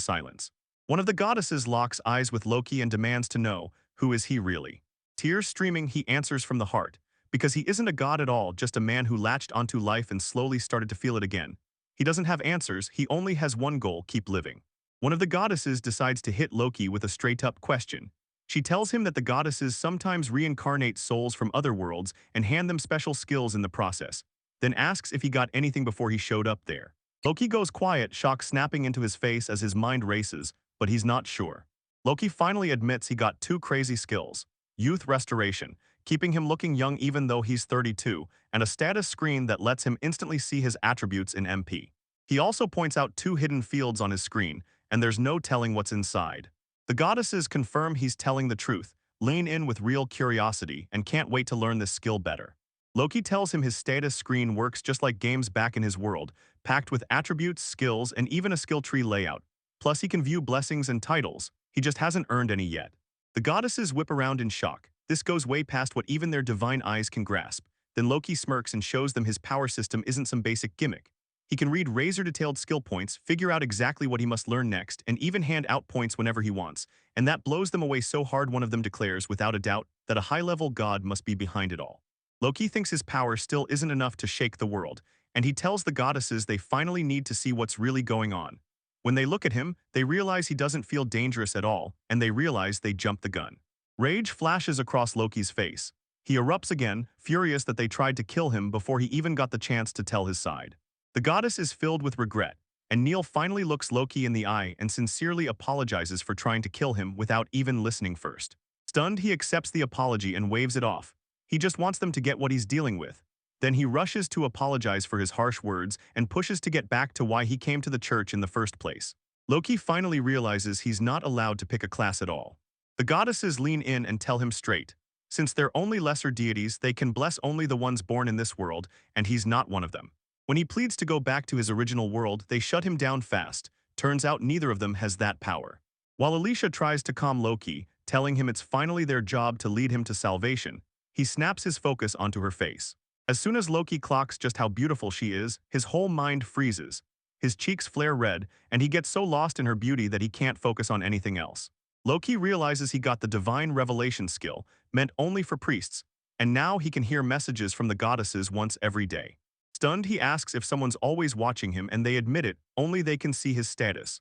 silence. One of the goddesses locks eyes with Loki and demands to know, who is he really? Tears streaming, he answers from the heart, because he isn't a god at all, just a man who latched onto life and slowly started to feel it again. He doesn't have answers, he only has one goal: keep living. One of the goddesses decides to hit Loki with a straight-up question. She tells him that the goddesses sometimes reincarnate souls from other worlds and hand them special skills in the process, then asks if he got anything before he showed up there. Loki goes quiet, shock snapping into his face as his mind races, but he's not sure. Loki finally admits he got two crazy skills: youth restoration, keeping him looking young even though he's 32, and a status screen that lets him instantly see his attributes in MP. He also points out two hidden fields on his screen, and there's no telling what's inside. The goddesses confirm he's telling the truth, lean in with real curiosity, and can't wait to learn this skill better. Loki tells him his status screen works just like games back in his world, packed with attributes, skills, and even a skill tree layout. Plus he can view blessings and titles, he just hasn't earned any yet. The goddesses whip around in shock. This goes way past what even their divine eyes can grasp. Then Loki smirks and shows them his power system isn't some basic gimmick. He can read razor-detailed skill points, figure out exactly what he must learn next, and even hand out points whenever he wants, and that blows them away so hard one of them declares, without a doubt, that a high-level god must be behind it all. Loki thinks his power still isn't enough to shake the world, and he tells the goddesses they finally need to see what's really going on. When they look at him, they realize he doesn't feel dangerous at all, and they realize they jumped the gun. Rage flashes across Loki's face. He erupts again, furious that they tried to kill him before he even got the chance to tell his side. The goddess is filled with regret, and Neil finally looks Loki in the eye and sincerely apologizes for trying to kill him without even listening first. Stunned, he accepts the apology and waves it off. He just wants them to get what he's dealing with. Then he rushes to apologize for his harsh words and pushes to get back to why he came to the church in the first place. Loki finally realizes he's not allowed to pick a class at all. The goddesses lean in and tell him straight. Since they're only lesser deities, they can bless only the ones born in this world, and he's not one of them. When he pleads to go back to his original world, they shut him down fast. Turns out neither of them has that power. While Alicia tries to calm Loki, telling him it's finally their job to lead him to salvation, he snaps his focus onto her face. As soon as Loki clocks just how beautiful she is, his whole mind freezes. His cheeks flare red, and he gets so lost in her beauty that he can't focus on anything else. Loki realizes he got the divine revelation skill, meant only for priests, and now he can hear messages from the goddesses once every day. Stunned, he asks if someone's always watching him, and they admit it, only they can see his status.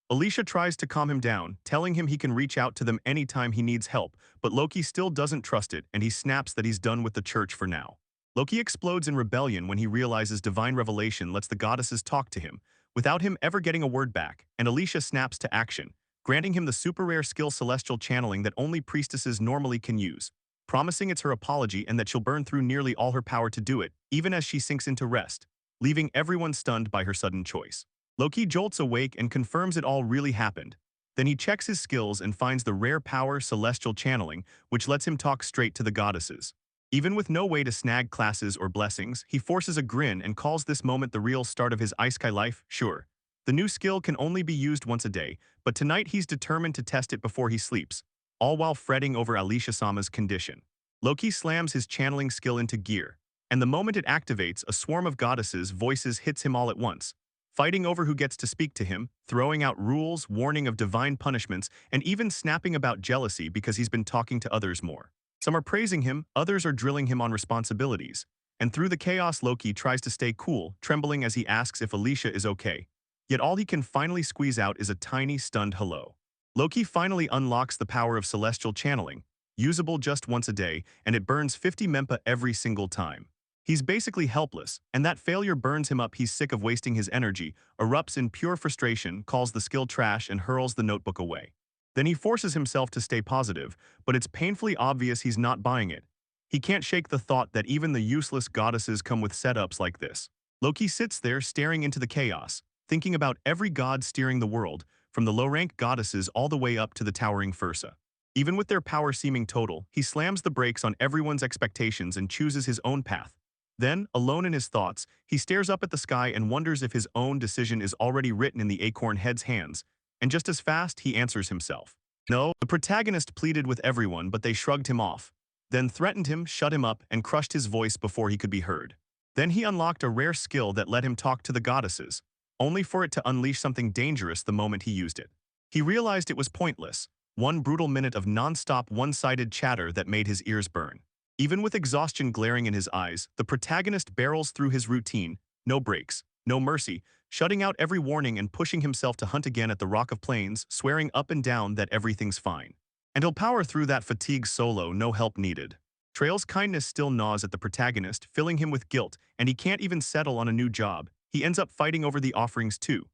Alicia tries to calm him down, telling him he can reach out to them anytime he needs help, but Loki still doesn't trust it, and he snaps that he's done with the church for now. Loki explodes in rebellion when he realizes divine revelation lets the goddesses talk to him, without him ever getting a word back, and Alicia snaps to action, granting him the super rare skill celestial channeling that only priestesses normally can use, promising it's her apology and that she'll burn through nearly all her power to do it, even as she sinks into rest, leaving everyone stunned by her sudden choice. Loki jolts awake and confirms it all really happened. Then he checks his skills and finds the rare power celestial channeling, which lets him talk straight to the goddesses. Even with no way to snag classes or blessings, he forces a grin and calls this moment the real start of his isekai life. Sure, the new skill can only be used once a day, but tonight he's determined to test it before he sleeps, all while fretting over Alicia-sama's condition. Loki slams his channeling skill into gear, and the moment it activates, a swarm of goddesses' voices hits him all at once, fighting over who gets to speak to him, throwing out rules, warning of divine punishments, and even snapping about jealousy because he's been talking to others more. Some are praising him, others are drilling him on responsibilities, and through the chaos Loki tries to stay cool, trembling as he asks if Alicia is okay. Yet all he can finally squeeze out is a tiny, stunned hello. Loki finally unlocks the power of celestial channeling, usable just once a day, and it burns 50 mempa every single time. He's basically helpless, and that failure burns him up. He's sick of wasting his energy, erupts in pure frustration, calls the skill trash, and hurls the notebook away. Then he forces himself to stay positive, but it's painfully obvious he's not buying it. He can't shake the thought that even the useless goddesses come with setups like this. Loki sits there staring into the chaos, thinking about every god steering the world, from the low-rank goddesses all the way up to the towering Fursa. Even with their power seeming total, he slams the brakes on everyone's expectations and chooses his own path. Then, alone in his thoughts, he stares up at the sky and wonders if his own decision is already written in the acorn head's hands, and just as fast he answers himself. No, the protagonist pleaded with everyone, but they shrugged him off, then threatened him, shut him up, and crushed his voice before he could be heard. Then he unlocked a rare skill that let him talk to the goddesses, only for it to unleash something dangerous the moment he used it. He realized it was pointless, one brutal minute of non-stop one-sided chatter that made his ears burn. Even with exhaustion glaring in his eyes, the protagonist barrels through his routine, no breaks, no mercy, shutting out every warning and pushing himself to hunt again at the Rock of Plains, swearing up and down that everything's fine. And he'll power through that fatigue solo, no help needed. Trail's kindness still gnaws at the protagonist, filling him with guilt, and he can't even settle on a new job. He ends up fighting over the offerings too.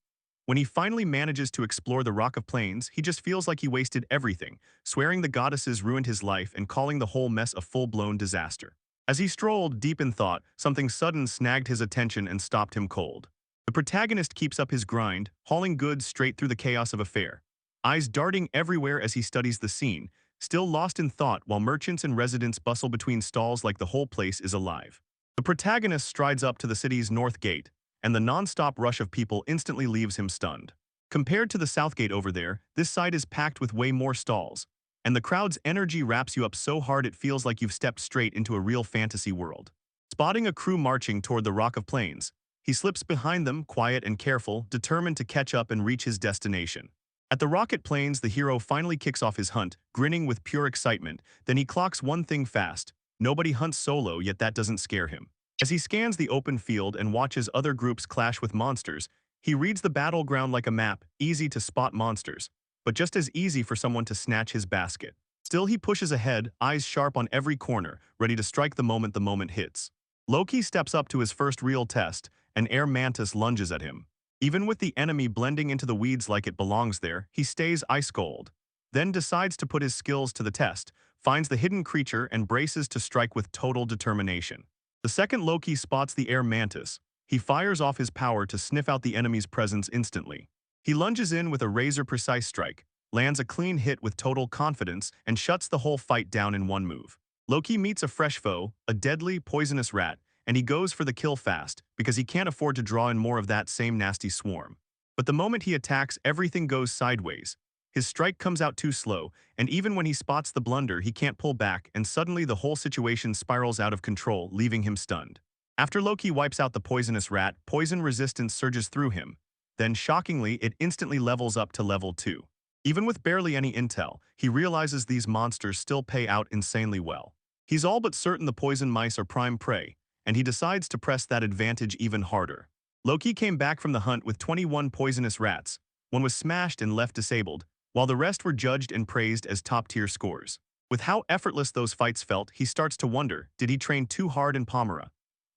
When he finally manages to explore the Rock of Plains, he just feels like he wasted everything, swearing the goddesses ruined his life and calling the whole mess a full-blown disaster. As he strolled deep in thought, something sudden snagged his attention and stopped him cold. The protagonist keeps up his grind, hauling goods straight through the chaos of a fair, eyes darting everywhere as he studies the scene, still lost in thought while merchants and residents bustle between stalls like the whole place is alive. The protagonist strides up to the city's north gate, and the non-stop rush of people instantly leaves him stunned. Compared to the south gate over there, this side is packed with way more stalls, and the crowd's energy wraps you up so hard it feels like you've stepped straight into a real fantasy world. Spotting a crew marching toward the Rock of Plains, he slips behind them, quiet and careful, determined to catch up and reach his destination. At the Rocket Plains, the hero finally kicks off his hunt, grinning with pure excitement. Then he clocks one thing fast. Nobody hunts solo, yet that doesn't scare him. As he scans the open field and watches other groups clash with monsters, he reads the battleground like a map, easy to spot monsters, but just as easy for someone to snatch his basket. Still, he pushes ahead, eyes sharp on every corner, ready to strike the moment hits. Loki steps up to his first real test. An air mantis lunges at him. Even with the enemy blending into the weeds like it belongs there, he stays ice cold. Then decides to put his skills to the test, finds the hidden creature and braces to strike with total determination. The second Loki spots the air mantis, he fires off his power to sniff out the enemy's presence instantly. He lunges in with a razor-precise strike, lands a clean hit with total confidence, and shuts the whole fight down in one move. Loki meets a fresh foe, a deadly, poisonous rat, and he goes for the kill fast because he can't afford to draw in more of that same nasty swarm. But the moment he attacks, everything goes sideways. His strike comes out too slow, and even when he spots the blunder, he can't pull back, and suddenly the whole situation spirals out of control, leaving him stunned. After Loki wipes out the poisonous rat, poison resistance surges through him. Then, shockingly, it instantly levels up to level 2. Even with barely any intel, he realizes these monsters still pay out insanely well. He's all but certain the poison mice are prime prey, and he decides to press that advantage even harder. Loki came back from the hunt with 21 poisonous rats. One was smashed and left disabled, while the rest were judged and praised as top-tier scores. With how effortless those fights felt, he starts to wonder, did he train too hard in Pomera?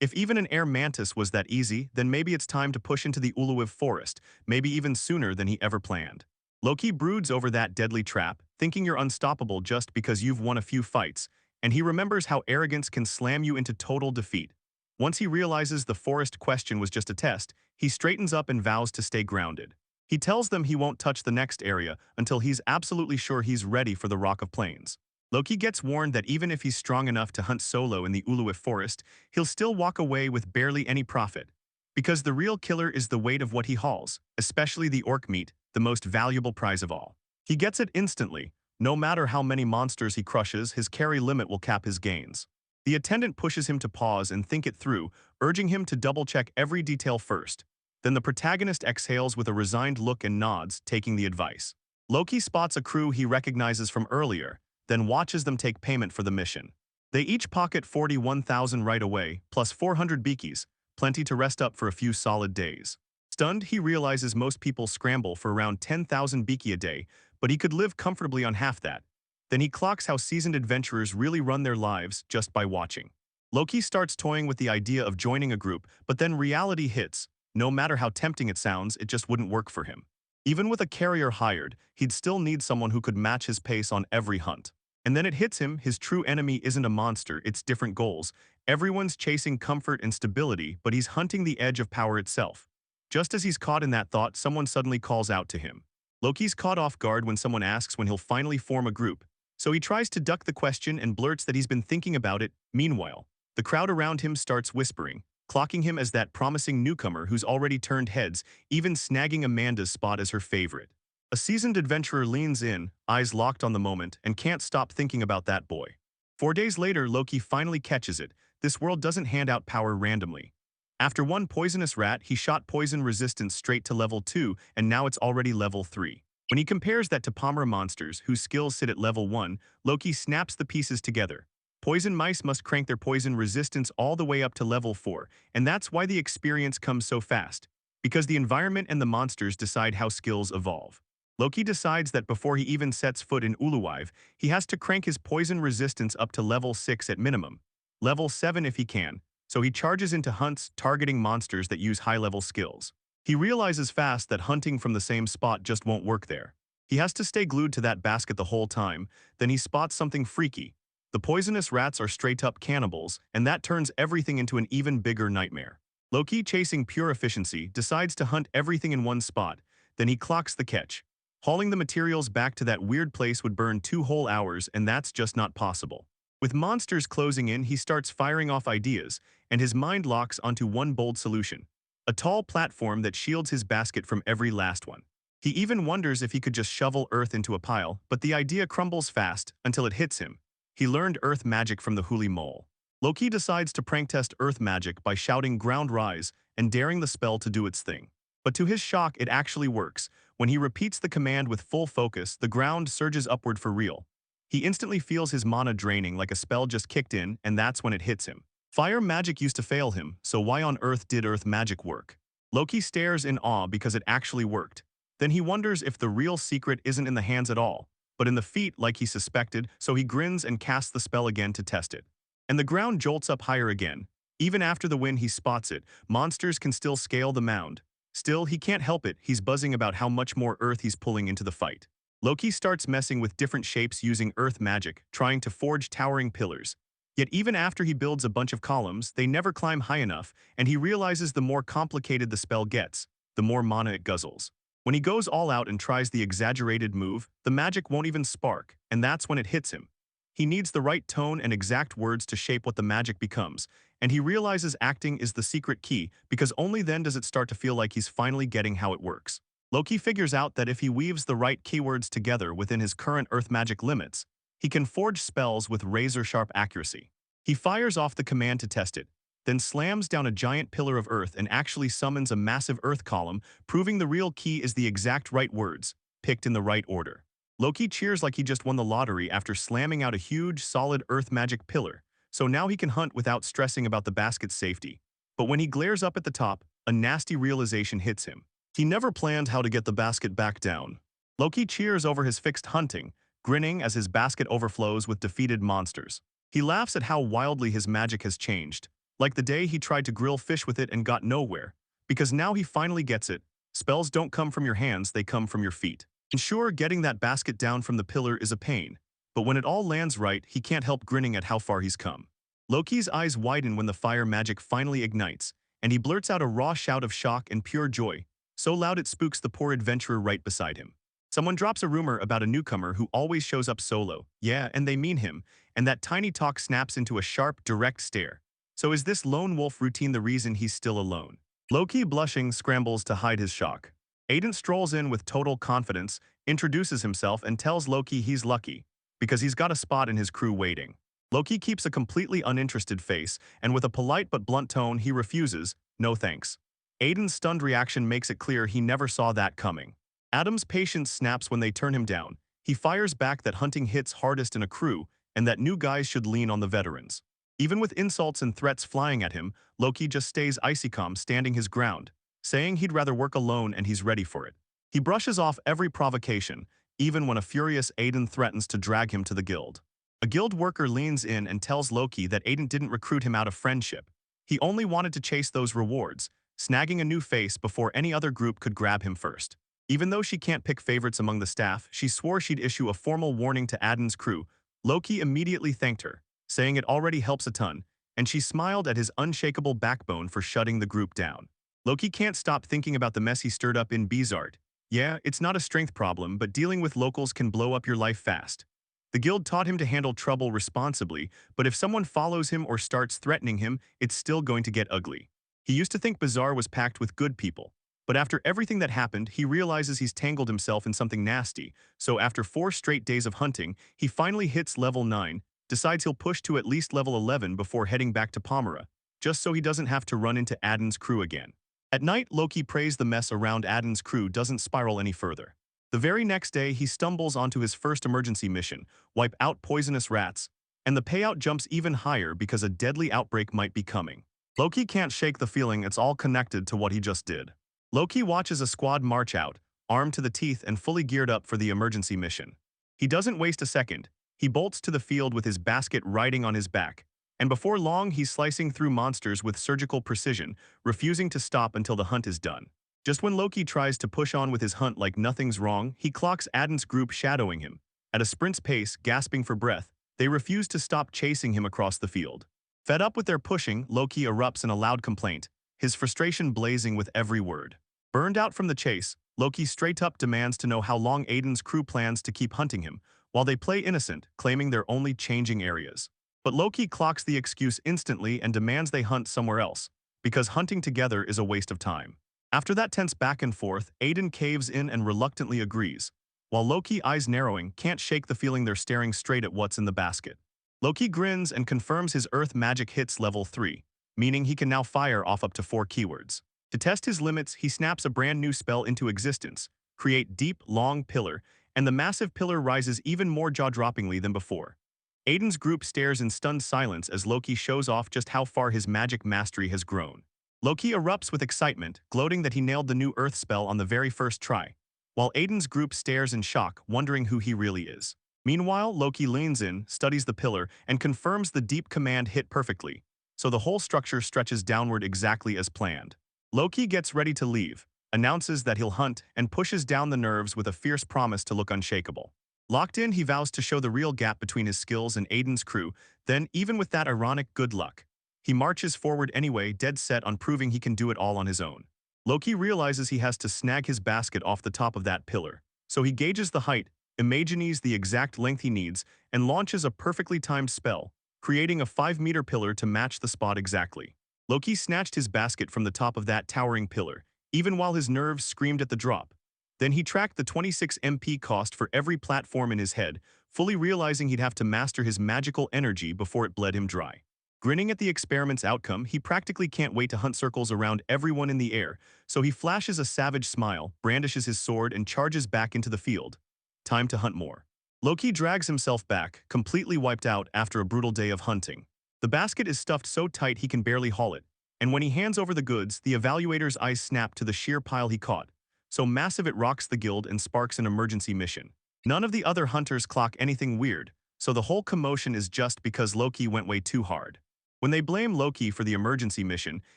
If even an air mantis was that easy, then maybe it's time to push into the Uluwiv forest, maybe even sooner than he ever planned. Loki broods over that deadly trap, thinking you're unstoppable just because you've won a few fights, and he remembers how arrogance can slam you into total defeat. Once he realizes the forest question was just a test, he straightens up and vows to stay grounded. He tells them he won't touch the next area until he's absolutely sure he's ready for the Rock of Plains. Loki gets warned that even if he's strong enough to hunt solo in the Uluwiv forest, he'll still walk away with barely any profit. Because the real killer is the weight of what he hauls, especially the orc meat, the most valuable prize of all. He gets it instantly. No matter how many monsters he crushes, his carry limit will cap his gains. The attendant pushes him to pause and think it through, urging him to double-check every detail first. Then the protagonist exhales with a resigned look and nods, taking the advice. Loki spots a crew he recognizes from earlier, then watches them take payment for the mission. They each pocket 41,000 right away, plus 400 bikis, plenty to rest up for a few solid days. Stunned, he realizes most people scramble for around 10,000 biki a day, but he could live comfortably on half that. Then he clocks how seasoned adventurers really run their lives just by watching. Loki starts toying with the idea of joining a group, but then reality hits. No matter how tempting it sounds, it just wouldn't work for him. Even with a carrier hired, he'd still need someone who could match his pace on every hunt. And then it hits him, his true enemy isn't a monster, it's different goals. Everyone's chasing comfort and stability, but he's hunting the edge of power itself. Just as he's caught in that thought, someone suddenly calls out to him. Loki's caught off guard when someone asks when he'll finally form a group, so he tries to duck the question and blurts that he's been thinking about it. Meanwhile, the crowd around him starts whispering, clocking him as that promising newcomer who's already turned heads, even snagging Amanda's spot as her favorite. A seasoned adventurer leans in, eyes locked on the moment, and can't stop thinking about that boy. 4 days later, Loki finally catches it. This world doesn't hand out power randomly. After one poisonous rat, he shot poison resistance straight to level 2, and now it's already level 3. When he compares that to Pomera monsters, whose skills sit at level 1, Loki snaps the pieces together. Poison mice must crank their poison resistance all the way up to level 4, and that's why the experience comes so fast. Because the environment and the monsters decide how skills evolve. Loki decides that before he even sets foot in Uluwiv, he has to crank his poison resistance up to level 6 at minimum. Level 7 if he can, so he charges into hunts targeting monsters that use high-level skills. He realizes fast that hunting from the same spot just won't work there. He has to stay glued to that basket the whole time, then he spots something freaky. The poisonous rats are straight-up cannibals, and that turns everything into an even bigger nightmare. Loki, chasing pure efficiency, decides to hunt everything in one spot, then he clocks the catch. Hauling the materials back to that weird place would burn 2 whole hours, and that's just not possible. With monsters closing in, he starts firing off ideas, and his mind locks onto one bold solution. A tall platform that shields his basket from every last one. He even wonders if he could just shovel earth into a pile, but the idea crumbles fast until it hits him. He learned earth magic from the Huli mole. Loki decides to prank test Earth magic by shouting ground rise and daring the spell to do its thing. But to his shock, it actually works. When he repeats the command with full focus, the ground surges upward for real. He instantly feels his mana draining like a spell just kicked in, and that's when it hits him. Fire magic used to fail him, so why on earth did Earth magic work? Loki stares in awe because it actually worked. Then he wonders if the real secret isn't in the hands at all, but in the feet like he suspected, so he grins and casts the spell again to test it. And the ground jolts up higher again. Even after the win he spots it, monsters can still scale the mound. Still, he can't help it, he's buzzing about how much more earth he's pulling into the fight. Loki starts messing with different shapes using earth magic, trying to forge towering pillars. Yet even after he builds a bunch of columns, they never climb high enough, and he realizes the more complicated the spell gets, the more mana it guzzles. When he goes all out and tries the exaggerated move, the magic won't even spark, and that's when it hits him. He needs the right tone and exact words to shape what the magic becomes, and he realizes acting is the secret key because only then does it start to feel like he's finally getting how it works. Loki figures out that if he weaves the right keywords together within his current earth magic limits, he can forge spells with razor-sharp accuracy. He fires off the command to test it, then slams down a giant pillar of earth and actually summons a massive earth column, proving the real key is the exact right words, picked in the right order. Loki cheers like he just won the lottery after slamming out a huge, solid earth magic pillar, so now he can hunt without stressing about the basket's safety. But when he glares up at the top, a nasty realization hits him. He never planned how to get the basket back down. Loki cheers over his fixed hunting, grinning as his basket overflows with defeated monsters. He laughs at how wildly his magic has changed, like the day he tried to grill fish with it and got nowhere, because now he finally gets it. Spells don't come from your hands, they come from your feet. And sure, getting that basket down from the pillar is a pain, but when it all lands right, he can't help grinning at how far he's come. Loki's eyes widen when the fire magic finally ignites, and he blurts out a raw shout of shock and pure joy, so loud it spooks the poor adventurer right beside him. Someone drops a rumor about a newcomer who always shows up solo. Yeah, and they mean him, and that tiny talk snaps into a sharp, direct stare. So is this lone wolf routine the reason he's still alone? Loki, blushing, scrambles to hide his shock. Aiden strolls in with total confidence, introduces himself, and tells Loki he's lucky, because he's got a spot in his crew waiting. Loki keeps a completely uninterested face, and with a polite but blunt tone, he refuses, no thanks. Aiden's stunned reaction makes it clear he never saw that coming. Adam's patience snaps when they turn him down. He fires back that hunting hits hardest in a crew, and that new guys should lean on the veterans. Even with insults and threats flying at him, Loki just stays icy calm, standing his ground, saying he'd rather work alone and he's ready for it. He brushes off every provocation, even when a furious Aiden threatens to drag him to the guild. A guild worker leans in and tells Loki that Aiden didn't recruit him out of friendship. He only wanted to chase those rewards, snagging a new face before any other group could grab him first. Even though she can't pick favorites among the staff, she swore she'd issue a formal warning to Aiden's crew. Loki immediately thanked her, saying it already helps a ton, and she smiled at his unshakable backbone for shutting the group down. Loki can't stop thinking about the mess he stirred up in Bizard. Yeah, it's not a strength problem, but dealing with locals can blow up your life fast. The guild taught him to handle trouble responsibly, but if someone follows him or starts threatening him, it's still going to get ugly. He used to think Bazaar was packed with good people, but after everything that happened, he realizes he's tangled himself in something nasty, so after 4 straight days of hunting, he finally hits level 9, decides he'll push to at least level 11 before heading back to Palmyra, just so he doesn't have to run into Aiden's crew again. At night, Loki prays the mess around Aiden's crew doesn't spiral any further. The very next day, he stumbles onto his first emergency mission, wipe out poisonous rats, and the payout jumps even higher because a deadly outbreak might be coming. Loki can't shake the feeling it's all connected to what he just did. Loki watches a squad march out, armed to the teeth and fully geared up for the emergency mission. He doesn't waste a second. He bolts to the field with his basket riding on his back, and before long he's slicing through monsters with surgical precision, refusing to stop until the hunt is done. Just when Loki tries to push on with his hunt like nothing's wrong, he clocks Aiden's group shadowing him. At a sprint's pace, gasping for breath, they refuse to stop chasing him across the field. Fed up with their pushing, Loki erupts in a loud complaint, his frustration blazing with every word. Burned out from the chase, Loki straight up demands to know how long Aiden's crew plans to keep hunting him, while they play innocent, claiming they're only changing areas. But Loki clocks the excuse instantly and demands they hunt somewhere else, because hunting together is a waste of time. After that tense back and forth, Aiden caves in and reluctantly agrees, while Loki, eyes narrowing, can't shake the feeling they're staring straight at what's in the basket. Loki grins and confirms his Earth magic hits level 3, meaning he can now fire off up to 4 keywords. To test his limits, he snaps a brand new spell into existence, create deep, long pillar, and the massive pillar rises even more jaw-droppingly than before. Aiden's group stares in stunned silence as Loki shows off just how far his magic mastery has grown. Loki erupts with excitement, gloating that he nailed the new Earth spell on the very first try, while Aiden's group stares in shock, wondering who he really is. Meanwhile, Loki leans in, studies the pillar, and confirms the deep command hit perfectly, so the whole structure stretches downward exactly as planned. Loki gets ready to leave, announces that he'll hunt, and pushes down the nerves with a fierce promise to look unshakable. Locked in, he vows to show the real gap between his skills and Aiden's crew, then, even with that ironic good luck, he marches forward anyway, dead set on proving he can do it all on his own. Loki realizes he has to snag his basket off the top of that pillar, so he gauges the height, imagines the exact length he needs, and launches a perfectly timed spell, creating a 5-meter pillar to match the spot exactly. Loki snatched his basket from the top of that towering pillar, even while his nerves screamed at the drop. Then he tracked the 26 MP cost for every platform in his head, fully realizing he'd have to master his magical energy before it bled him dry. Grinning at the experiment's outcome, he practically can't wait to hunt circles around everyone in the air, so he flashes a savage smile, brandishes his sword, and charges back into the field. Time to hunt more. Loki drags himself back, completely wiped out after a brutal day of hunting. The basket is stuffed so tight he can barely haul it, and when he hands over the goods, the evaluator's eyes snap to the sheer pile he caught. So massive it rocks the guild and sparks an emergency mission. None of the other hunters clock anything weird, so the whole commotion is just because Loki went way too hard. When they blame Loki for the emergency mission,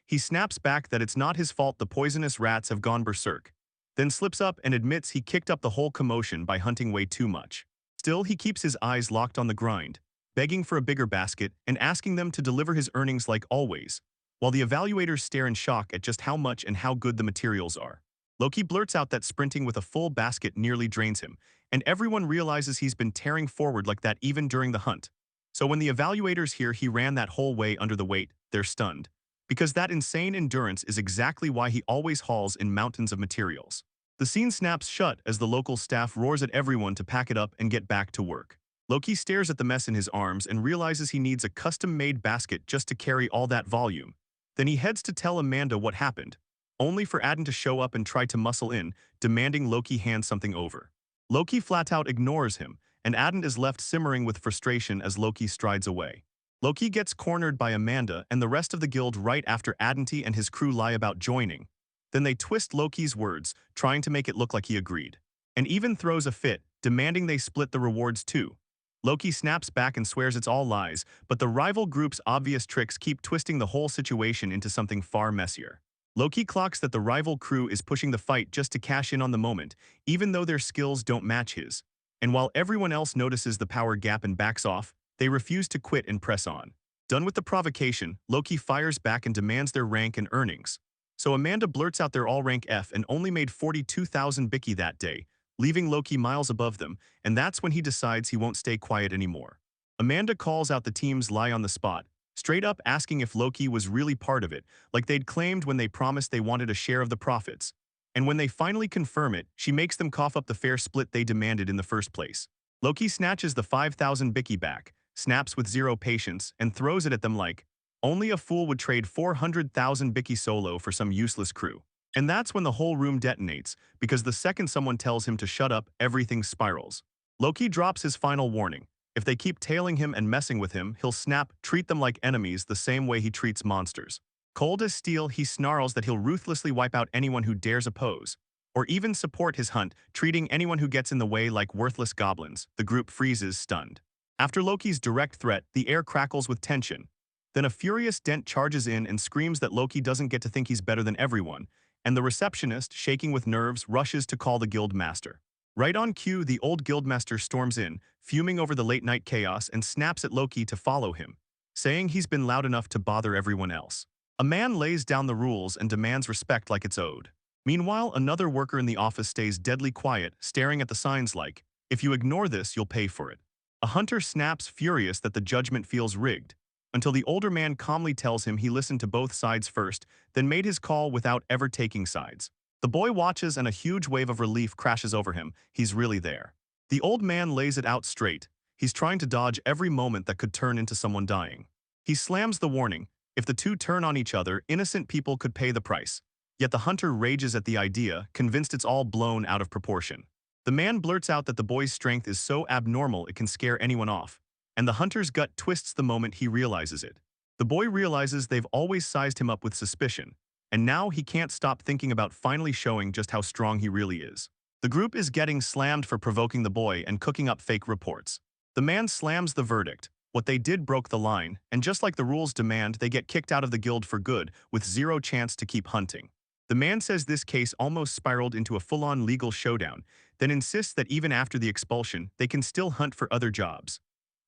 he snaps back that it's not his fault the poisonous rats have gone berserk, then slips up and admits he kicked up the whole commotion by hunting way too much. Still, he keeps his eyes locked on the grind, begging for a bigger basket and asking them to deliver his earnings like always, while the evaluators stare in shock at just how much and how good the materials are. Loki blurts out that sprinting with a full basket nearly drains him, and everyone realizes he's been tearing forward like that even during the hunt. So when the evaluators hear he ran that whole way under the weight, they're stunned, because that insane endurance is exactly why he always hauls in mountains of materials. The scene snaps shut as the local staff roars at everyone to pack it up and get back to work. Loki stares at the mess in his arms and realizes he needs a custom-made basket just to carry all that volume. Then he heads to tell Amanda what happened, only for Aden to show up and try to muscle in, demanding Loki hand something over. Loki flat out ignores him, and Aden is left simmering with frustration as Loki strides away. Loki gets cornered by Amanda and the rest of the guild right after Adenty and his crew lie about joining. Then they twist Loki's words, trying to make it look like he agreed, and even throws a fit, demanding they split the rewards too. Loki snaps back and swears it's all lies, but the rival group's obvious tricks keep twisting the whole situation into something far messier. Loki clocks that the rival crew is pushing the fight just to cash in on the moment, even though their skills don't match his. And while everyone else notices the power gap and backs off, they refuse to quit and press on. Done with the provocation, Loki fires back and demands their rank and earnings. So Amanda blurts out they're all rank F and only made 42,000 Biki that day, leaving Loki miles above them, and that's when he decides he won't stay quiet anymore. Amanda calls out the team's lie on the spot, straight up asking if Loki was really part of it, like they'd claimed when they promised they wanted a share of the profits. And when they finally confirm it, she makes them cough up the fair split they demanded in the first place. Loki snatches the 5,000 Biki back, snaps with zero patience, and throws it at them like, only a fool would trade 400,000 Biki solo for some useless crew. And that's when the whole room detonates, because the second someone tells him to shut up, everything spirals. Loki drops his final warning. If they keep tailing him and messing with him, he'll snap, treat them like enemies the same way he treats monsters. Cold as steel, he snarls that he'll ruthlessly wipe out anyone who dares oppose, or even support his hunt, treating anyone who gets in the way like worthless goblins. The group freezes, stunned. After Loki's direct threat, the air crackles with tension. Then a furious Dent charges in and screams that Loki doesn't get to think he's better than everyone, and the receptionist, shaking with nerves, rushes to call the guild master. Right on cue, the old guildmaster storms in, fuming over the late-night chaos, and snaps at Loki to follow him, saying he's been loud enough to bother everyone else. A man lays down the rules and demands respect like it's owed. Meanwhile, another worker in the office stays deadly quiet, staring at the signs like, if you ignore this, you'll pay for it. A hunter snaps, furious that the judgment feels rigged, until the older man calmly tells him he listened to both sides first, then made his call without ever taking sides. The boy watches and a huge wave of relief crashes over him. He's really there. The old man lays it out straight. He's trying to dodge every moment that could turn into someone dying. He slams the warning, if the two turn on each other, innocent people could pay the price. Yet the hunter rages at the idea, convinced it's all blown out of proportion. The man blurts out that the boy's strength is so abnormal it can scare anyone off, and the hunter's gut twists the moment he realizes it. The boy realizes they've always sized him up with suspicion, and now he can't stop thinking about finally showing just how strong he really is. The group is getting slammed for provoking the boy and cooking up fake reports. The man slams the verdict. What they did broke the line, and just like the rules demand, they get kicked out of the guild for good, with zero chance to keep hunting. The man says this case almost spiraled into a full-on legal showdown, then insists that even after the expulsion, they can still hunt for other jobs.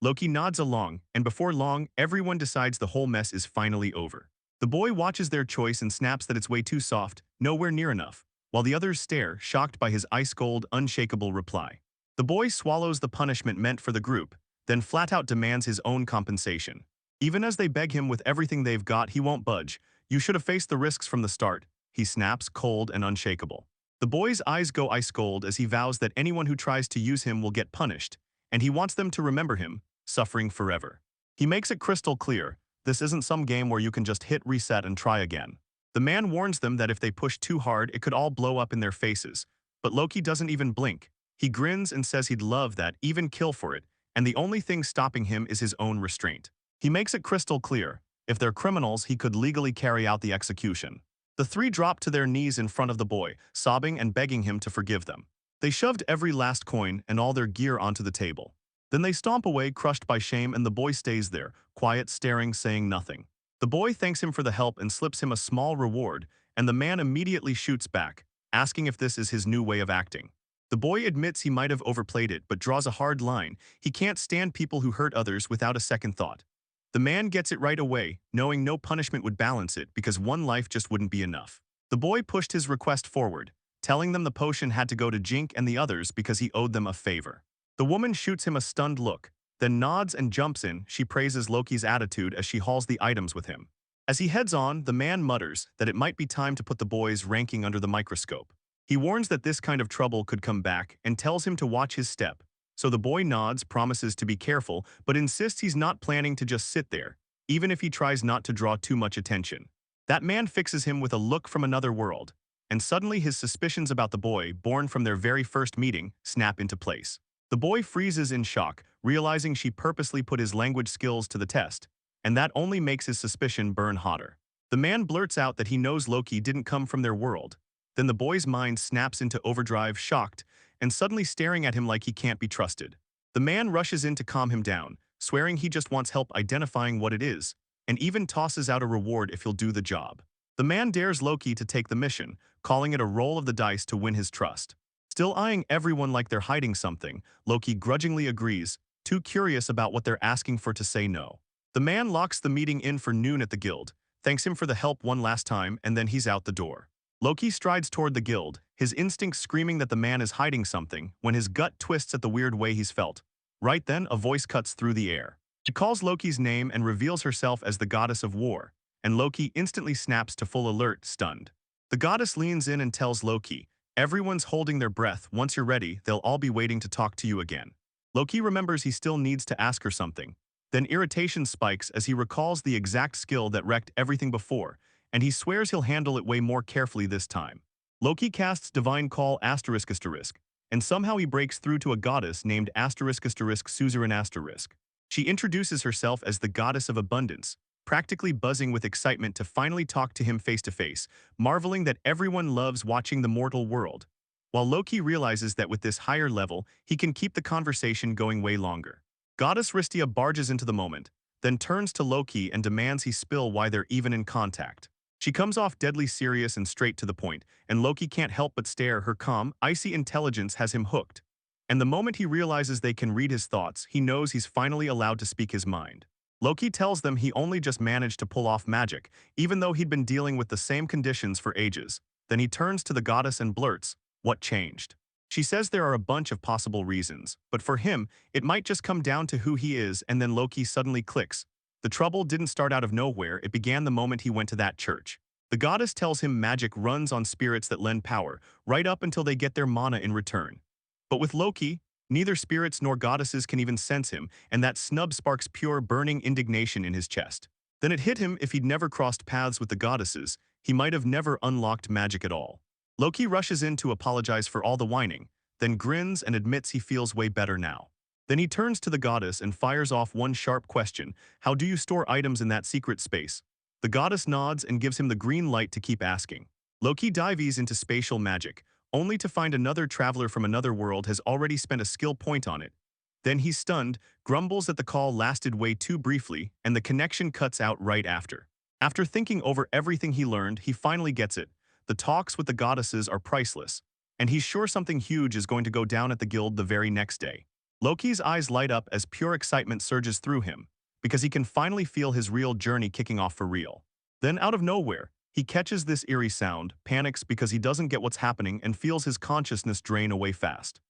Loki nods along, and before long, everyone decides the whole mess is finally over. The boy watches their choice and snaps that it's way too soft, nowhere near enough, while the others stare, shocked by his ice-cold, unshakable reply. The boy swallows the punishment meant for the group, then flat-out demands his own compensation. Even as they beg him with everything they've got, he won't budge. You should have faced the risks from the start, he snaps, cold and unshakable. The boy's eyes go ice-cold as he vows that anyone who tries to use him will get punished, and he wants them to remember him, suffering forever. He makes it crystal clear, this isn't some game where you can just hit reset and try again. The man warns them that if they push too hard, it could all blow up in their faces, but Loki doesn't even blink. He grins and says he'd love that, even kill for it, and the only thing stopping him is his own restraint. He makes it crystal clear, if they're criminals, he could legally carry out the execution. The three drop to their knees in front of the boy, sobbing and begging him to forgive them. They shoved every last coin and all their gear onto the table. Then they stomp away, crushed by shame, and the boy stays there, quiet, staring, saying nothing. The boy thanks him for the help and slips him a small reward, and the man immediately shoots back, asking if this is his new way of acting. The boy admits he might have overplayed it but draws a hard line. He can't stand people who hurt others without a second thought. The man gets it right away, knowing no punishment would balance it because one life just wouldn't be enough. The boy pushed his request forward, telling them the potion had to go to Jink and the others because he owed them a favor. The woman shoots him a stunned look, then nods and jumps in. She praises Loki's attitude as she hauls the items with him. As he heads on, the man mutters that it might be time to put the boy's ranking under the microscope. He warns that this kind of trouble could come back and tells him to watch his step. So the boy nods, promises to be careful, but insists he's not planning to just sit there, even if he tries not to draw too much attention. That man fixes him with a look from another world, and suddenly his suspicions about the boy, born from their very first meeting, snap into place. The boy freezes in shock, realizing she purposely put his language skills to the test, and that only makes his suspicion burn hotter. The man blurts out that he knows Loki didn't come from their world. Then the boy's mind snaps into overdrive, shocked, and suddenly staring at him like he can't be trusted. The man rushes in to calm him down, swearing he just wants help identifying what it is, and even tosses out a reward if he'll do the job. The man dares Loki to take the mission, calling it a roll of the dice to win his trust. Still eyeing everyone like they're hiding something, Loki grudgingly agrees, too curious about what they're asking for to say no. The man locks the meeting in for noon at the guild, thanks him for the help one last time, and then he's out the door. Loki strides toward the guild, his instincts screaming that the man is hiding something, when his gut twists at the weird way he's felt. Right then, a voice cuts through the air. She calls Loki's name and reveals herself as the goddess of war, and Loki instantly snaps to full alert, stunned. The goddess leans in and tells Loki, everyone's holding their breath. Once you're ready, they'll all be waiting to talk to you again. Loki remembers he still needs to ask her something. Then irritation spikes as he recalls the exact skill that wrecked everything before, and he swears he'll handle it way more carefully this time. Loki casts Divine Call ***, and somehow he breaks through to a goddess named *** Suzerain ***. She introduces herself as the goddess of abundance, practically buzzing with excitement to finally talk to him face to face, marveling that everyone loves watching the mortal world. While Loki realizes that with this higher level, he can keep the conversation going way longer. Goddess Ristia barges into the moment, then turns to Loki and demands he spill why they're even in contact. She comes off deadly serious and straight to the point, and Loki can't help but stare. Her calm, icy intelligence has him hooked. And the moment he realizes they can read his thoughts, he knows he's finally allowed to speak his mind. Loki tells them he only just managed to pull off magic, even though he'd been dealing with the same conditions for ages. Then he turns to the goddess and blurts, "What changed?" She says there are a bunch of possible reasons, but for him, it might just come down to who he is, and then Loki suddenly clicks. The trouble didn't start out of nowhere, it began the moment he went to that church. The goddess tells him magic runs on spirits that lend power, right up until they get their mana in return. But with Loki, Neither spirits nor goddesses can even sense him, and that snub sparks pure burning indignation in his chest. Then it hit him if he'd never crossed paths with the goddesses, he might have never unlocked magic at all. Loki rushes in to apologize for all the whining, then grins and admits he feels way better now. Then he turns to the goddess and fires off one sharp question: how do you store items in that secret space? The goddess nods and gives him the green light to keep asking. Loki dives into spatial magic, only to find another traveler from another world has already spent a skill point on it. Then he's stunned, grumbles that the call lasted way too briefly, and the connection cuts out right after. After thinking over everything he learned, he finally gets it. The talks with the goddesses are priceless, and he's sure something huge is going to go down at the guild the very next day. Loki's eyes light up as pure excitement surges through him, because he can finally feel his real journey kicking off for real. Then out of nowhere, he catches this eerie sound, panics because he doesn't get what's happening, and feels his consciousness drain away fast.